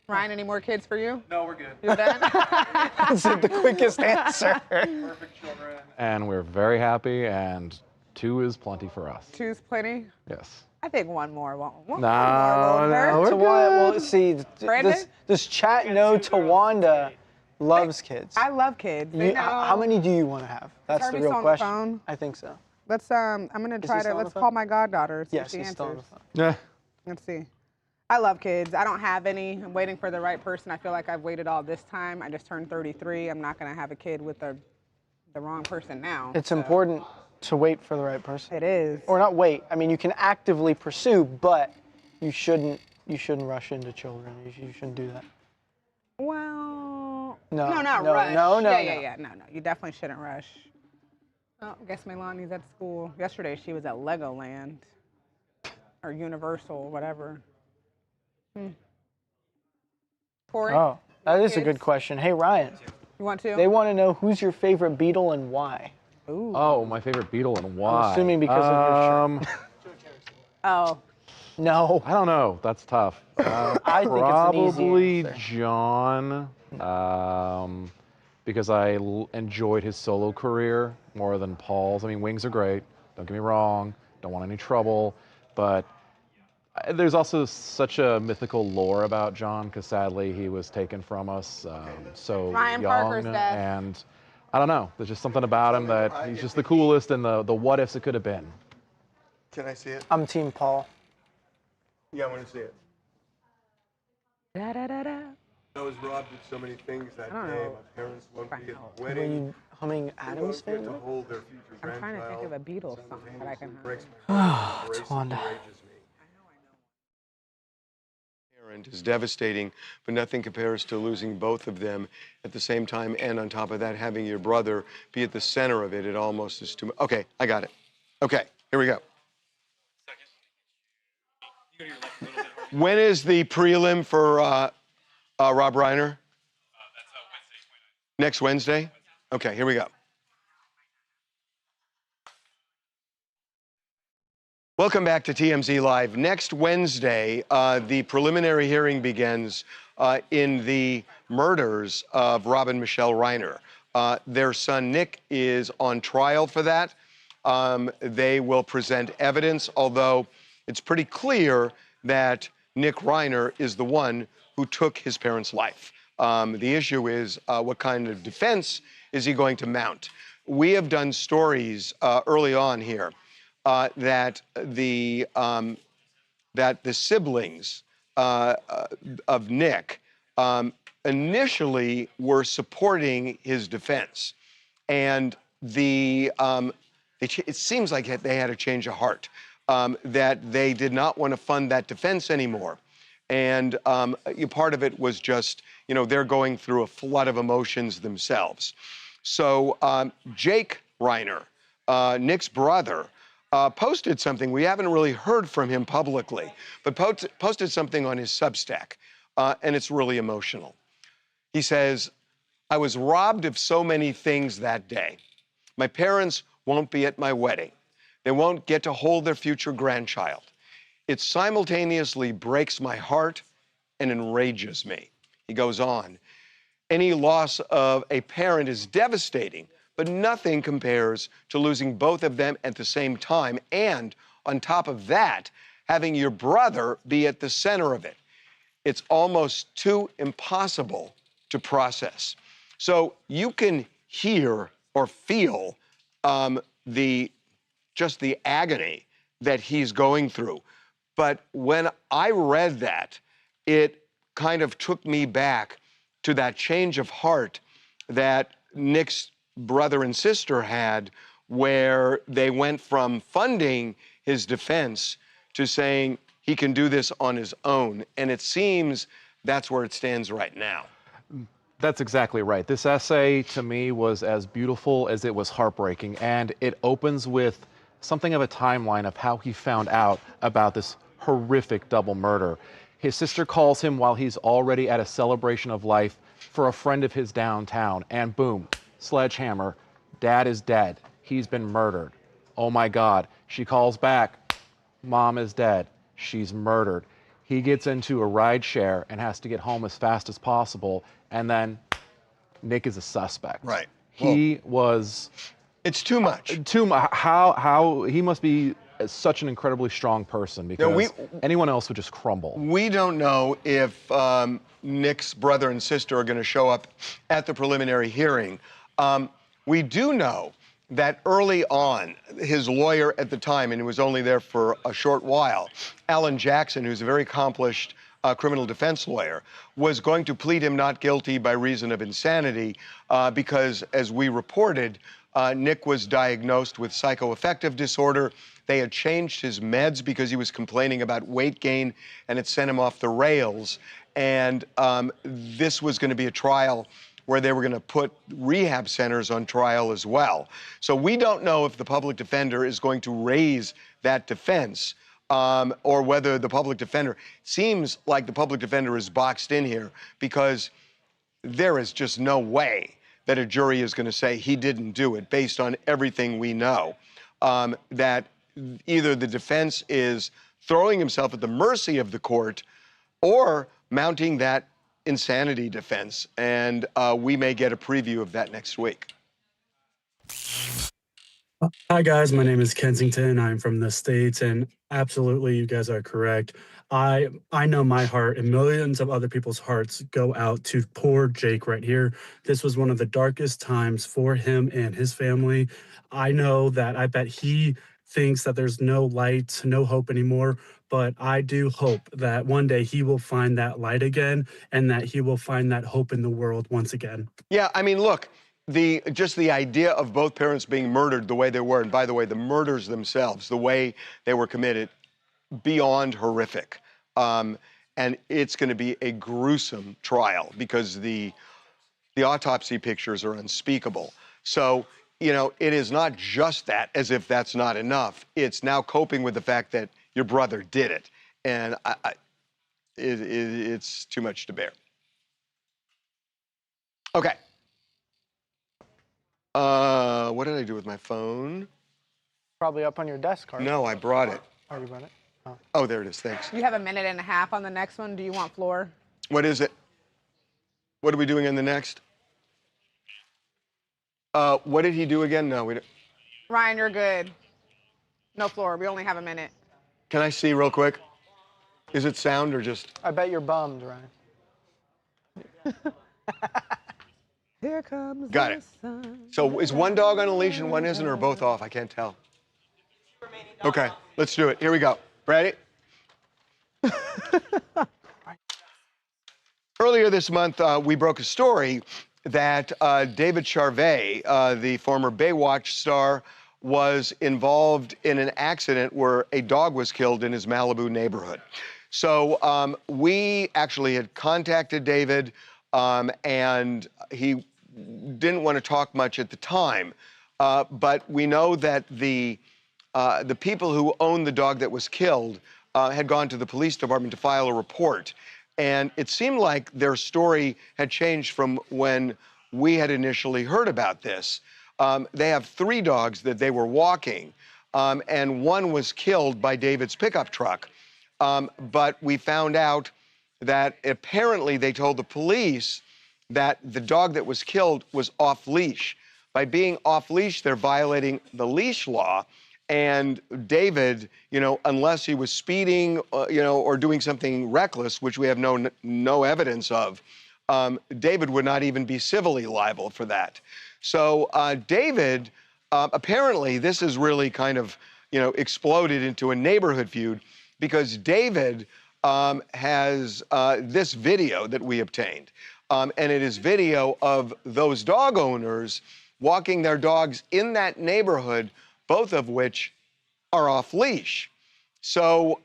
Speaker 3: Ryan, any more kids for you?
Speaker 9: No, we're good.
Speaker 3: You're done?
Speaker 1: That's the quickest answer.
Speaker 9: Perfect children.
Speaker 11: And we're very happy, and 2 is plenty for us.
Speaker 3: 2's plenty?
Speaker 11: Yes.
Speaker 3: I think one more won't. One
Speaker 11: No,
Speaker 3: more won't hurt.
Speaker 11: we're
Speaker 1: Well, see,
Speaker 3: Brandon?
Speaker 1: this chat no Tawanda loves kids.
Speaker 3: I love kids.
Speaker 1: How many do you want to have? That's the
Speaker 3: Harvey
Speaker 1: real
Speaker 3: still on the
Speaker 1: question.
Speaker 3: phone?
Speaker 1: I think so.
Speaker 3: Let's I'm gonna
Speaker 1: Is
Speaker 3: try
Speaker 1: he
Speaker 3: to
Speaker 1: still on
Speaker 3: let's
Speaker 1: the
Speaker 3: call
Speaker 1: phone?
Speaker 3: my goddaughter. See if
Speaker 1: Yes,
Speaker 3: she
Speaker 1: he's still on the
Speaker 3: answers.
Speaker 1: phone.
Speaker 11: Yeah.
Speaker 3: Let's see. I love kids. I don't have any. I'm waiting for the right person. I feel like I've waited all this time. I just turned 33. I'm not gonna have a kid with the wrong person now.
Speaker 1: It's important to wait for the right person.
Speaker 3: It is.
Speaker 1: Or not wait. I mean, you can actively pursue, but you shouldn't rush into children. You shouldn't do that.
Speaker 3: Well,
Speaker 1: No,
Speaker 3: not
Speaker 1: no,
Speaker 3: rush.
Speaker 1: no, no,
Speaker 3: Yeah. No. You definitely shouldn't rush. Oh, I guess Melani's at school. Yesterday she was at Legoland or Universal, whatever. Corey?
Speaker 1: Oh, that is a
Speaker 3: Kids?
Speaker 1: good question. Hey, Ryan.
Speaker 3: You want to?
Speaker 1: They want to know who's your favorite Beatle and why.
Speaker 3: Ooh.
Speaker 11: Oh, my favorite Beatle and why?
Speaker 1: I'm assuming because of your shirt.
Speaker 3: Oh.
Speaker 1: No.
Speaker 11: I don't know. That's tough.
Speaker 1: I think
Speaker 11: probably
Speaker 1: it's an easy answer.
Speaker 11: John, because I enjoyed his solo career more than Paul's. I mean, Wings are great. Don't get me wrong. Don't want any trouble. But there's also such a mythical lore about John, because sadly he was taken from us so
Speaker 3: Ryan
Speaker 11: young.
Speaker 3: Parker's death.
Speaker 11: And I don't know. There's just something about him that he's just the coolest, and the what ifs it could have been.
Speaker 5: Can I see it?
Speaker 1: I'm Team Paul.
Speaker 5: Yeah, I want to see it.
Speaker 3: Da-da-da-da.
Speaker 5: I was robbed of so many things that
Speaker 3: I don't
Speaker 5: day.
Speaker 3: know.
Speaker 5: My parents won't be at the
Speaker 1: Were
Speaker 5: wedding.
Speaker 1: you humming Adam's
Speaker 5: They won't get
Speaker 1: Family?
Speaker 5: to hold their future
Speaker 3: I'm trying to think
Speaker 5: grandchild.
Speaker 3: of a Beatles song that I can
Speaker 5: Breaks
Speaker 3: hum.
Speaker 5: my heart. Embraces
Speaker 1: Tawanda.
Speaker 5: enrages me. Parent is devastating, but nothing compares to losing both of them at the same time, and on top of that, having your brother be at the center of it. It almost is too much. Okay, I got it. Okay, here we go. When is the prelim for Rob Reiner? Next Wednesday? Okay, here we go. Welcome back to TMZ Live. Next Wednesday, the preliminary hearing begins in the murders of Rob and Michelle Reiner. Their son Nick is on trial for that. They will present evidence, although it's pretty clear that Nick Reiner is the one who took his parents' life. The issue is what kind of defense is he going to mount? We have done stories early on here that the siblings of Nick initially were supporting his defense, and it seems like they had a change of heart, that they did not want to fund that defense anymore. And part of it was just, they're going through a flood of emotions themselves. So Jake Reiner, Nick's brother, posted something. We haven't really heard from him publicly, but posted something on his Substack, and it's really emotional. He says, "I was robbed of so many things that day. My parents won't be at my wedding. They won't get to hold their future grandchild. It simultaneously breaks my heart and enrages me." He goes on, "Any loss of a parent is devastating, but nothing compares to losing both of them at the same time. And on top of that, having your brother be at the center of it. It's almost too impossible to process." So you can hear or feel the agony that he's going through. But when I read that, it kind of took me back to that change of heart that Nick's brother and sister had, where they went from funding his defense to saying he can do this on his own. And it seems that's where it stands right now.
Speaker 11: That's exactly right. This essay, to me, was as beautiful as it was heartbreaking, and it opens with something of a timeline of how he found out about this horrific double murder. His sister calls him while he's already at a celebration of life for a friend of his downtown, and boom, sledgehammer, dad is dead. He's been murdered. Oh my God. She calls back, mom is dead. She's murdered. He gets into a ride share and has to get home as fast as possible, and then Nick is a suspect.
Speaker 5: Right.
Speaker 11: He was
Speaker 5: It's too much.
Speaker 11: How he must be such an incredibly strong person, because anyone else would just crumble.
Speaker 5: We don't know if Nick's brother and sister are going to show up at the preliminary hearing. We do know that early on, his lawyer at the time, and he was only there for a short while, Alan Jackson, who's a very accomplished criminal defense lawyer, was going to plead him not guilty by reason of insanity because, as we reported, Nick was diagnosed with psychoaffective disorder. They had changed his meds because he was complaining about weight gain, and it sent him off the rails. And this was going to be a trial where they were going to put rehab centers on trial as well. So we don't know if the public defender is going to raise that defense or whether the public defender, seems like the public defender is boxed in here because there is just no way that a jury is going to say he didn't do it based on everything we know. That either the defense is throwing himself at the mercy of the court or mounting that insanity defense, and we may get a preview of that next week.
Speaker 8: Hi guys, my name is Kensington. I'm from the States, and absolutely you guys are correct. I know my heart and millions of other people's hearts go out to poor Jake right here. This was one of the darkest times for him and his family. I know that I bet he thinks that there's no light, no hope anymore, but I do hope that one day he will find that light again and that he will find that hope in the world once again.
Speaker 5: Yeah, I mean, look, just the idea of both parents being murdered the way they were, and by the way, the murders themselves, the way they were committed, beyond horrific. And it's going to be a gruesome trial because the autopsy pictures are unspeakable. So, you know, it is not just that, as if that's not enough. It's now coping with the fact that your brother did it. And it's too much to bear. Okay. What did I do with my phone?
Speaker 1: Probably up on your desk, Harvey.
Speaker 5: No, I brought it.
Speaker 1: Oh, you brought it?
Speaker 5: Oh, there it is. Thanks.
Speaker 3: You have a minute and a half on the next one. Do you want floor?
Speaker 5: What is it? What are we doing in the next? What did he do again? No, we don't.
Speaker 3: Ryan, you're good. No floor. We only have a minute.
Speaker 5: Can I see real quick? Is it sound or just?
Speaker 1: I bet you're bummed, Ryan.
Speaker 3: Here comes
Speaker 5: Got it. So is one dog on a leash and one isn't, or both off? I can't tell. Okay, let's do it. Here we go. Ready? Earlier this month, we broke a story that David Charvet, the former Baywatch star, was involved in an accident where a dog was killed in his Malibu neighborhood. So we actually had contacted David, and he didn't want to talk much at the time. But we know that the people who owned the dog that was killed had gone to the police department to file a report. And it seemed like their story had changed from when we had initially heard about this. They have 3 dogs that they were walking, and one was killed by David's pickup truck. But we found out that apparently they told the police that the dog that was killed was off leash. By being off leash, they're violating the leash law. And David, you know, unless he was speeding, you know, or doing something reckless, which we have no evidence of, David would not even be civilly liable for that. So David, apparently, this has really kind of, you know, exploded into a neighborhood feud because David has this video that we obtained. And it is video of those dog owners walking their dogs in that neighborhood, both of which are off leash. So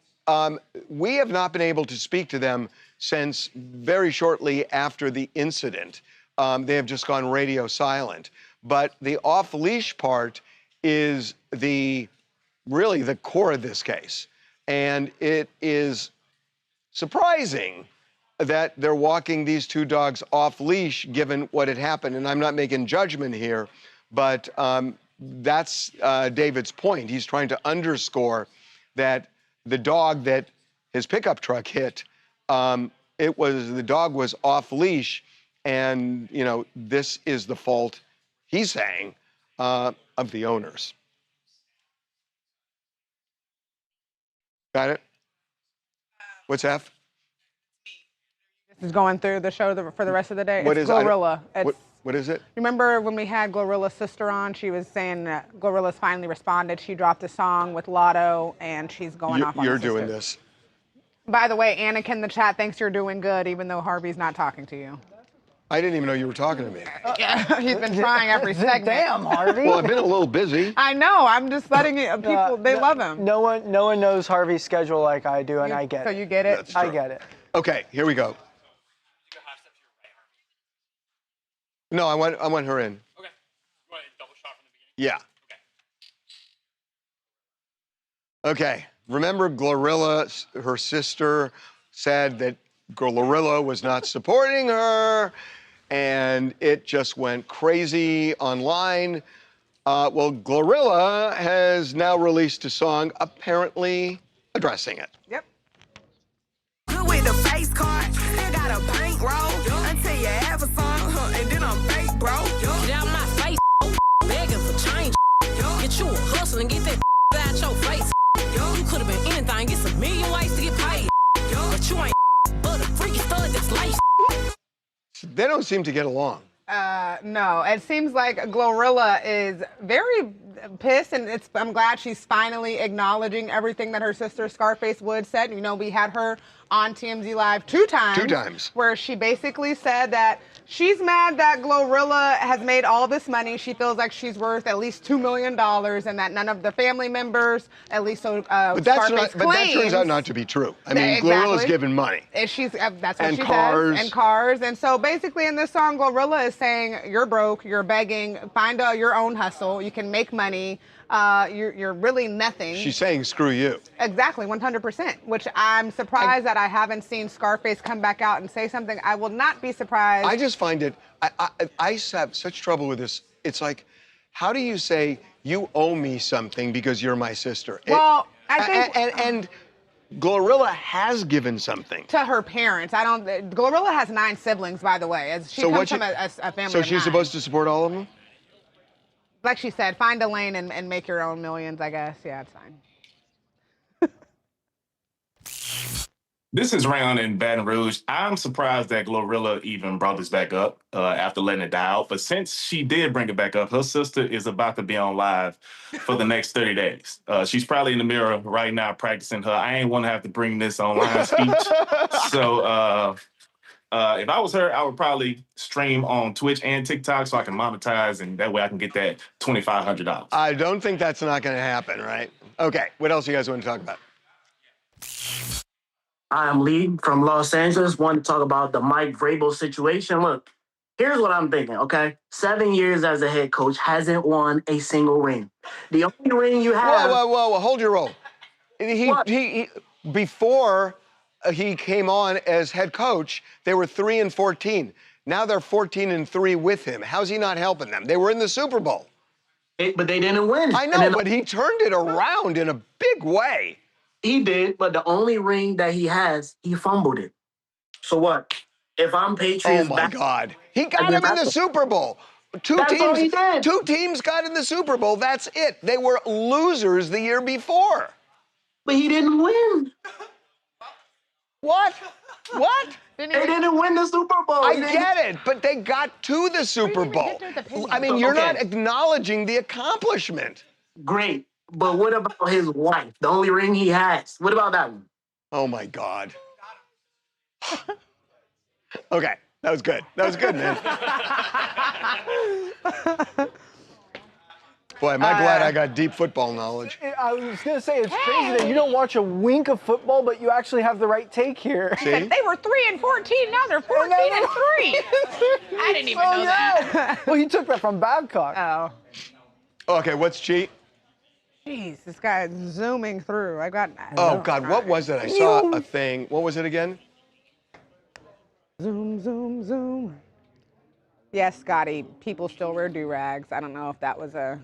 Speaker 5: we have not been able to speak to them since very shortly after the incident. They have just gone radio silent. But the off leash part is really the core of this case. And it is surprising that they're walking these 2 dogs off leash given what had happened. And I'm not making judgment here, but that's David's point. He's trying to underscore that the dog that his pickup truck hit, the dog was off leash, and you know this is the fault. He's saying of the owners. Got it? What's F?
Speaker 3: This is going through the show for the rest of the day.
Speaker 5: What
Speaker 3: it's
Speaker 5: is
Speaker 3: Glorilla.
Speaker 5: What is it?
Speaker 3: Remember when we had Glorilla's sister on? She was saying that Glorilla's finally responded. She dropped a song with Lotto, and she's going off on
Speaker 5: You're
Speaker 3: the sister.
Speaker 5: doing this.
Speaker 3: By the way, Anakin in the chat thinks you're doing good, even though Harvey's not talking to you.
Speaker 5: I didn't even know you were talking to me.
Speaker 3: Yeah, he's been trying every segment.
Speaker 1: Damn, Harvey.
Speaker 5: Well, I've been a little busy.
Speaker 3: I know. I'm just letting it. People, they love him.
Speaker 1: No one knows Harvey's schedule like I do, and I get it.
Speaker 3: So you get it?
Speaker 5: That's true.
Speaker 1: I get it.
Speaker 5: Okay, here we go. No, I want her in.
Speaker 18: Okay. You want a double shot from the beginning?
Speaker 5: Yeah. Okay. Remember Glorilla, her sister, said that Glorilla was not supporting her, and it just went crazy online. Well, Glorilla has now released a song apparently addressing it.
Speaker 3: Yep.
Speaker 12: Good with the face card, still got a bankroll until you have a song, and then I'm fake, bro.
Speaker 14: Get out my face, begging for change. Get you a hustle and get that out your face. You could have been anything, get some million ways to get paid. But you ain't but a freaky stud that's laced.
Speaker 5: They don't seem to get along.
Speaker 3: No, it seems like Glorilla is very pissed, and I'm glad she's finally acknowledging everything that her sister Scarface Wood said. You know, we had her on TMZ Live two times. Where she basically said that she's mad that Glorilla has made all this money. She feels like she's worth at least $2 million, and that none of the family members, at least so
Speaker 5: But
Speaker 3: Scarface
Speaker 5: but that turns out not to be true. I mean, Glorilla's given money.
Speaker 3: And that's what
Speaker 5: And
Speaker 3: she
Speaker 5: cars.
Speaker 3: says. And cars. And so basically in this song, Glorilla is saying, you're broke, you're begging, find your own hustle, you can make money, you're really nothing.
Speaker 5: She's saying, screw you.
Speaker 3: Exactly, 100%, which I'm surprised that I haven't seen Scarface come back out and say something. I will not be surprised.
Speaker 5: I just find it, I have such trouble with this. It's like, how do you say, you owe me something because you're my sister?
Speaker 3: Well, I think...
Speaker 5: And Glorilla has given something.
Speaker 3: To her parents. Glorilla has 9 siblings, by the way. She comes from a family
Speaker 5: So
Speaker 3: of
Speaker 5: she's
Speaker 3: 9.
Speaker 5: supposed to support all of them?
Speaker 3: Like she said, find a lane and make your own millions, I guess. Yeah, it's fine.
Speaker 23: This is Rayon in Baton Rouge. I'm surprised that Glorilla even brought this back up after letting it die out. But since she did bring it back up, her sister is about to be on live for the next 30 days. She's probably in the mirror right now practicing her. I ain't want to have to bring this online speech. So if I was her, I would probably stream on Twitch and TikTok so I can monetize, and that way I can get that $2,500.
Speaker 5: I don't think that's not going to happen, right? Okay, what else you guys want to talk about?
Speaker 24: I'm Lee from Los Angeles. Want to talk about the Mike Vrabel situation. Look, here's what I'm thinking, okay? 7 years as a head coach, hasn't won a single ring. The only ring you have...
Speaker 5: Whoa, hold your roll. Before he came on as head coach, they were 3-14. Now they're 14-3 with him. How's he not helping them? They were in the Super Bowl.
Speaker 24: But they didn't win.
Speaker 5: I know, but he turned it around in a big way.
Speaker 24: He did, but the only ring that he has, he fumbled it. So what? If I'm Patriots...
Speaker 5: Oh, my God. He got him in the Super Bowl. Two teams got in the Super Bowl. That's it. They were losers the year before.
Speaker 24: But he didn't win.
Speaker 5: What? What?
Speaker 24: They didn't win the Super Bowl.
Speaker 5: I get it, but they got to the Super Bowl. I mean, you're not acknowledging the accomplishment.
Speaker 24: Great. But what about his wife? The only ring he has. What about that one?
Speaker 5: Oh, my God. Okay, that was good. That was good, man. Boy, am I glad I got deep football knowledge.
Speaker 1: I was going to say, it's crazy that you don't watch a wink of football, but you actually have the right take here.
Speaker 5: See?
Speaker 3: They were 3-14, now they're 14-3. I didn't even know that.
Speaker 1: Well, you took that from Babcock.
Speaker 3: Oh.
Speaker 5: Okay, what's cheat?
Speaker 3: Jeez, this guy is zooming through.
Speaker 5: Oh, God, what was it? I saw a thing. What was it again?
Speaker 3: Zoom, zoom, zoom. Yes, Scotty, people still wear do-rags. I don't know if that was a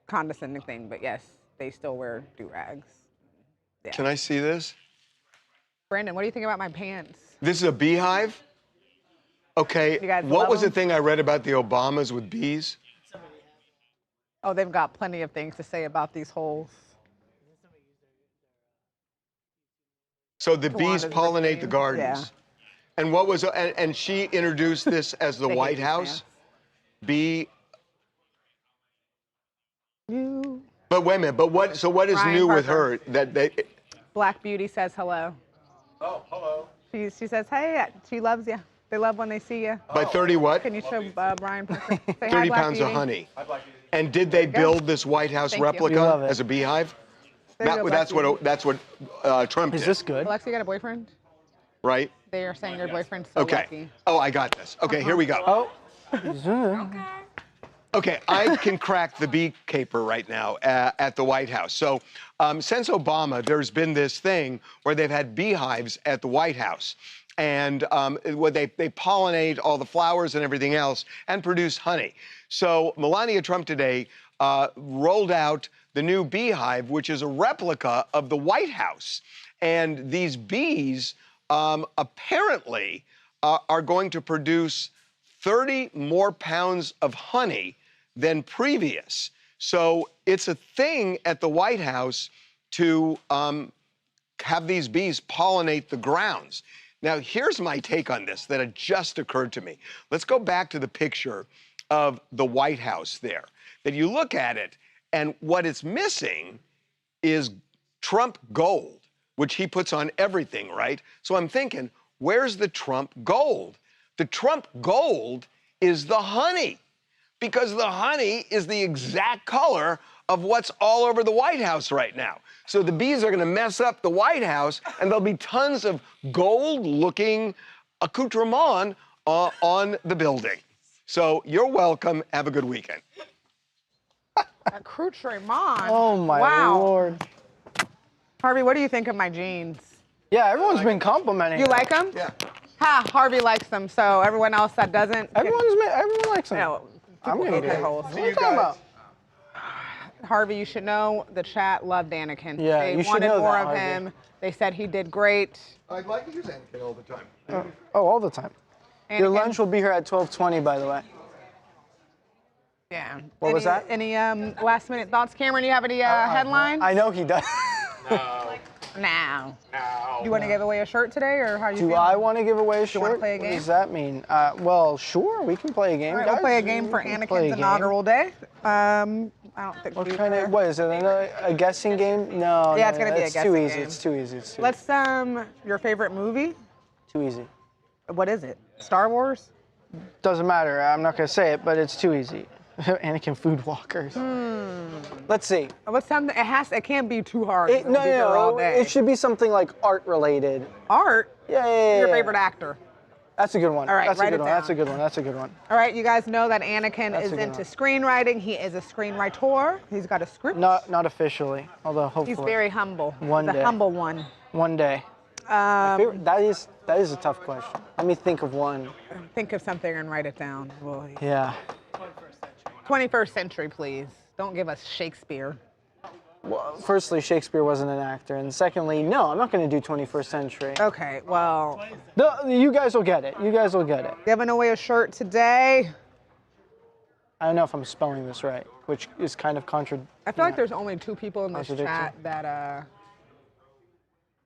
Speaker 3: condescending thing, but yes, they still wear do-rags. Yeah.
Speaker 5: Can I see this?
Speaker 3: Brandon, what do you think about my pants?
Speaker 5: This is a beehive? Okay,
Speaker 3: You guys
Speaker 5: what
Speaker 3: love
Speaker 5: was the
Speaker 3: them?
Speaker 5: thing I read about the Obamas with bees?
Speaker 3: Oh, they've got plenty of things to say about these holes.
Speaker 5: So the bees
Speaker 3: Tawanda's
Speaker 5: pollinate
Speaker 3: routine.
Speaker 5: the gardens.
Speaker 3: Yeah.
Speaker 5: And what was and she introduced this as the
Speaker 3: They hate
Speaker 5: White
Speaker 3: these
Speaker 5: House. Bee.
Speaker 3: You.
Speaker 5: But wait a minute. But what? So what is
Speaker 3: Ryan
Speaker 5: new with
Speaker 3: Parker.
Speaker 5: her that they?
Speaker 3: Black Beauty says hello.
Speaker 6: Oh, hello.
Speaker 3: She says, hey, she loves you. They love when they see you.
Speaker 5: By 30 what?
Speaker 3: Can you show Brian Parker? Say hi,
Speaker 5: 30
Speaker 3: Black
Speaker 5: pounds of
Speaker 3: Beauty.
Speaker 5: honey. And did they build this White House
Speaker 3: Thank you.
Speaker 5: replica
Speaker 3: We love it.
Speaker 5: as a beehive?
Speaker 3: There you go,
Speaker 5: That's
Speaker 3: Black
Speaker 5: what Trump did.
Speaker 1: Is this good?
Speaker 3: Alexa, you got a boyfriend?
Speaker 5: Right?
Speaker 3: They are saying your boyfriend's so
Speaker 5: Okay.
Speaker 3: lucky.
Speaker 5: Oh, I got this. Okay, here we go.
Speaker 1: Oh.
Speaker 5: Okay, I can crack the bee caper right now at the White House. So since Obama, there's been this thing where they've had beehives at the White House. And where they pollinate all the flowers and everything else and produce honey. So Melania Trump today rolled out the new beehive, which is a replica of the White House. And these bees apparently are going to produce 30 more pounds of honey than previous. So it's a thing at the White House to have these bees pollinate the grounds. Now, here's my take on this that had just occurred to me. Let's go back to the picture of the White House there. That you look at it, and what it's missing is Trump gold, which he puts on everything, right? So I'm thinking, where's the Trump gold? The Trump gold is the honey, because the honey is the exact color of what's all over the White House right now. So the bees are going to mess up the White House, and there'll be tons of gold-looking accoutrement on the building. So you're welcome. Have a good weekend.
Speaker 3: Accoutrement.
Speaker 1: Oh, my Lord.
Speaker 3: Harvey, what do you think of my jeans?
Speaker 1: Yeah, everyone's been complimenting
Speaker 3: You
Speaker 1: them.
Speaker 3: like them?
Speaker 5: Yeah.
Speaker 3: Ha, Harvey likes them, so everyone else that doesn't.
Speaker 1: Everyone likes them.
Speaker 3: No,
Speaker 1: I'm
Speaker 3: people
Speaker 1: gonna
Speaker 3: hate
Speaker 1: do
Speaker 3: holes.
Speaker 1: What are you talking about?
Speaker 3: Harvey, you should know the chat loved Anakin.
Speaker 1: Yeah,
Speaker 3: they
Speaker 1: you should
Speaker 3: wanted
Speaker 1: know
Speaker 3: more
Speaker 1: that,
Speaker 3: of
Speaker 1: Harvey.
Speaker 3: him. They said he did great.
Speaker 5: I'd like to use Anakin all the time.
Speaker 1: All the time. Your
Speaker 3: Anakin.
Speaker 1: lunch will be here at 12:20, by the way.
Speaker 3: Yeah.
Speaker 1: What was that?
Speaker 3: Any last minute thoughts, Cameron? You have any headlines?
Speaker 1: I know he does.
Speaker 3: No. Do you want to give away a shirt today, or how you
Speaker 1: Do
Speaker 3: feeling?
Speaker 1: I want to give away a shirt?
Speaker 3: you wanna play a
Speaker 1: What
Speaker 3: game?
Speaker 1: does that mean? Well, sure, we can play a game.
Speaker 3: All right,
Speaker 1: guys.
Speaker 3: we'll play a game for
Speaker 1: We can play a
Speaker 3: Anakin's
Speaker 1: game.
Speaker 3: inaugural day. I don't think
Speaker 1: What
Speaker 3: we
Speaker 1: kind of? What is it? A guessing game? No.
Speaker 3: Yeah,
Speaker 1: no,
Speaker 3: it's gonna be a
Speaker 1: it's
Speaker 3: guessing
Speaker 1: too easy.
Speaker 3: game.
Speaker 1: It's too easy. It's too
Speaker 3: Let's your favorite movie?
Speaker 1: Too easy.
Speaker 3: What is it? Star Wars?
Speaker 1: Doesn't matter. I'm not gonna say it, but it's too easy. Anakin food walkers. Let's see.
Speaker 3: What's something? It can't be too hard.
Speaker 1: No,
Speaker 3: We'll be here all
Speaker 1: no.
Speaker 3: day.
Speaker 1: It should be something like art related.
Speaker 3: Art?
Speaker 1: Yeah.
Speaker 3: Your favorite actor?
Speaker 1: That's a good one.
Speaker 3: All right,
Speaker 1: That's a
Speaker 3: write
Speaker 1: good
Speaker 3: it
Speaker 1: one. That's a
Speaker 3: down.
Speaker 1: good one. That's a good one.
Speaker 3: All right, you guys know that Anakin
Speaker 1: That's
Speaker 3: is
Speaker 1: a good
Speaker 3: into
Speaker 1: one.
Speaker 3: screenwriting. He is a screenwriter. He's got a script.
Speaker 1: Not officially, although hopefully.
Speaker 3: He's very humble.
Speaker 1: One
Speaker 3: He's
Speaker 1: day.
Speaker 3: a humble one.
Speaker 1: One day. That is a tough question. Let me think of one.
Speaker 3: Think of something and write it down. Boy.
Speaker 1: Yeah.
Speaker 3: 21st century, please. Don't give us Shakespeare.
Speaker 1: Well, firstly, Shakespeare wasn't an actor, and secondly, no, I'm not going to do 21st century.
Speaker 3: Okay, well.
Speaker 1: You guys will get it. You guys will get it.
Speaker 3: Giving away a shirt today.
Speaker 1: I don't know if I'm spelling this right, which is kind of
Speaker 3: I feel like there's only 2 people in this
Speaker 1: Contradiction.
Speaker 3: chat that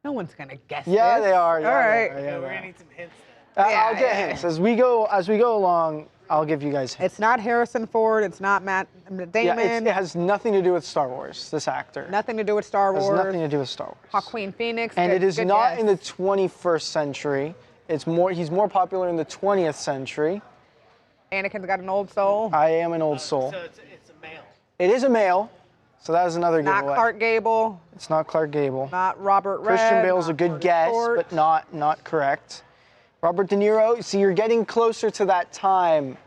Speaker 3: no one's gonna guess
Speaker 1: Yeah,
Speaker 3: this.
Speaker 1: they are. Yeah,
Speaker 3: All right.
Speaker 1: they are, yeah,
Speaker 18: We're
Speaker 1: they
Speaker 18: gonna
Speaker 1: are.
Speaker 18: need some hints.
Speaker 1: I'll get hints as we go along. I'll give you guys hints.
Speaker 3: It's not Harrison Ford. It's not Matt Damon.
Speaker 1: Yeah, it has nothing to do with Star Wars. This actor.
Speaker 3: Nothing to do with Star Wars.
Speaker 1: Has nothing to do with Star Wars.
Speaker 3: Joaquin Phoenix.
Speaker 1: And
Speaker 3: good-
Speaker 1: it is
Speaker 3: good
Speaker 1: not
Speaker 3: guess.
Speaker 1: in the 21st century. It's more. He's more popular in the 20th century.
Speaker 3: Anakin's got an old soul.
Speaker 1: I am an old soul.
Speaker 18: So it's a male.
Speaker 1: It is a male, so that is another
Speaker 3: Not
Speaker 1: giveaway.
Speaker 3: Clark Gable.
Speaker 1: It's not Clark Gable.
Speaker 3: Not Robert Redford.
Speaker 1: Christian Bale's a good guess, but not correct. Robert De Niro. See, you're getting closer to that time,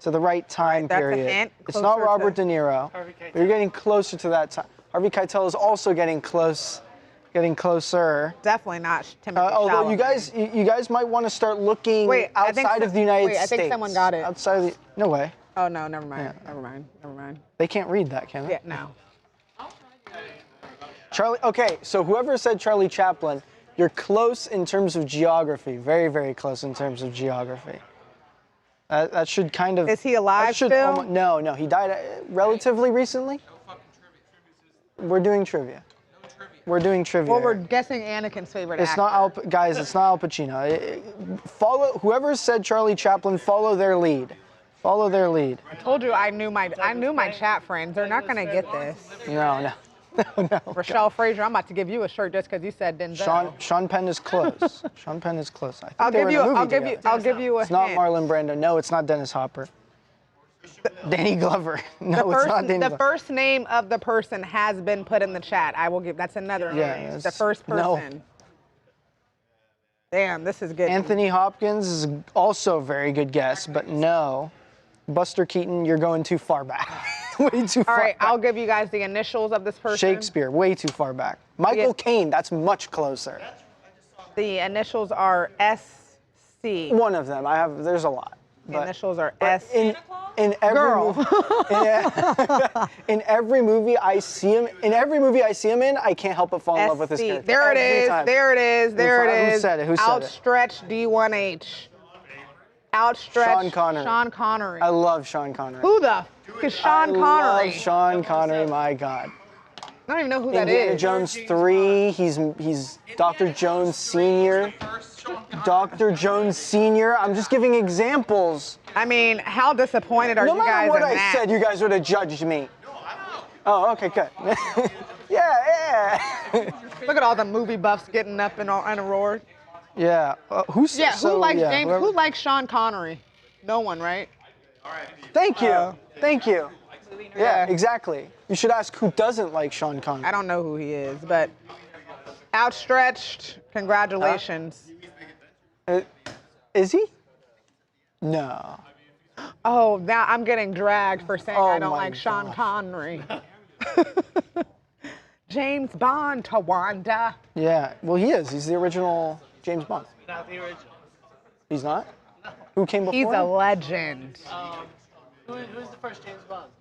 Speaker 1: to the right time
Speaker 3: that's a
Speaker 1: period.
Speaker 3: hint.
Speaker 1: It's not
Speaker 3: Closer
Speaker 1: Robert
Speaker 3: to-
Speaker 1: De Niro.
Speaker 18: Harvey Keitel.
Speaker 1: But you're getting closer to that time. Harvey Keitel is also getting closer.
Speaker 3: Definitely not Timothy
Speaker 1: Although
Speaker 3: Chalamet.
Speaker 1: you guys might want to start looking
Speaker 3: I think
Speaker 1: outside of the United
Speaker 3: I
Speaker 1: States.
Speaker 3: think someone got it.
Speaker 1: Outside of the, no way.
Speaker 3: Oh no, never mind.
Speaker 1: Yeah.
Speaker 3: Never mind. Never mind.
Speaker 1: They can't read that, can they?
Speaker 3: Yeah, no.
Speaker 1: Charlie. Okay, so whoever said Charlie Chaplin, you're close in terms of geography. Very, very close in terms of geography. That should kind of.
Speaker 3: Is he alive still?
Speaker 1: No, he died relatively recently. We're doing trivia. We're doing trivia.
Speaker 3: Well, we're guessing Anakin's favorite actor.
Speaker 1: It's not guys. It's not Al Pacino. Follow whoever said Charlie Chaplin. Follow their lead. Follow their lead.
Speaker 3: I told you I knew my chat friends. They're not gonna get this.
Speaker 1: No.
Speaker 3: Rochelle Frazier, I'm about to give you a shirt just because you said Denzel.
Speaker 1: Sean Penn is close. Sean Penn is close. I think
Speaker 3: I'll give you a
Speaker 1: It's not
Speaker 3: hint.
Speaker 1: Marlon Brando. No, it's not Dennis Hopper. Danny Glover. No, it's not Danny Glover.
Speaker 3: The first name of the person has been put in the chat. I will give. That's another name. The first person.
Speaker 1: No.
Speaker 3: Damn, this is good.
Speaker 1: Anthony Hopkins is also a very good guess, but no. Buster Keaton, you're going too far back. Way too far
Speaker 3: All right,
Speaker 1: back.
Speaker 3: I'll give you guys the initials of this person.
Speaker 1: Shakespeare, way too far back. Michael Caine, that's much closer.
Speaker 3: The initials are SC.
Speaker 1: One of them. There's a lot.
Speaker 3: The initials are
Speaker 1: but
Speaker 3: S.
Speaker 1: In every
Speaker 3: Girl.
Speaker 1: in every movie I see him in, I can't help but fall in love with this character.
Speaker 3: There it is.
Speaker 1: Time.
Speaker 3: There it is. There it is.
Speaker 1: Who said it? Who said
Speaker 3: Outstretched D1H. Outstretched
Speaker 1: Sean Connery.
Speaker 3: Sean Connery.
Speaker 1: I love Sean Connery.
Speaker 3: Who the f is Sean Connery?
Speaker 1: I love Sean Connery. My God.
Speaker 3: I don't even know who that
Speaker 1: Indiana
Speaker 3: is.
Speaker 1: Jones 3. He's Dr. Jones Sr. Dr. Jones Sr. I'm just giving examples.
Speaker 3: I mean, how disappointed are you guys
Speaker 1: No matter what
Speaker 3: in
Speaker 1: I
Speaker 3: that?
Speaker 1: said, you guys would have judged me. Oh, okay, good. yeah.
Speaker 3: Look at all the movie buffs getting up and a roar.
Speaker 1: Yeah. Who
Speaker 3: likes Sean Connery? No one, right?
Speaker 1: Thank you. Thank you. Yeah, exactly. You should ask who doesn't like Sean Connery.
Speaker 3: I don't know who he is, but Outstretched, congratulations.
Speaker 1: Is he? No.
Speaker 3: Oh, now I'm getting dragged for saying I don't like Sean
Speaker 1: gosh.
Speaker 3: Connery. James Bond, Tawanda.
Speaker 1: Yeah, well, he is. He's the original James Bond.
Speaker 2: Not the original.
Speaker 1: He's not? Who came before
Speaker 3: He's a
Speaker 1: him?
Speaker 3: legend.
Speaker 2: Who's the first James Bond?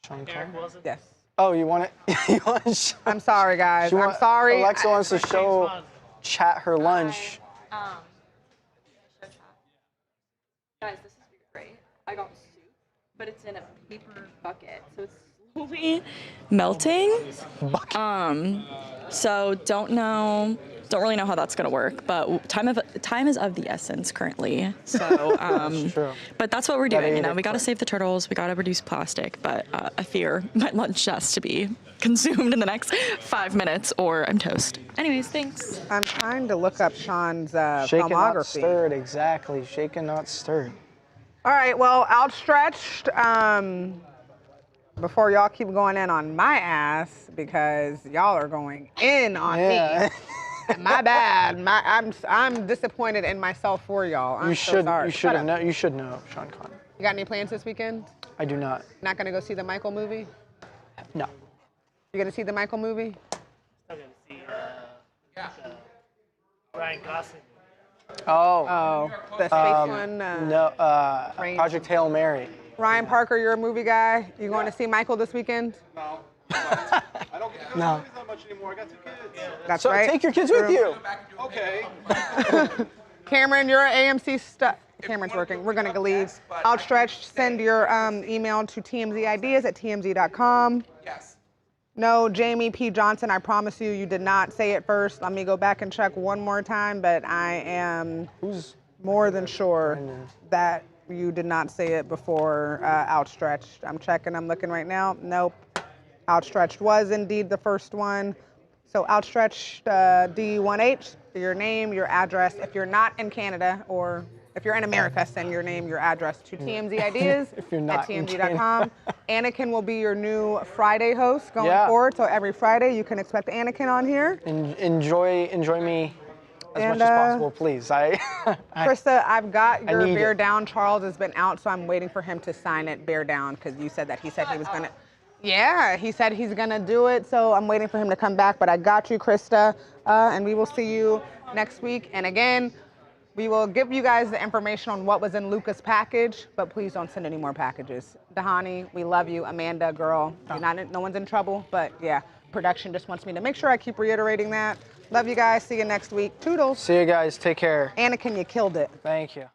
Speaker 1: Sean
Speaker 2: Eric
Speaker 1: Connery?
Speaker 2: Wilson?
Speaker 3: Yes.
Speaker 1: Oh, you want it?
Speaker 3: I'm sorry, guys. I'm sorry.
Speaker 1: Alexa wants to show chat her lunch.
Speaker 15: Guys, this is great. I got soup, but it's in a paper bucket, so it's slowly melting. So don't really know how that's gonna work, but time is of the essence currently. So,
Speaker 1: That's true.
Speaker 15: but that's what we're
Speaker 1: Gotta
Speaker 15: doing.
Speaker 1: eat
Speaker 15: You know,
Speaker 1: it
Speaker 15: we gotta
Speaker 1: quick.
Speaker 15: save the turtles. We gotta reduce plastic. But I fear my lunch has to be consumed in the next 5 minutes, or I'm toast. Anyways, thanks.
Speaker 3: I'm trying to look up Sean's
Speaker 1: Shaken, not
Speaker 3: filmography.
Speaker 1: stirred, exactly. Shaken, not stirred.
Speaker 3: All right, well, Outstretched. Before y'all keep going in on my ass, because y'all are going in on me. My bad. I'm disappointed in myself for y'all. I'm so sorry.
Speaker 1: You should have. You should know, Sean Connery.
Speaker 3: You got any plans this weekend?
Speaker 1: I do not.
Speaker 3: Not gonna go see the Michael movie?
Speaker 1: No.
Speaker 3: You gonna see the Michael movie?
Speaker 2: I'm gonna see Ryan Gosling.
Speaker 1: Oh.
Speaker 3: The space one.
Speaker 1: No. Project Hail Mary.
Speaker 3: Ryan Parker, you're a movie guy. You going to see Michael this weekend?
Speaker 11: No.
Speaker 1: No.
Speaker 11: Not much anymore. I got 2 kids.
Speaker 3: That's
Speaker 1: So
Speaker 3: right.
Speaker 1: take your kids with you.
Speaker 11: Okay.
Speaker 3: Cameron, you're an AMC stuff. Cameron's working. We're gonna leave. Outstretched. Send your email to tmzideas@tmz.com.
Speaker 11: Yes.
Speaker 3: No, Jamie P. Johnson, I promise you did not say it first. Let me go back and check one more time, but I am more than sure that you did not say it before Outstretched. I'm checking, I'm looking right now. Nope. Outstretched was indeed the first one. So Outstretched D1H, your name, your address. If you're not in Canada or if you're in America, send your name, your address to TMZ Ideas
Speaker 1: If you're not
Speaker 3: at
Speaker 1: in
Speaker 3: tmz.com. Anakin will be your new Friday host going forward. So every Friday you can expect Anakin on here.
Speaker 1: Enjoy me as
Speaker 3: And,
Speaker 1: much as possible, please.
Speaker 3: Krista, I've got your
Speaker 1: I need
Speaker 3: Bear
Speaker 1: it.
Speaker 3: Down. Charles has been out, so I'm waiting for him to sign it, Bear Down, because you said he said he was gonna. Yeah, he said he's gonna do it, so I'm waiting for him to come back. But I got you, Krista, and we will see you next week. And again, we will give you guys the information on what was in Luca's package, but please don't send any more packages. Dahani, we love you. Amanda, girl, no one's in trouble, but yeah, production just wants me to make sure I keep reiterating that. Love you guys. See you next week. Toodles.
Speaker 1: See you guys. Take care.
Speaker 3: Anakin, you killed it.
Speaker 1: Thank you.